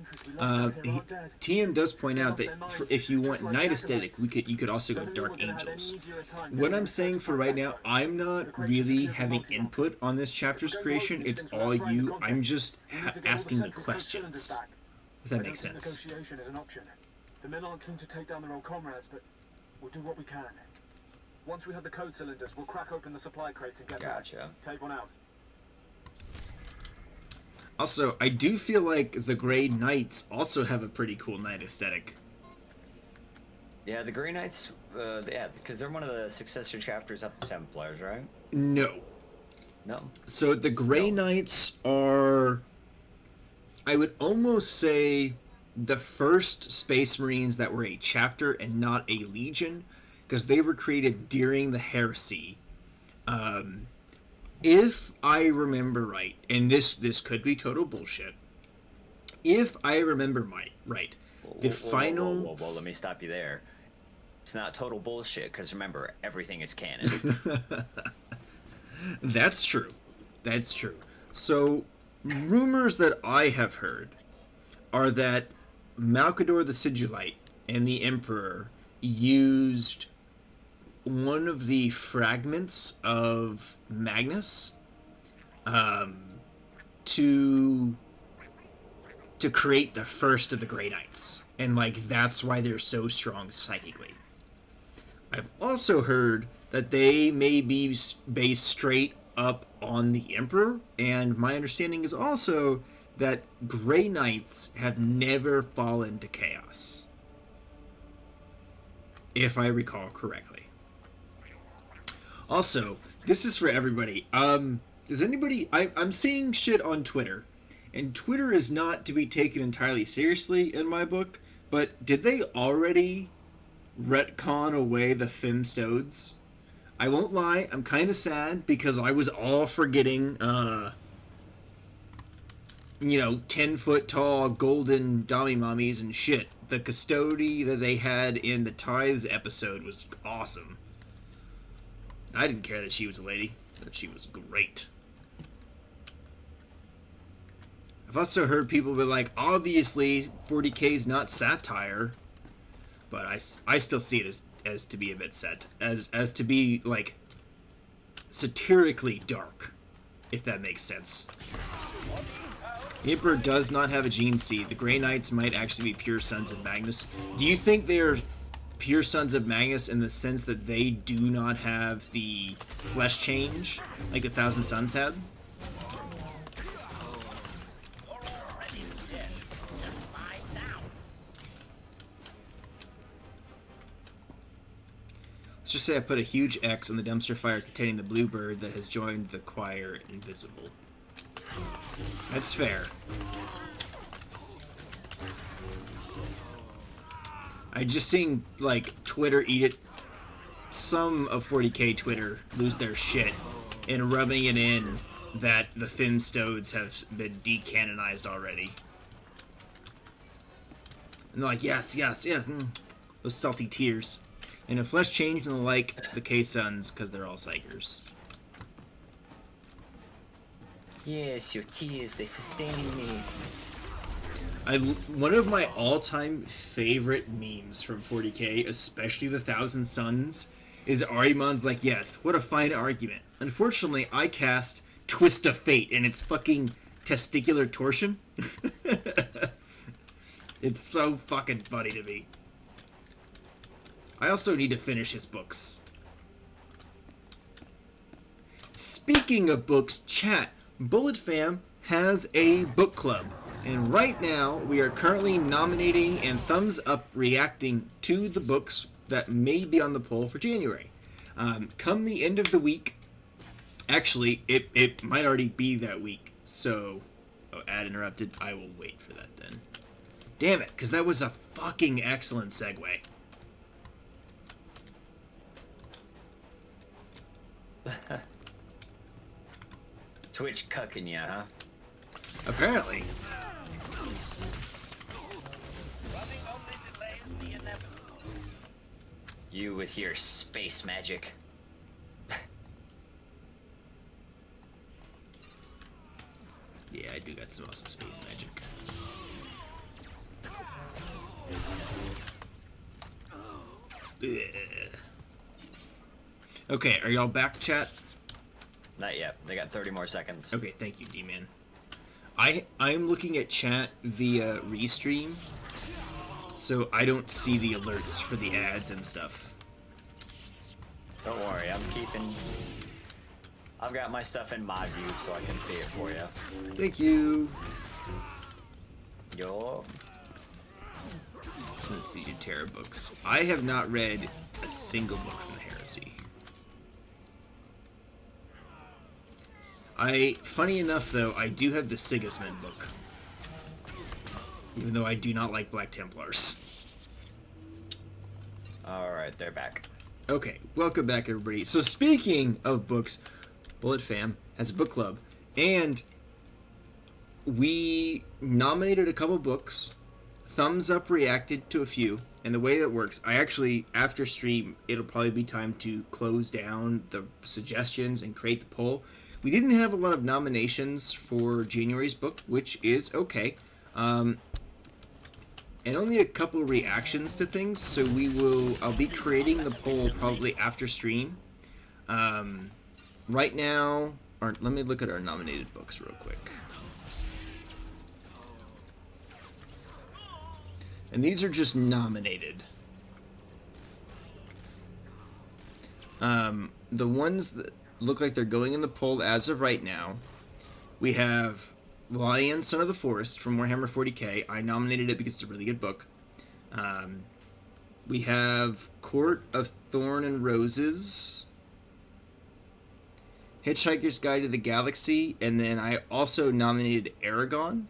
S2: TM does point out that if you want night aesthetic, you could also go Dark Angels. What I'm saying for right now, I'm not really having input on this chapter's creation. It's all you. I'm just asking the questions. If that makes sense.
S1: Negotiation is an option. The men aren't keen to take down their old comrades, but we'll do what we can. Once we have the code cylinders, we'll crack open the supply crates and get
S7: Gotcha.
S1: Take one out.
S2: Also, I do feel like the Grey Knights also have a pretty cool night aesthetic.
S7: Yeah, the Grey Knights, yeah, because they're one of the successor chapters of the Templars, right?
S2: No.
S7: No.
S2: So the Grey Knights are, I would almost say, the first Space Marines that were a chapter and not a legion, because they were created during the Heresy. If I remember right, and this could be total bullshit, if I remember right, the final...
S7: Whoa, let me stop you there. It's not total bullshit, because remember, everything is canon.
S2: That's true. That's true. So, rumors that I have heard are that Malcador the Sigillite and the Emperor used one of the fragments of Magnus to create the first of the Grey Knights, and like that's why they're so strong psychically. I've also heard that they may be based straight up on the Emperor, and my understanding is also that Grey Knights have never fallen to chaos, if I recall correctly. Also, this is for everybody. Does anybody... I'm seeing shit on Twitter, and Twitter is not to be taken entirely seriously in my book, but did they already retcon away the Femstodes? I won't lie, I'm kind of sad, because I was all for getting, 10-foot tall golden dummy mummies and shit. The Custody that they had in the Tithes episode was awesome. I didn't care that she was a lady. That she was great. I've also heard people be like, obviously 40k is not satire, but I still see it as to be a bit as to be like satirically dark, if that makes sense. The Emperor does not have a gene seed. The Grey Knights might actually be pure sons of Magnus. Do you think they are pure sons of Magnus in the sense that they do not have the flesh change like the Thousand Sons had? Let's just say I put a huge X on the dumpster fire containing the blue bird that has joined the choir invisible. That's fair. I just seen, like, Twitter eat it. Some of 40k Twitter lose their shit in rubbing it in that the Finstodes have been decanonized already. And they're like, yes, yes, yes. Those salty tears. And if flesh changed and the like, the K-Sons, because they're all psychers.
S7: Yes, your tears, they sustain me.
S2: One of my all-time favorite memes from 40k, especially the Thousand Suns, is Arimon's like, yes, what a fine argument. Unfortunately, I cast Twist of Fate, and it's fucking testicular torsion. It's so fucking funny to me. I also need to finish his books. Speaking of books, chat, Bullet Fam has a book club. And right now, we are currently nominating and thumbs up reacting to the books that may be on the poll for January. Come the end of the week, actually, it might already be that week. So, ad interrupted, I will wait for that then. Damn it, because that was a fucking excellent segue.
S7: Twitch cucking ya, huh?
S2: Apparently.
S7: You with your space magic.
S2: Yeah, I do got some awesome space magic. Ugh. Okay, are y'all back, chat?
S7: Not yet. They got 30 more seconds.
S2: Okay, thank you, D-Man. I'm looking at chat via Restream, so I don't see the alerts for the ads and stuff.
S7: Don't worry, I've got my stuff in mod view so I can see it for you.
S2: Thank you.
S7: Yo.
S2: So let's see, Terra books. I have not read a single book from the Heresy. Funny enough though, I do have the Sigismund book. Even though I do not like Black Templars.
S7: Alright, they're back.
S2: Okay, welcome back everybody. So speaking of books, Bullet Fam has a book club. And we nominated a couple books. Thumbs up reacted to a few. And the way that works, I actually, after stream, it'll probably be time to close down the suggestions and create the poll. We didn't have a lot of nominations for January's book, which is okay. And only a couple reactions to things, so I'll be creating the poll probably after stream. Right now, let me look at our nominated books real quick. And these are just nominated. The ones that look like they're going in the poll as of right now. We have Lion, Son of the Forest from Warhammer 40k. I nominated it because it's a really good book. We have Court of Thorn and Roses, Hitchhiker's Guide to the Galaxy, and then I also nominated Aragon.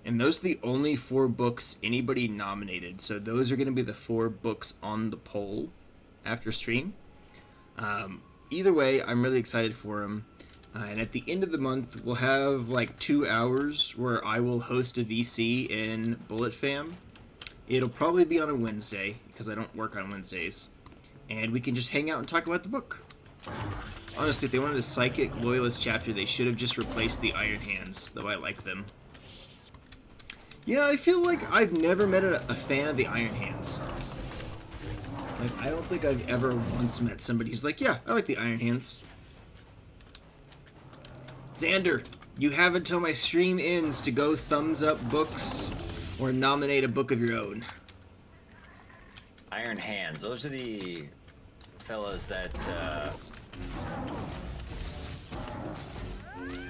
S2: And those are the only 4 books anybody nominated. So those are going to be the 4 books on the poll after stream. Either way, I'm really excited for them. And at the end of the month, we'll have like 2 hours where I will host a VC in Bullet Fam. It'll probably be on a Wednesday, because I don't work on Wednesdays. And we can just hang out and talk about the book. Honestly, if they wanted a Psychic Loyalist chapter, they should have just replaced the Iron Hands, though I like them. Yeah, I feel like I've never met a fan of the Iron Hands. Like, I don't think I've ever once met somebody who's like, yeah, I like the Iron Hands. Xander, you have until my stream ends to go thumbs up books or nominate a book of your own.
S7: Iron Hands, those are the fellas that,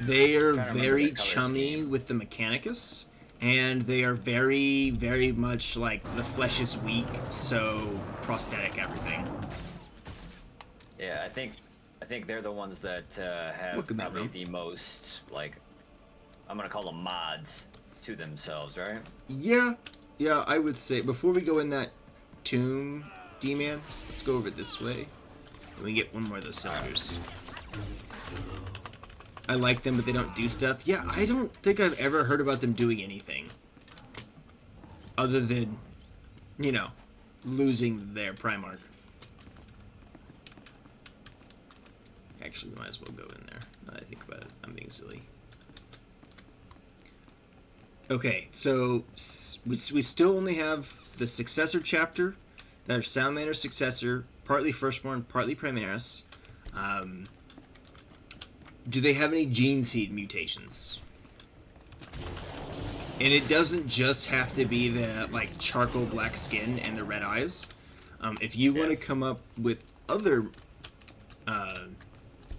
S2: They are very chummy with the Mechanicus. And they are very, very much like the flesh is weak, so prosthetic everything.
S7: I think they're the ones that have probably the most, like, I'm gonna call them mods to themselves, right?
S2: Yeah, I would say before we go in that tomb, D-Man, let's go over this way. And we get one more of those cylinders. I like them, but they don't do stuff. Yeah, I don't think I've ever heard about them doing anything. Other than, you know, losing their Primarch. Actually, we might as well go in there. Now that I think about it, I'm being silly. Okay, so we still only have the Successor chapter. That are Salamander Successor, partly Firstborn, partly Primaris. Do they have any gene seed mutations? And it doesn't just have to be the like charcoal black skin and the red eyes. If you want to come up with other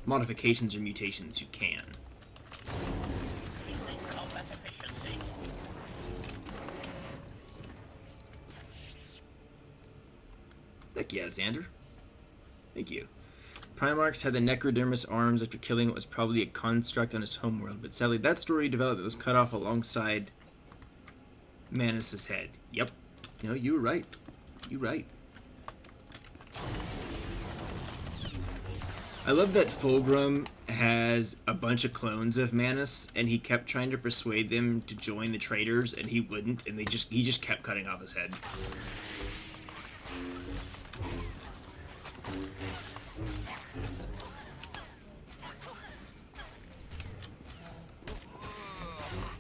S2: modifications or mutations, you can. Heck yeah, Xander. Thank you. Primarchs had the Necrodermis arms after killing what was probably a construct on his homeworld, but sadly that story developed was cut off alongside Manus' head. Yep. No, you were right. You're right. I love that Fulgrim has a bunch of clones of Manus, and he kept trying to persuade them to join the traitors, and he wouldn't, and he just kept cutting off his head.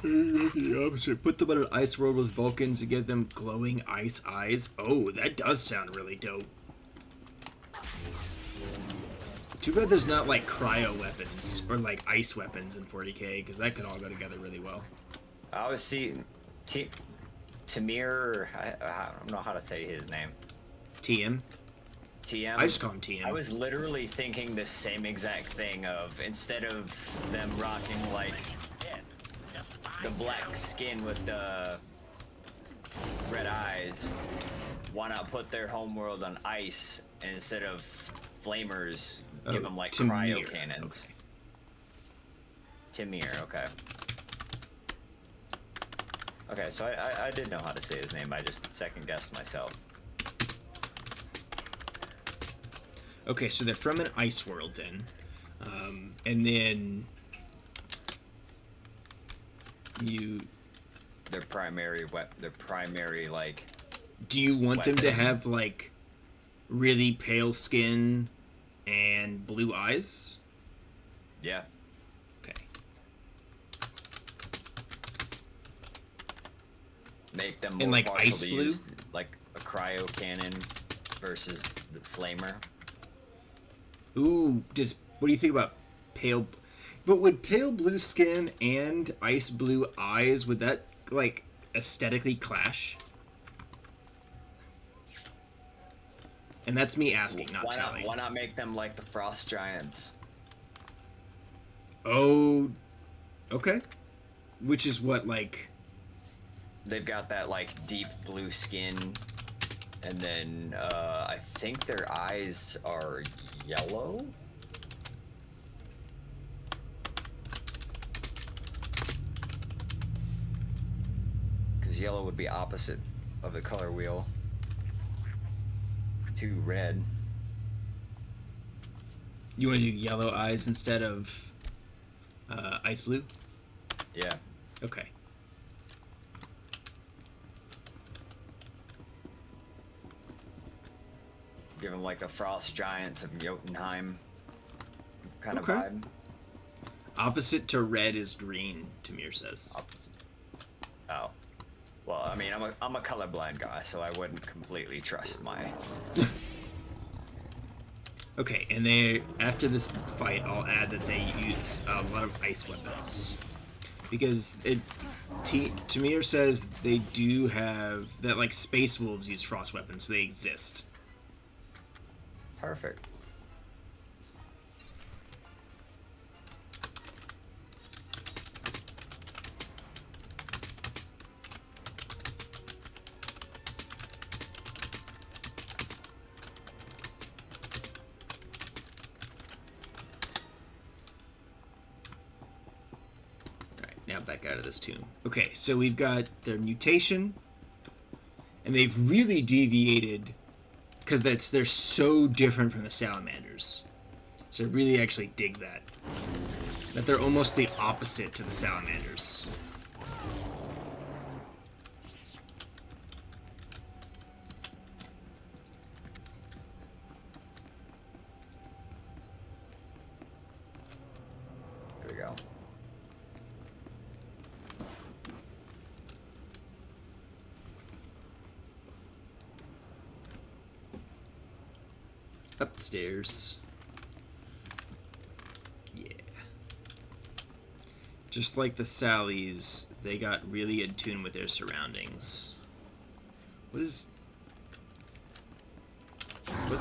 S2: The opposite. Put them on an ice world with Vulcans and give them glowing ice eyes. Oh, that does sound really dope. Too bad there's not like cryo weapons or like ice weapons in 40k, because that could all go together really well.
S7: I was seeing Tamir. I don't know how to say his name.
S2: TM.
S7: TM.
S2: I just call him TM.
S7: I was literally thinking the same exact thing of instead of them rocking like the black skin with the red eyes, why not put their homeworld on ice and instead of flamers give them like cryo cannons? Okay. Tamir, okay. Okay, so I did know how to say his name, I just second guessed myself.
S2: Okay, so they're from an ice world then. And then
S7: their primary like,
S2: do you want
S7: weapon.
S2: them to have like really pale skin and blue eyes?
S7: Yeah.
S2: Okay.
S7: Make them more
S2: and like
S7: partial
S2: ice
S7: to
S2: blue,
S7: use, like a cryo cannon versus the flamer.
S2: Ooh, what do you think about pale? But would pale blue skin and ice blue eyes, would that like aesthetically clash? And that's me asking, not telling.
S7: Why not make them like the frost giants?
S2: Oh, okay. Which is what, like...
S7: They've got that, like, deep blue skin, and then, I think their eyes are yellow? Because yellow would be opposite of the color wheel to red.
S2: You want to do yellow eyes instead of ice blue?
S7: Yeah.
S2: Okay.
S7: Give them like the frost giants of Jotunheim kind of
S2: Okay.
S7: vibe.
S2: Opposite to red is green, Tamir says.
S7: Opposite. Oh. Well, I mean, I'm a colorblind guy, so I wouldn't completely trust my...
S2: Okay, and after this fight, I'll add that they use a lot of ice weapons. Because Tamir says they do have, that like Space Wolves use frost weapons, so they exist.
S7: Perfect.
S2: out back out of this tomb. Okay, so we've got their mutation, and they've really deviated because they're so different from the salamanders. So I really actually dig that. That they're almost the opposite to the salamanders.
S7: Here we go.
S2: Upstairs. Yeah. Just like the Sallys, they got really in tune with their surroundings. What's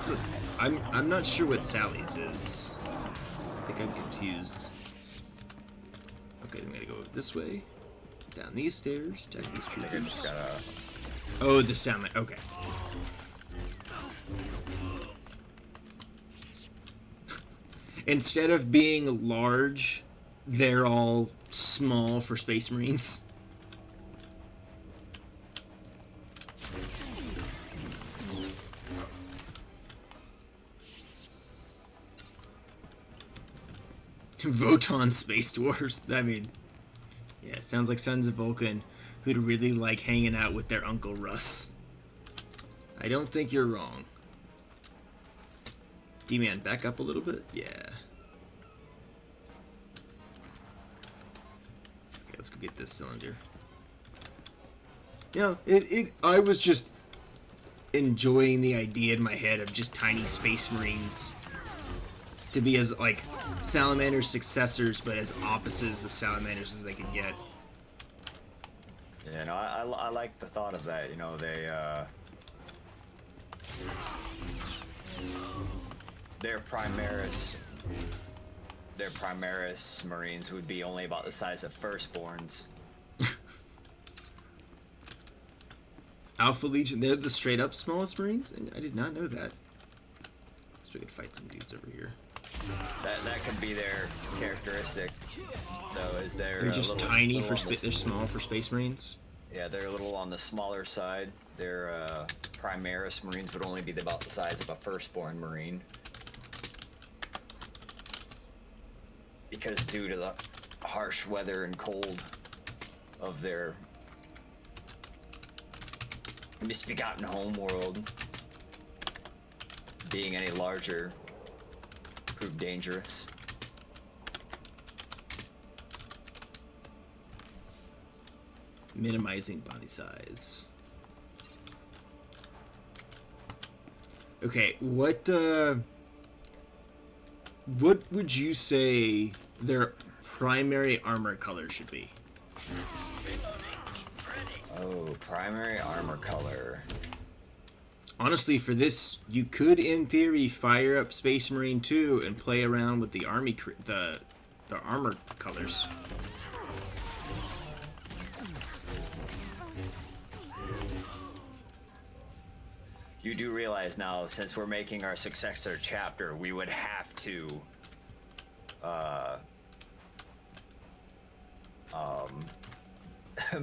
S2: this? I'm not sure what Sally's is. I think I'm confused. Okay, I'm gonna go this way, down these stairs, down these trees. Oh, the salmon. Okay. Instead of being large, they're all small for Space Marines. Voton Space Dwarves. I mean, yeah, it sounds like Sons of Vulcan who'd really like hanging out with their Uncle Russ. I don't think you're wrong. D-Man, back up a little bit? Yeah. Okay, let's go get this cylinder. Yeah, I was just enjoying the idea in my head of just tiny Space Marines to be as, like, Salamander's successors, but as opposite as the Salamanders as they can get.
S7: Yeah, no, I like the thought of that. You know, their Primaris Marines would be only about the size of Firstborns.
S2: Alpha Legion, they're the straight up smallest Marines? I did not know that. So we could fight some dudes over here.
S7: That could be their characteristic. So is
S2: they're just tiny for they're small for Space Marines?
S7: Yeah, they're a little on the smaller side. Their Primaris Marines would only be about the size of a Firstborn Marine. Because due to the harsh weather and cold of their misbegotten homeworld, being any larger proved dangerous.
S2: Minimizing body size. Okay, what would you say their primary armor color should be?
S7: Oh, primary armor color.
S2: Honestly, for this, you could, in theory, fire up Space Marine 2 and play around with the the armor colors.
S7: You do realize now, since we're making our successor chapter, we would have to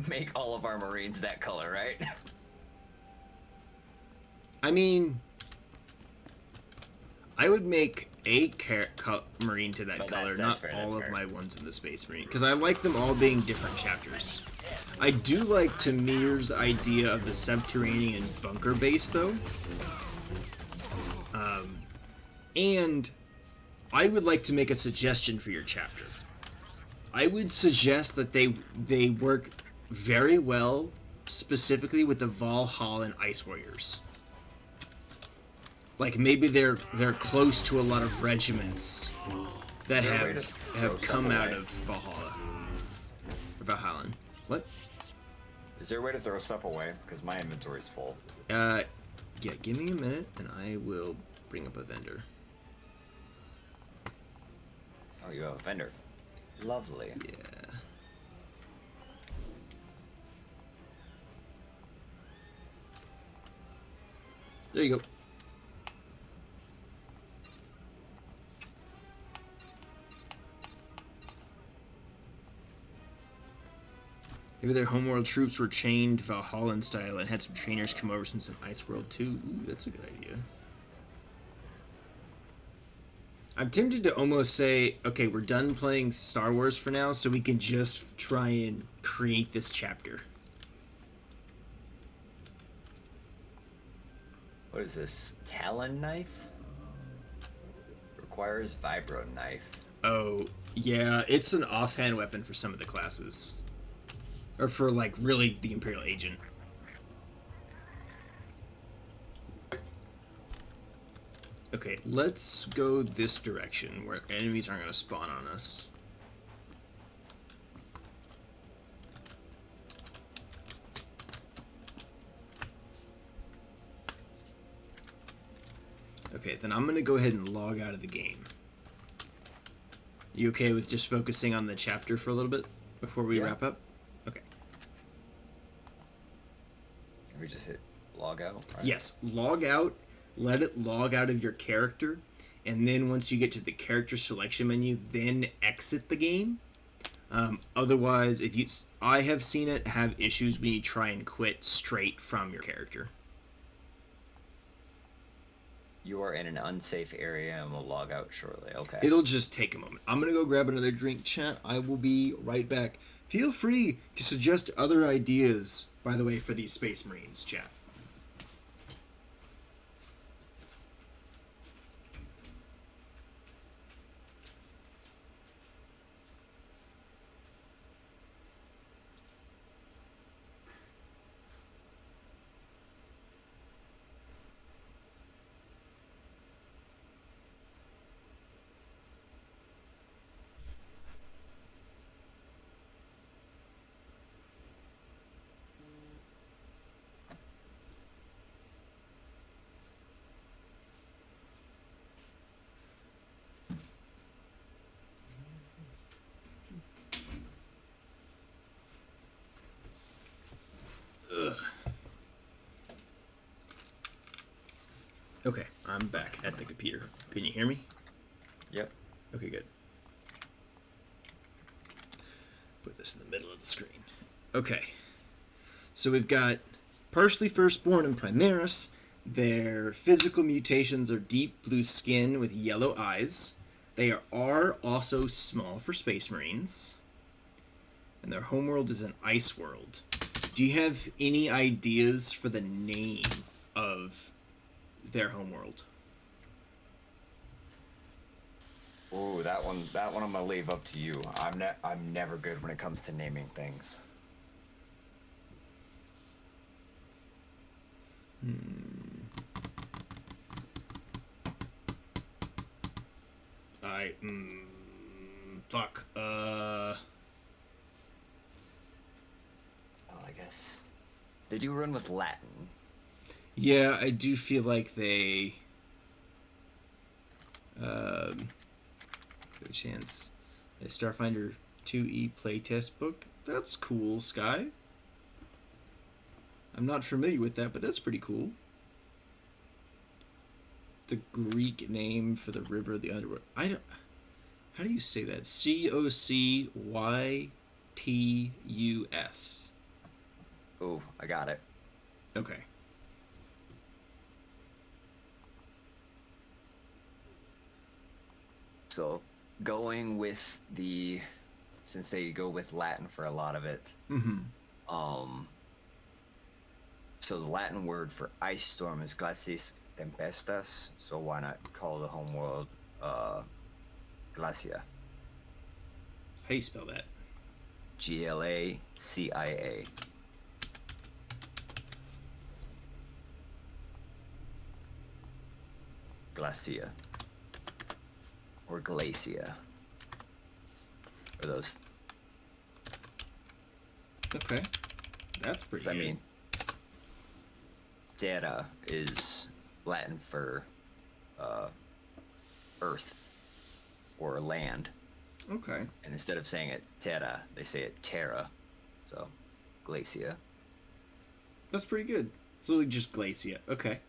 S7: make all of our Marines that color, right?
S2: I mean, I would make a Marine to that color, not fair, all of my ones in the Space Marine, because I like them all being different chapters. I do like Tamir's idea of the subterranean bunker base, though. And I would like to make a suggestion for your chapter. I would suggest that they work very well, specifically with the Valhalla Ice Warriors. Like maybe they're close to a lot of regiments that have come out of Valhalla. Or Valhallan. What?
S7: Is there a way to throw stuff away? Because my inventory's full.
S2: Yeah, give me a minute and I will bring up a vendor.
S7: Oh, you have a vendor. Lovely.
S2: Yeah. There you go. Maybe their homeworld troops were chained Valhallan style and had some trainers come over since an Ice World too. Ooh, that's a good idea. I'm tempted to almost say, okay, we're done playing Star Wars for now, so we can just try and create this chapter.
S7: What is this? Talon knife? Requires vibro knife.
S2: Oh, yeah, it's an offhand weapon for some of the classes. Or for, like, really the Imperial Agent. Okay, let's go this direction where enemies aren't going to spawn on us. Okay, then I'm going to go ahead and log out of the game. You okay with just focusing on the chapter for a little bit before we wrap up? Okay.
S7: Can we just hit log out? Right?
S2: Yes, log out, let it log out of your character, and then once you get to the character selection menu, then exit the game. Otherwise, I have seen it have issues when you try and quit straight from your character.
S7: You are in an unsafe area and will log out shortly. Okay.
S2: It'll just take a moment. I'm going to go grab another drink, chat. I will be right back. Feel free to suggest other ideas, by the way, for these Space Marines, chat. Ugh. Okay, I'm back at the computer. Can you hear me?
S7: Yep.
S2: Okay, good. Put this in the middle of the screen. Okay. So we've got partially firstborn and Primaris. Their physical mutations are deep blue skin with yellow eyes. They are also small for Space Marines. And their homeworld is an ice world. Do you have any ideas for the name of their homeworld?
S7: Ooh, that one I'm gonna leave up to you. I'm never good when it comes to naming things.
S2: Fuck.
S7: Oh, I guess they do run with Latin.
S2: Yeah, I do feel like they good chance. A Starfinder 2E playtest book. That's cool, Sky. I'm not familiar with that, but that's pretty cool. The Greek name for the river of the underworld. I don't. How do you say that? Cocytus.
S7: Ooh, I got it.
S2: Okay.
S7: So, going with since they go with Latin for a lot of it.
S2: Mm-hmm.
S7: So the Latin word for ice storm is glacis tempestas. So why not call the homeworld Glacia?
S2: How do you spell that?
S7: Glacia. Glacia. Or Glacia. Or those.
S2: Okay. That's pretty good.
S7: I mean, Terra is Latin for earth or land.
S2: Okay.
S7: And instead of saying it Terra, they say it Terra. So, Glacia.
S2: That's pretty good. It's literally just Glacia. Okay.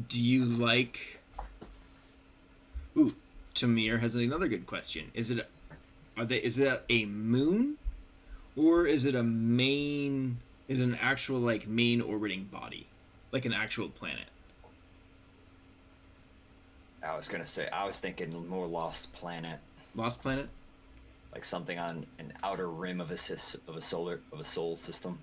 S2: Do you like... Ooh, Tamir has another good question. Is that a moon Or is it a main... Is it an actual, like, main orbiting body? Like an actual planet?
S7: I was gonna say, I was thinking more Lost Planet.
S2: Lost Planet?
S7: Like something on an outer rim of a solar system.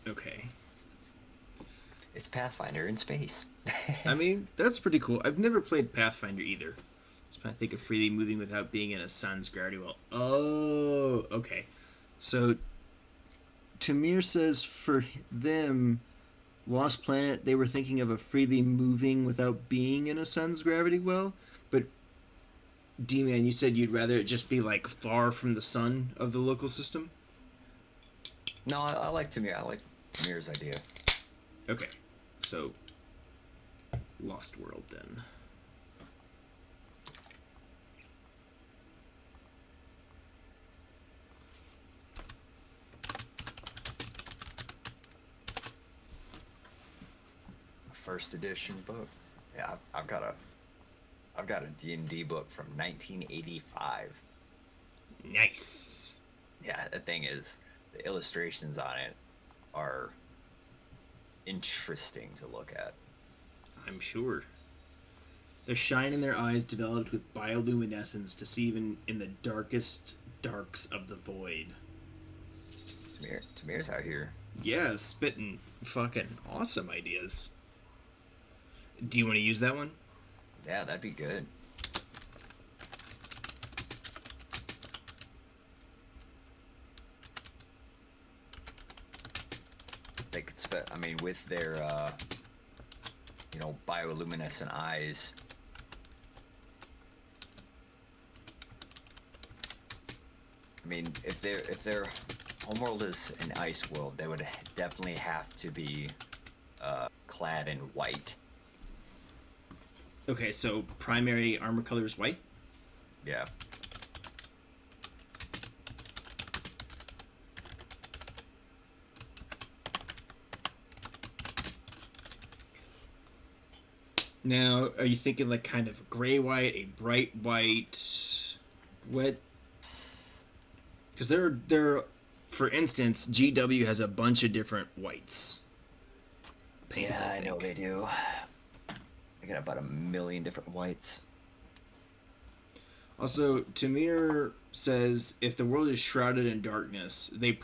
S2: Okay.
S7: It's Pathfinder in space.
S2: I mean, that's pretty cool. I've never played Pathfinder either. Just trying to think of freely moving without being in a sun's gravity well. Oh, okay. So, Tamir says for them, Lost Planet, they were thinking of a freely moving without being in a sun's gravity well. But, D-Man, you said you'd rather it just be, like, far from the sun of the local system?
S7: No, I like Tamir. I like Tamir's idea.
S2: Okay. So, Lost World, then.
S7: First edition book. Yeah, I've got a D&D book from 1985.
S2: Nice.
S7: Yeah, the thing is, the illustrations on it are interesting to look at.
S2: I'm sure. The shine in their eyes developed with bioluminescence to see even in the darkest darks of the void.
S7: Tamir's out here.
S2: Yeah, spitting fucking awesome ideas. Do you want to use that one?
S7: Yeah, that'd be good. They could I mean, with their, you know, bioluminescent eyes. I mean, if their homeworld is an ice world, they would definitely have to be clad in white.
S2: Okay, so primary armor color is white?
S7: Yeah.
S2: Now, are you thinking like kind of a gray white, a bright white, what? Because there, for instance, GW has a bunch of different whites.
S7: Paints, yeah, I know they do. They got about 1 million different whites.
S2: Also, Tamir says if the world is shrouded in darkness, they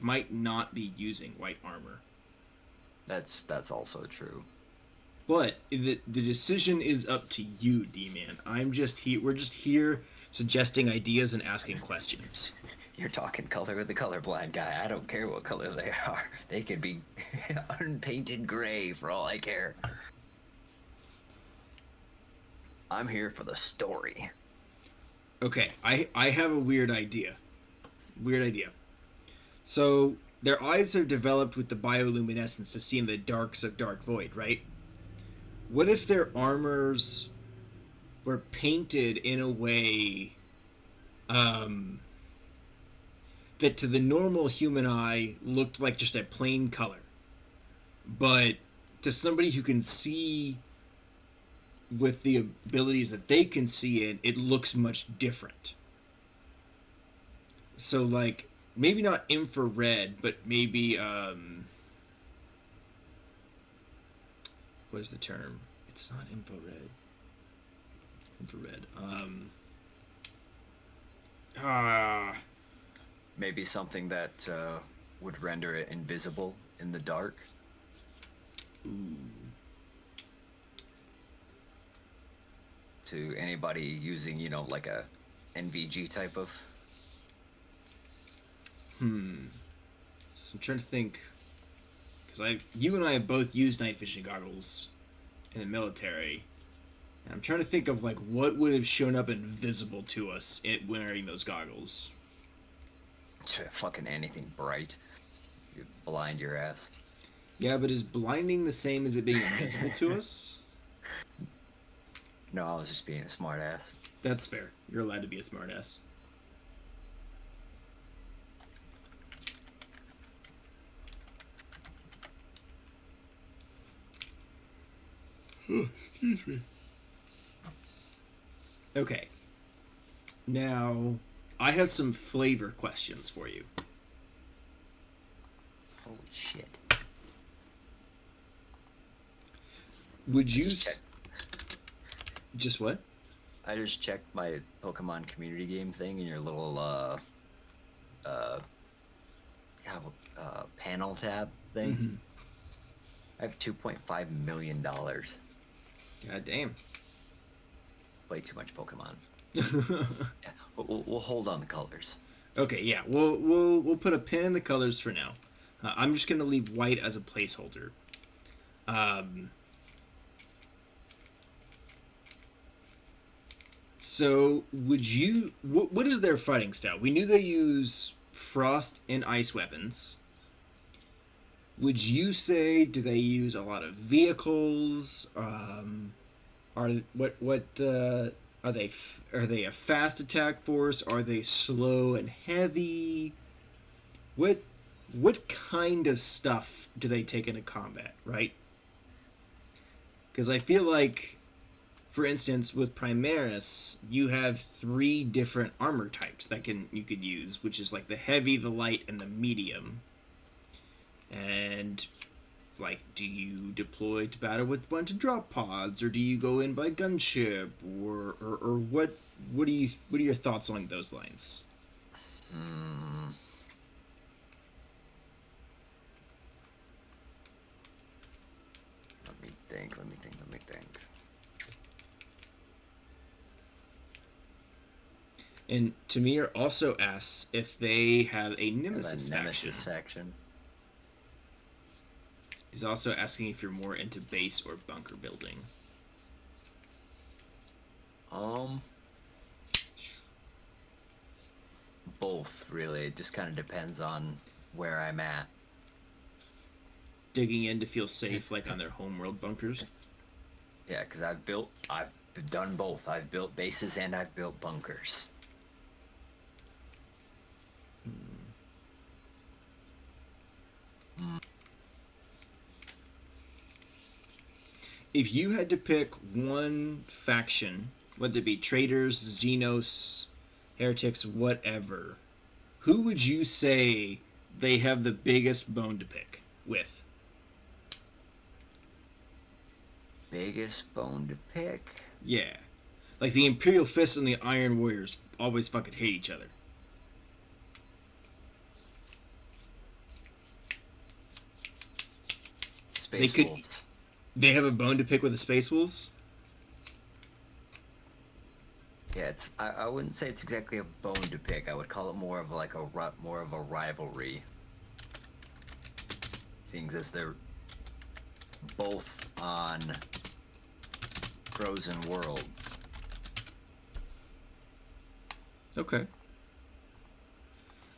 S2: might not be using white armor.
S7: That's also true.
S2: But the decision is up to you, D-Man. We're just here suggesting ideas and asking questions.
S7: You're talking color with the colorblind guy. I don't care what color they are. They could be unpainted gray for all I care. I'm here for the story.
S2: Okay, I have a weird idea. So, their eyes have developed with the bioluminescence to see in the darks of Dark Void, right? What if their armors were painted in a way that to the normal human eye looked like just a plain color, but to somebody who can see with the abilities that they can see in, it looks much different. So, like, maybe not infrared, but maybe, what is the term? It's not infrared.
S7: Maybe something that would render it invisible in the dark.
S2: Ooh.
S7: To anybody using, you know, like a NVG type of.
S2: So I'm trying to think, because you and I have both used night vision goggles in the military. And I'm trying to think of like what would have shown up invisible to us wearing those goggles.
S7: Fucking anything bright. You blind your ass.
S2: Yeah, but is blinding the same as it being invisible to us?
S7: No, I was just being a smartass.
S2: That's fair. You're allowed to be a smartass. Oh, excuse me. Okay. Now, I have some flavor questions for you.
S7: Holy shit.
S2: Would you... Just what?
S7: I just checked my Pokemon community game thing in your little, panel tab thing.
S2: Mm-hmm.
S7: I have $2.5 million.
S2: God damn.
S7: Play too much Pokemon. Yeah, we'll hold on the colors.
S2: Okay, yeah, we'll put a pin in the colors for now. I'm just gonna leave white as a placeholder. So, would you... What is their fighting style? We knew they use frost and ice weapons. Would you say, do they use a lot of vehicles? Are they a fast attack force? Are they slow and heavy? What kind of stuff do they take into combat, right? Because I feel like, for instance, with Primaris, you have 3 different armor types that you could use, which is like the heavy, the light, and the medium. And like, do you deploy to battle with a bunch of drop pods, or do you go in by gunship, or what? What are your thoughts along those lines?
S7: Let me think.
S2: And Tamir also asks if they have a Nemesis
S7: faction.
S2: He's also asking if you're more into base or bunker building.
S7: Both, really. It just kind of depends on where I'm at.
S2: Digging in to feel safe, like on their homeworld bunkers?
S7: Yeah, because I've done both. I've built bases and I've built bunkers.
S2: If you had to pick one faction, whether it be traitors, Xenos, heretics, whatever, who would you say they have the biggest bone to pick with?
S7: Biggest bone to pick?
S2: Yeah. Like the Imperial Fist and the Iron Warriors always fucking hate each other.
S7: Space Wolves.
S2: They have a bone to pick with the Space Wolves?
S7: Yeah, I wouldn't say it's exactly a bone to pick. I would call it more of like more of a rivalry. Seeing as they're both on frozen worlds.
S2: Okay.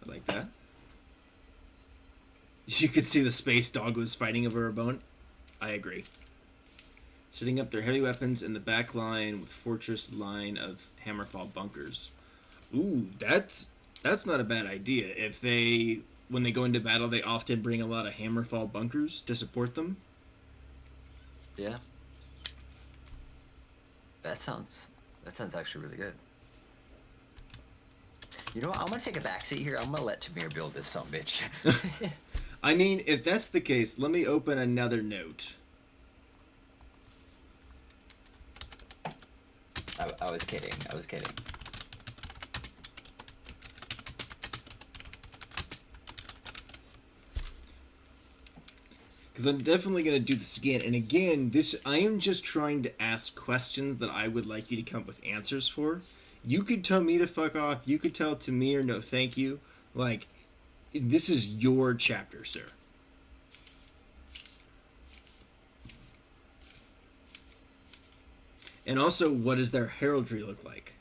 S2: I like that. You could see the space dog was fighting over a bone. I agree. Setting up their heavy weapons in the back line with fortress line of Hammerfall bunkers. Ooh, that's not a bad idea. If when they go into battle, they often bring a lot of Hammerfall bunkers to support them.
S7: Yeah. That sounds actually really good. You know what? I'm gonna take a backseat here. I'm gonna let Tamir build this sumbitch.
S2: I mean, if that's the case, let me open another note.
S7: I was kidding.
S2: Because I'm definitely going to do this again. And again, I am just trying to ask questions that I would like you to come up with answers for. You could tell me to fuck off. You could tell Tamir, no thank you. Like, this is your chapter, sir. And also, what does their heraldry look like?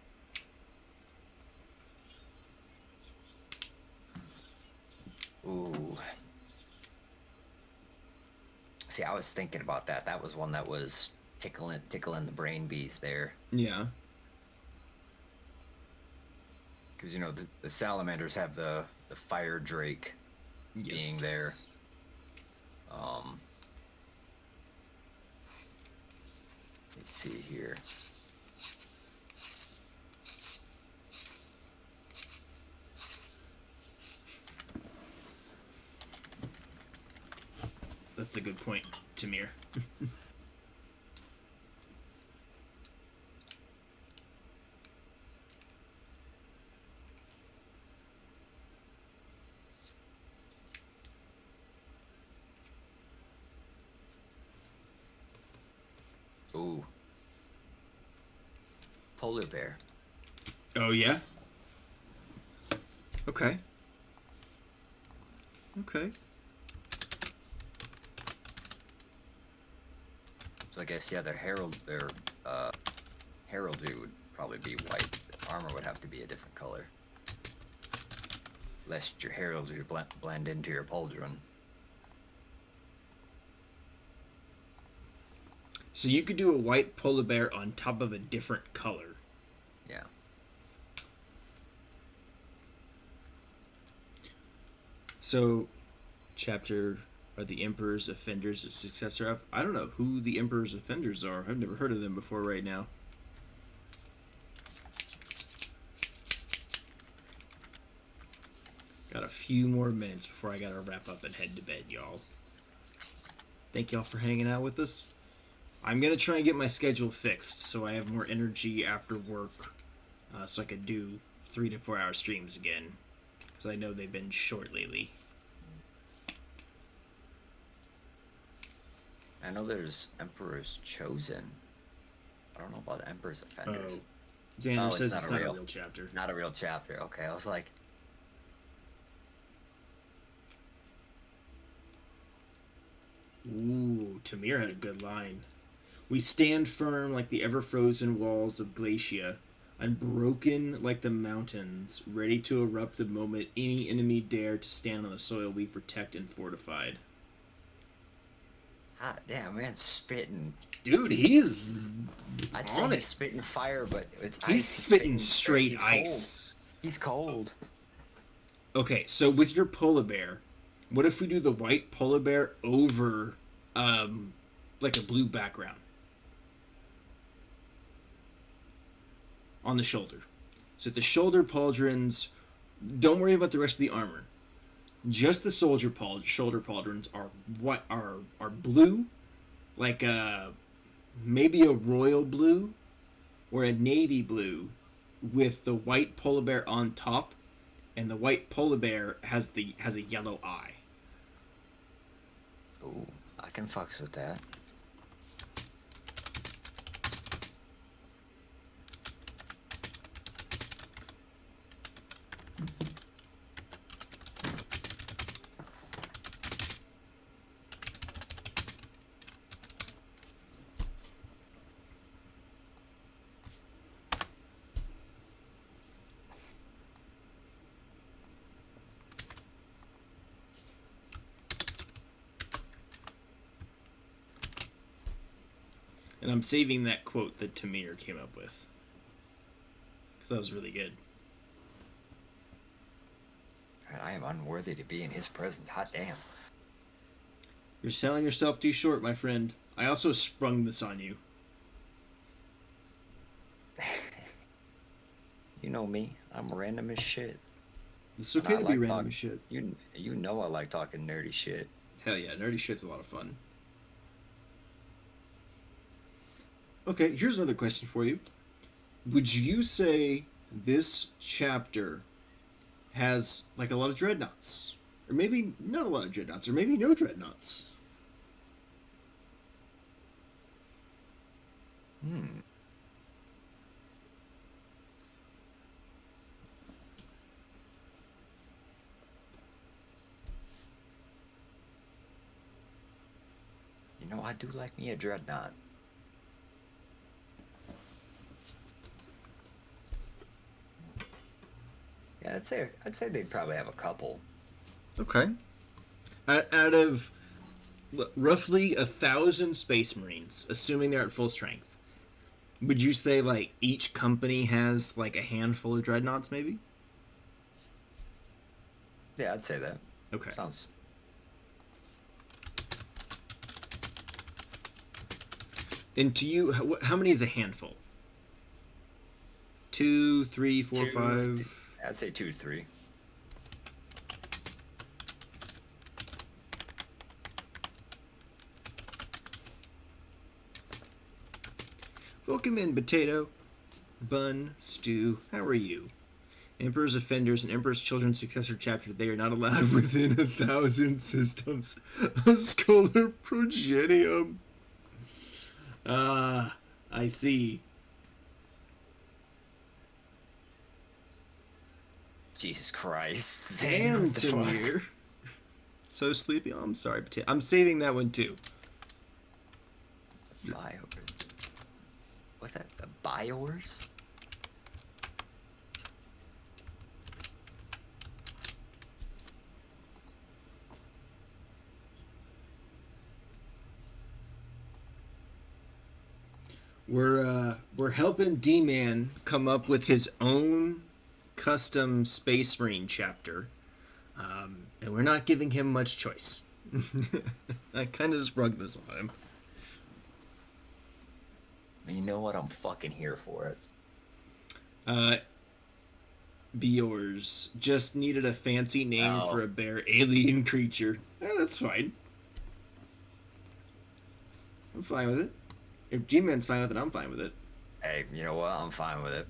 S7: Ooh. See, I was thinking about that. That was one that was tickling the brain beast there.
S2: Yeah.
S7: Because, you know, the salamanders have the fire drake being there. Let's see here.
S2: That's a good point, Tamir.
S7: Ooh. Polar bear.
S2: Oh, yeah? Okay. Okay.
S7: So I guess, yeah, their heraldry would probably be white. The armor would have to be a different color. Lest your heraldry blend into your pauldron.
S2: So you could do a white polar bear on top of a different color.
S7: Yeah.
S2: So, chapter, are the Emperor's Offenders a successor of? I don't know who the Emperor's Offenders are. I've never heard of them before right now. Got a few more minutes before I gotta wrap up and head to bed, y'all. Thank y'all for hanging out with us. I'm gonna try and get my schedule fixed so I have more energy after work, so I could do 3 to 4 hour streams again. Because I know they've been short lately.
S7: I know there's Emperor's Chosen. I don't know about Emperor's Offenders.
S2: Oh, Xander says it's not a real chapter.
S7: Not a real chapter. Okay, I was like...
S2: Ooh, Tamir had a good line. We stand firm like the ever-frozen walls of Glacia, unbroken like the mountains, ready to erupt the moment any enemy dare to stand on the soil we protect and fortified.
S7: Ah, damn, man, spitting.
S2: Dude, he's
S7: I'd say he's spitting fire, but it's ice.
S2: He's spitting straight ice.
S7: He's cold.
S2: Okay, so with your polar bear, what if we do the white polar bear over, like a blue background? On the shoulder. So the shoulder pauldrons, don't worry about the rest of the armor. Just the shoulder pauldrons are what are blue, like maybe a royal blue or a navy blue with the white polar bear on top, and the white polar bear has a yellow eye.
S7: Ooh, I can fucks with that.
S2: And I'm saving that quote that Tamir came up with, because that was really good.
S7: I am unworthy to be in his presence. Hot damn.
S2: You're selling yourself too short, my friend. I also sprung this on you.
S7: You know me. I'm random as shit.
S2: It's okay to be random as shit.
S7: You know I like talking nerdy shit.
S2: Hell yeah, nerdy shit's a lot of fun. Okay, here's another question for you. Would you say this chapter has like a lot of dreadnoughts? Or maybe not a lot of dreadnoughts, or maybe no dreadnoughts?
S7: Hmm. You know, I do like me a dreadnought. Yeah, I'd say they'd probably have a couple.
S2: Okay. Out of roughly 1,000 Space Marines, assuming they're at full strength. Would you say like each company has like a handful of dreadnoughts, maybe?
S7: Yeah, I'd say that.
S2: Okay.
S7: Sounds.
S2: And to you, how many is a handful? 2, 3, 4, 5.
S7: I'd say 2 to 3.
S2: Welcome in, Potato, Bun, Stew. How are you? Emperor's Offenders and Emperor's Children's Successor Chapter. They are not allowed within 1,000 systems of Scholar Progenium. Ah, I see.
S7: Jesus Christ.
S2: Damn, Tamir. So sleepy. Oh, I'm sorry, Potato. I'm saving that one too.
S7: What's that? The Biowars?
S2: We're helping D-Man come up with his own custom Space Marine chapter, and we're not giving him much choice. I kind of sprung this on him.
S7: You know what? I'm fucking here for it.
S2: Be yours. Just needed a fancy name for a bear alien creature. That's fine. I'm fine with it. If G-Man's fine with it, I'm fine with it.
S7: Hey, you know what? I'm fine with it.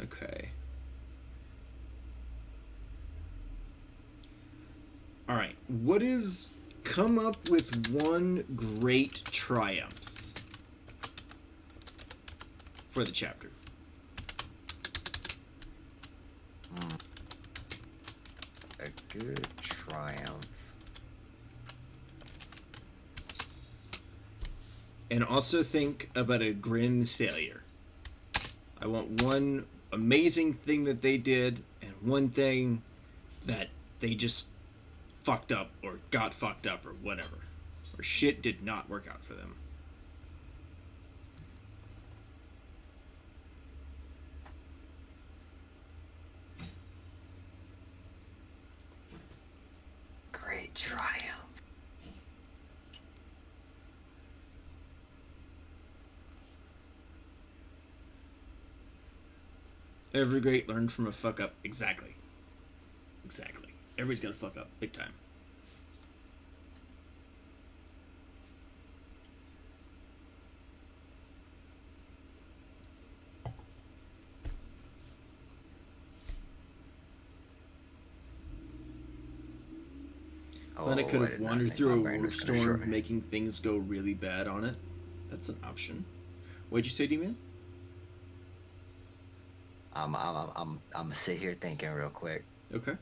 S2: Okay. Alright, what is... Come up with one great triumph for the chapter.
S7: A good triumph.
S2: And also think about a grim failure. I want one amazing thing that they did and one thing that they just fucked up or got fucked up or whatever. Or shit did not work out for them.
S7: Great triumph.
S2: Every great learned from a fuck up. Exactly. Exactly. Everybody's gonna fuck up big time. Then I could have wandered through a warp storm, making things go really bad on it. That's an option. What'd you say, D-Man?
S7: I'm gonna sit here thinking real quick.
S2: Okay.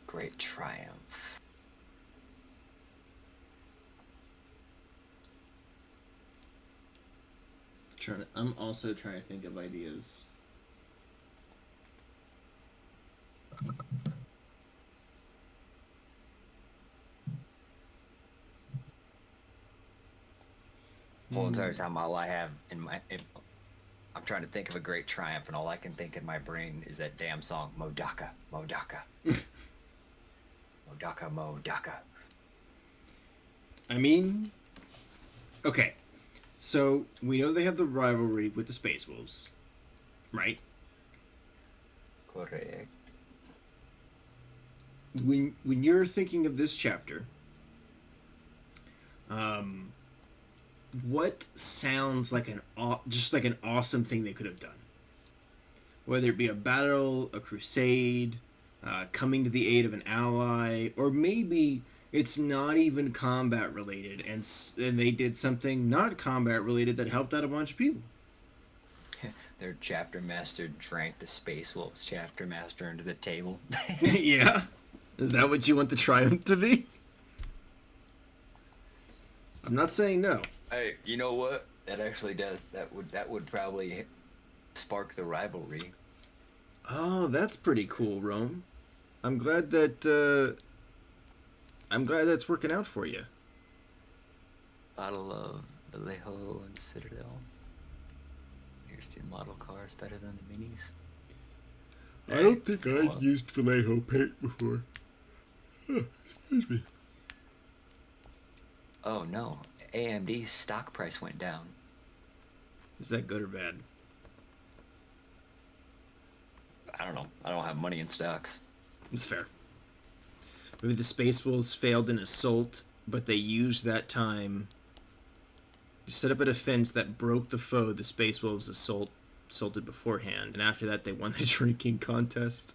S7: Great triumph.
S2: I'm also trying to think of ideas.
S7: Whole entire time, all I have I'm trying to think of a great triumph, and all I can think in my brain is that damn song, Modaka, Modaka. Modaka, Modaka.
S2: I mean, okay. So, we know they have the rivalry with the Space Wolves, right?
S7: Correct.
S2: when you're thinking of this chapter, what sounds like just like an awesome thing they could have done? Whether it be a battle, a crusade, coming to the aid of an ally, or maybe it's not even combat related, and they did something not combat related that helped out a bunch of people.
S7: Their chapter master drank the Space Wolves chapter master under the table.
S2: Yeah? Is that what you want the triumph to be? I'm not saying no.
S7: Hey, you know what? That actually does. That would probably spark the rivalry.
S2: Oh, that's pretty cool, Rome. I'm glad that's working out for you.
S7: Battle of Vallejo and Citadel. Here's two model cars better than the minis.
S2: I don't think I've used Vallejo paint before. Excuse me.
S7: Oh no, AMD's stock price went down.
S2: Is that good or bad?
S7: I don't know. I don't have money in stocks.
S2: It's fair. Maybe the Space Wolves failed an assault, but they used that time to set up a defense that broke the foe the Space Wolves assaulted beforehand, and after that they won the drinking contest.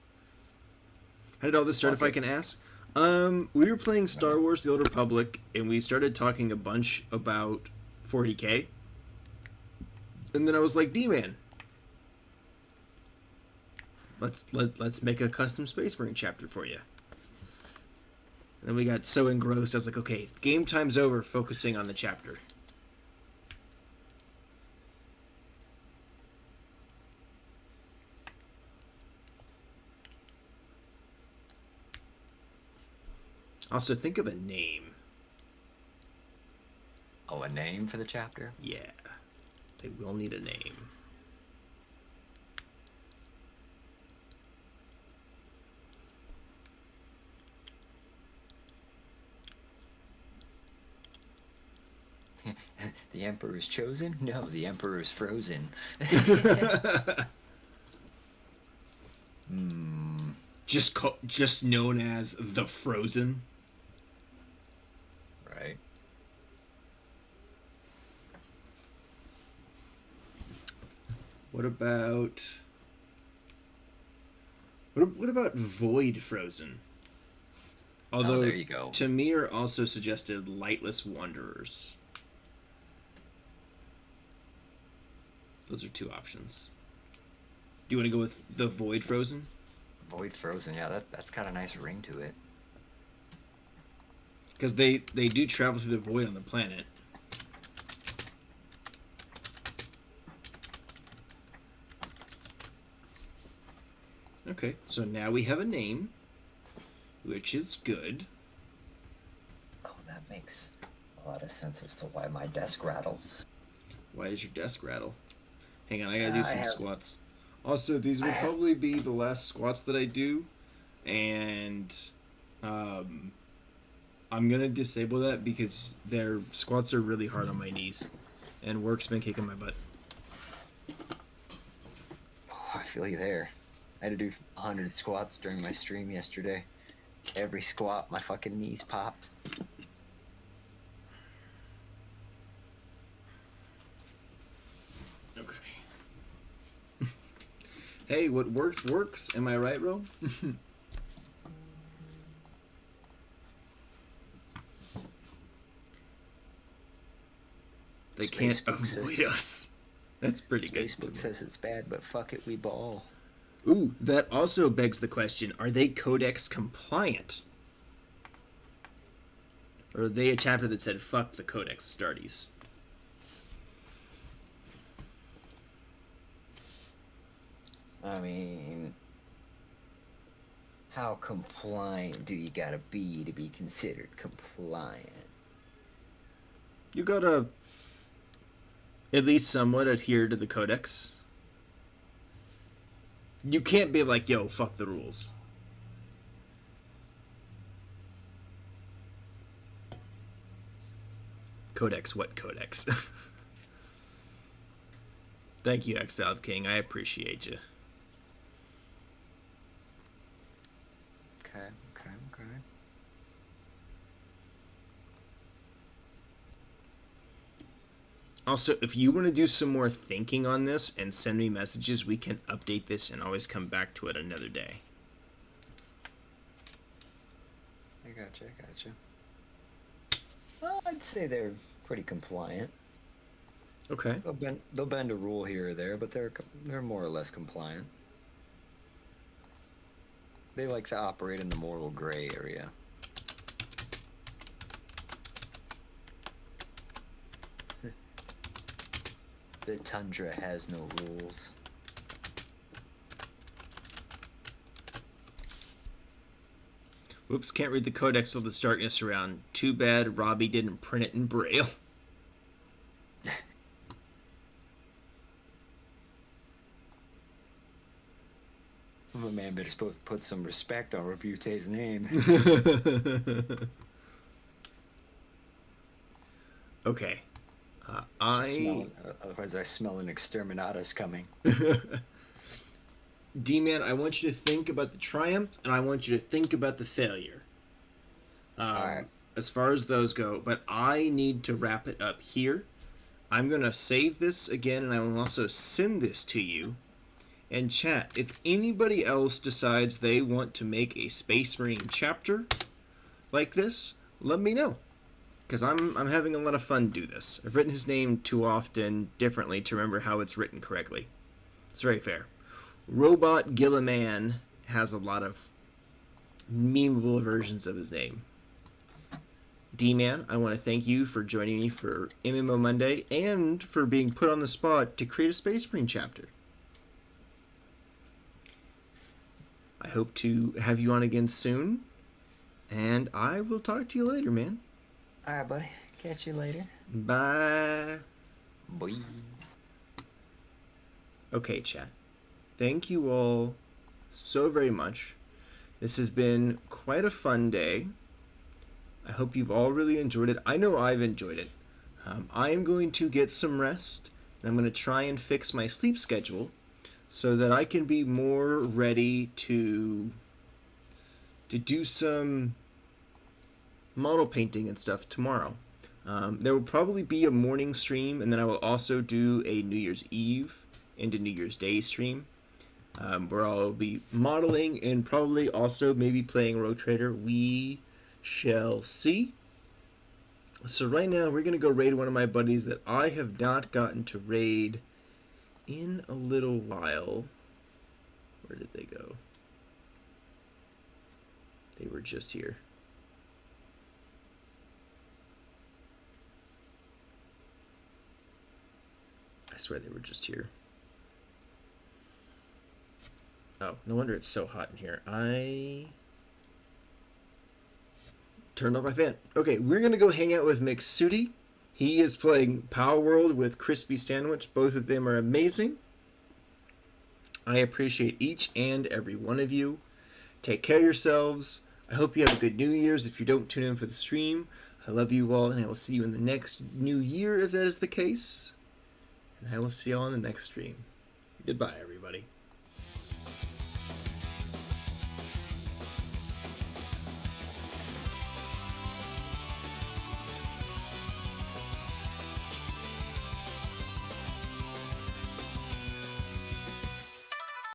S2: How did all this start, if I can ask? We were playing Star Wars: The Old Republic, and we started talking a bunch about 40K. And then I was like, D-Man, let's make a custom Space Marine chapter for you. And then we got so engrossed, I was like, okay, game time's over, focusing on the chapter. Also, think of a name.
S7: Oh, a name for the chapter?
S2: Yeah. They will need a name.
S7: The Emperor is chosen? No, the Emperor is frozen.
S2: Just known as the Frozen.
S7: Right.
S2: What about Void Frozen? Although,
S7: there you go.
S2: Tamir also suggested Lightless Wanderers. Those are two options. Do you want to go with the Void Frozen?
S7: Void Frozen, yeah, that's got a nice ring to it.
S2: Because they do travel through the void on the planet. Okay, so now we have a name, which is good.
S7: Oh, that makes a lot of sense as to why my desk rattles.
S2: Why does your desk rattle? Hang on, I gotta do some squats. Also, these will probably be the last squats that I do, and I'm gonna disable that because their squats are really hard on my knees, and work's been kicking my butt.
S7: Oh, I feel you there. I had to do 100 squats during my stream yesterday. Every squat, my fucking knees popped.
S2: Okay. Hey, what works, works. Am I right, Ro? They can't avoid us. That's pretty good.
S7: Facebook says it's bad, but fuck it, we ball.
S2: Ooh, that also begs the question, are they Codex compliant? Or are they a chapter that said, fuck the Codex Astartes?
S7: I mean, how compliant do you gotta be to be considered compliant?
S2: You gotta at least somewhat adhere to the Codex. You can't be like, yo, fuck the rules. Codex, what Codex? Thank you, Exiled King. I appreciate you.
S7: Okay.
S2: Also, if you want to do some more thinking on this and send me messages, we can update this and always come back to it another day.
S7: I gotcha. Well, I'd say they're pretty compliant.
S2: Okay.
S7: They'll bend a rule here or there, but they're more or less compliant. They like to operate in the moral gray area. The tundra has no rules.
S2: Whoops, can't read the Codex of the Darkness around. Too bad Robbie didn't print it in Braille.
S7: My man better put some respect on Rebute's name.
S2: Okay.
S7: Otherwise I smell an exterminatus coming.
S2: D-Man, I want you to think about the triumph, and I want you to think about the failure.
S7: Alright.
S2: As far as those go, but I need to wrap it up here. I'm going to save this again, and I will also send this to you. And chat, if anybody else decides they want to make a Space Marine chapter like this, let me know. Because I'm having a lot of fun do this. I've written his name too often differently to remember how it's written correctly. It's very fair. Robot Gilliman has a lot of memeable versions of his name. D-Man, I want to thank you for joining me for MMO Monday and for being put on the spot to create a Space Marine chapter. I hope to have you on again soon, and I will talk to you later, man.
S7: Alright, buddy. Catch you later.
S2: Bye.
S7: Bye.
S2: Okay, chat. Thank you all so very much. This has been quite a fun day. I hope you've all really enjoyed it. I know I've enjoyed it. I am going to get some rest, and I'm going to try and fix my sleep schedule so that I can be more ready to do some model painting and stuff tomorrow. There will probably be a morning stream, and then I will also do a New Year's Eve into New Year's Day stream, where I'll be modeling and probably also maybe playing Rogue Trader. We shall see. So right now we're going to go raid one of my buddies that I have not gotten to raid in a little while. Where did they go? They were just here. I swear they were just here. Oh, no wonder it's so hot in here. I turned off my fan. Okay, we're going to go hang out with McSuti. He is playing Power World with Crispy Sandwich. Both of them are amazing. I appreciate each and every one of you. Take care of yourselves. I hope you have a good New Year's if you don't tune in for the stream. I love you all, and I will see you in the next New Year if that is the case. And I will see you all in the next stream. Goodbye, everybody.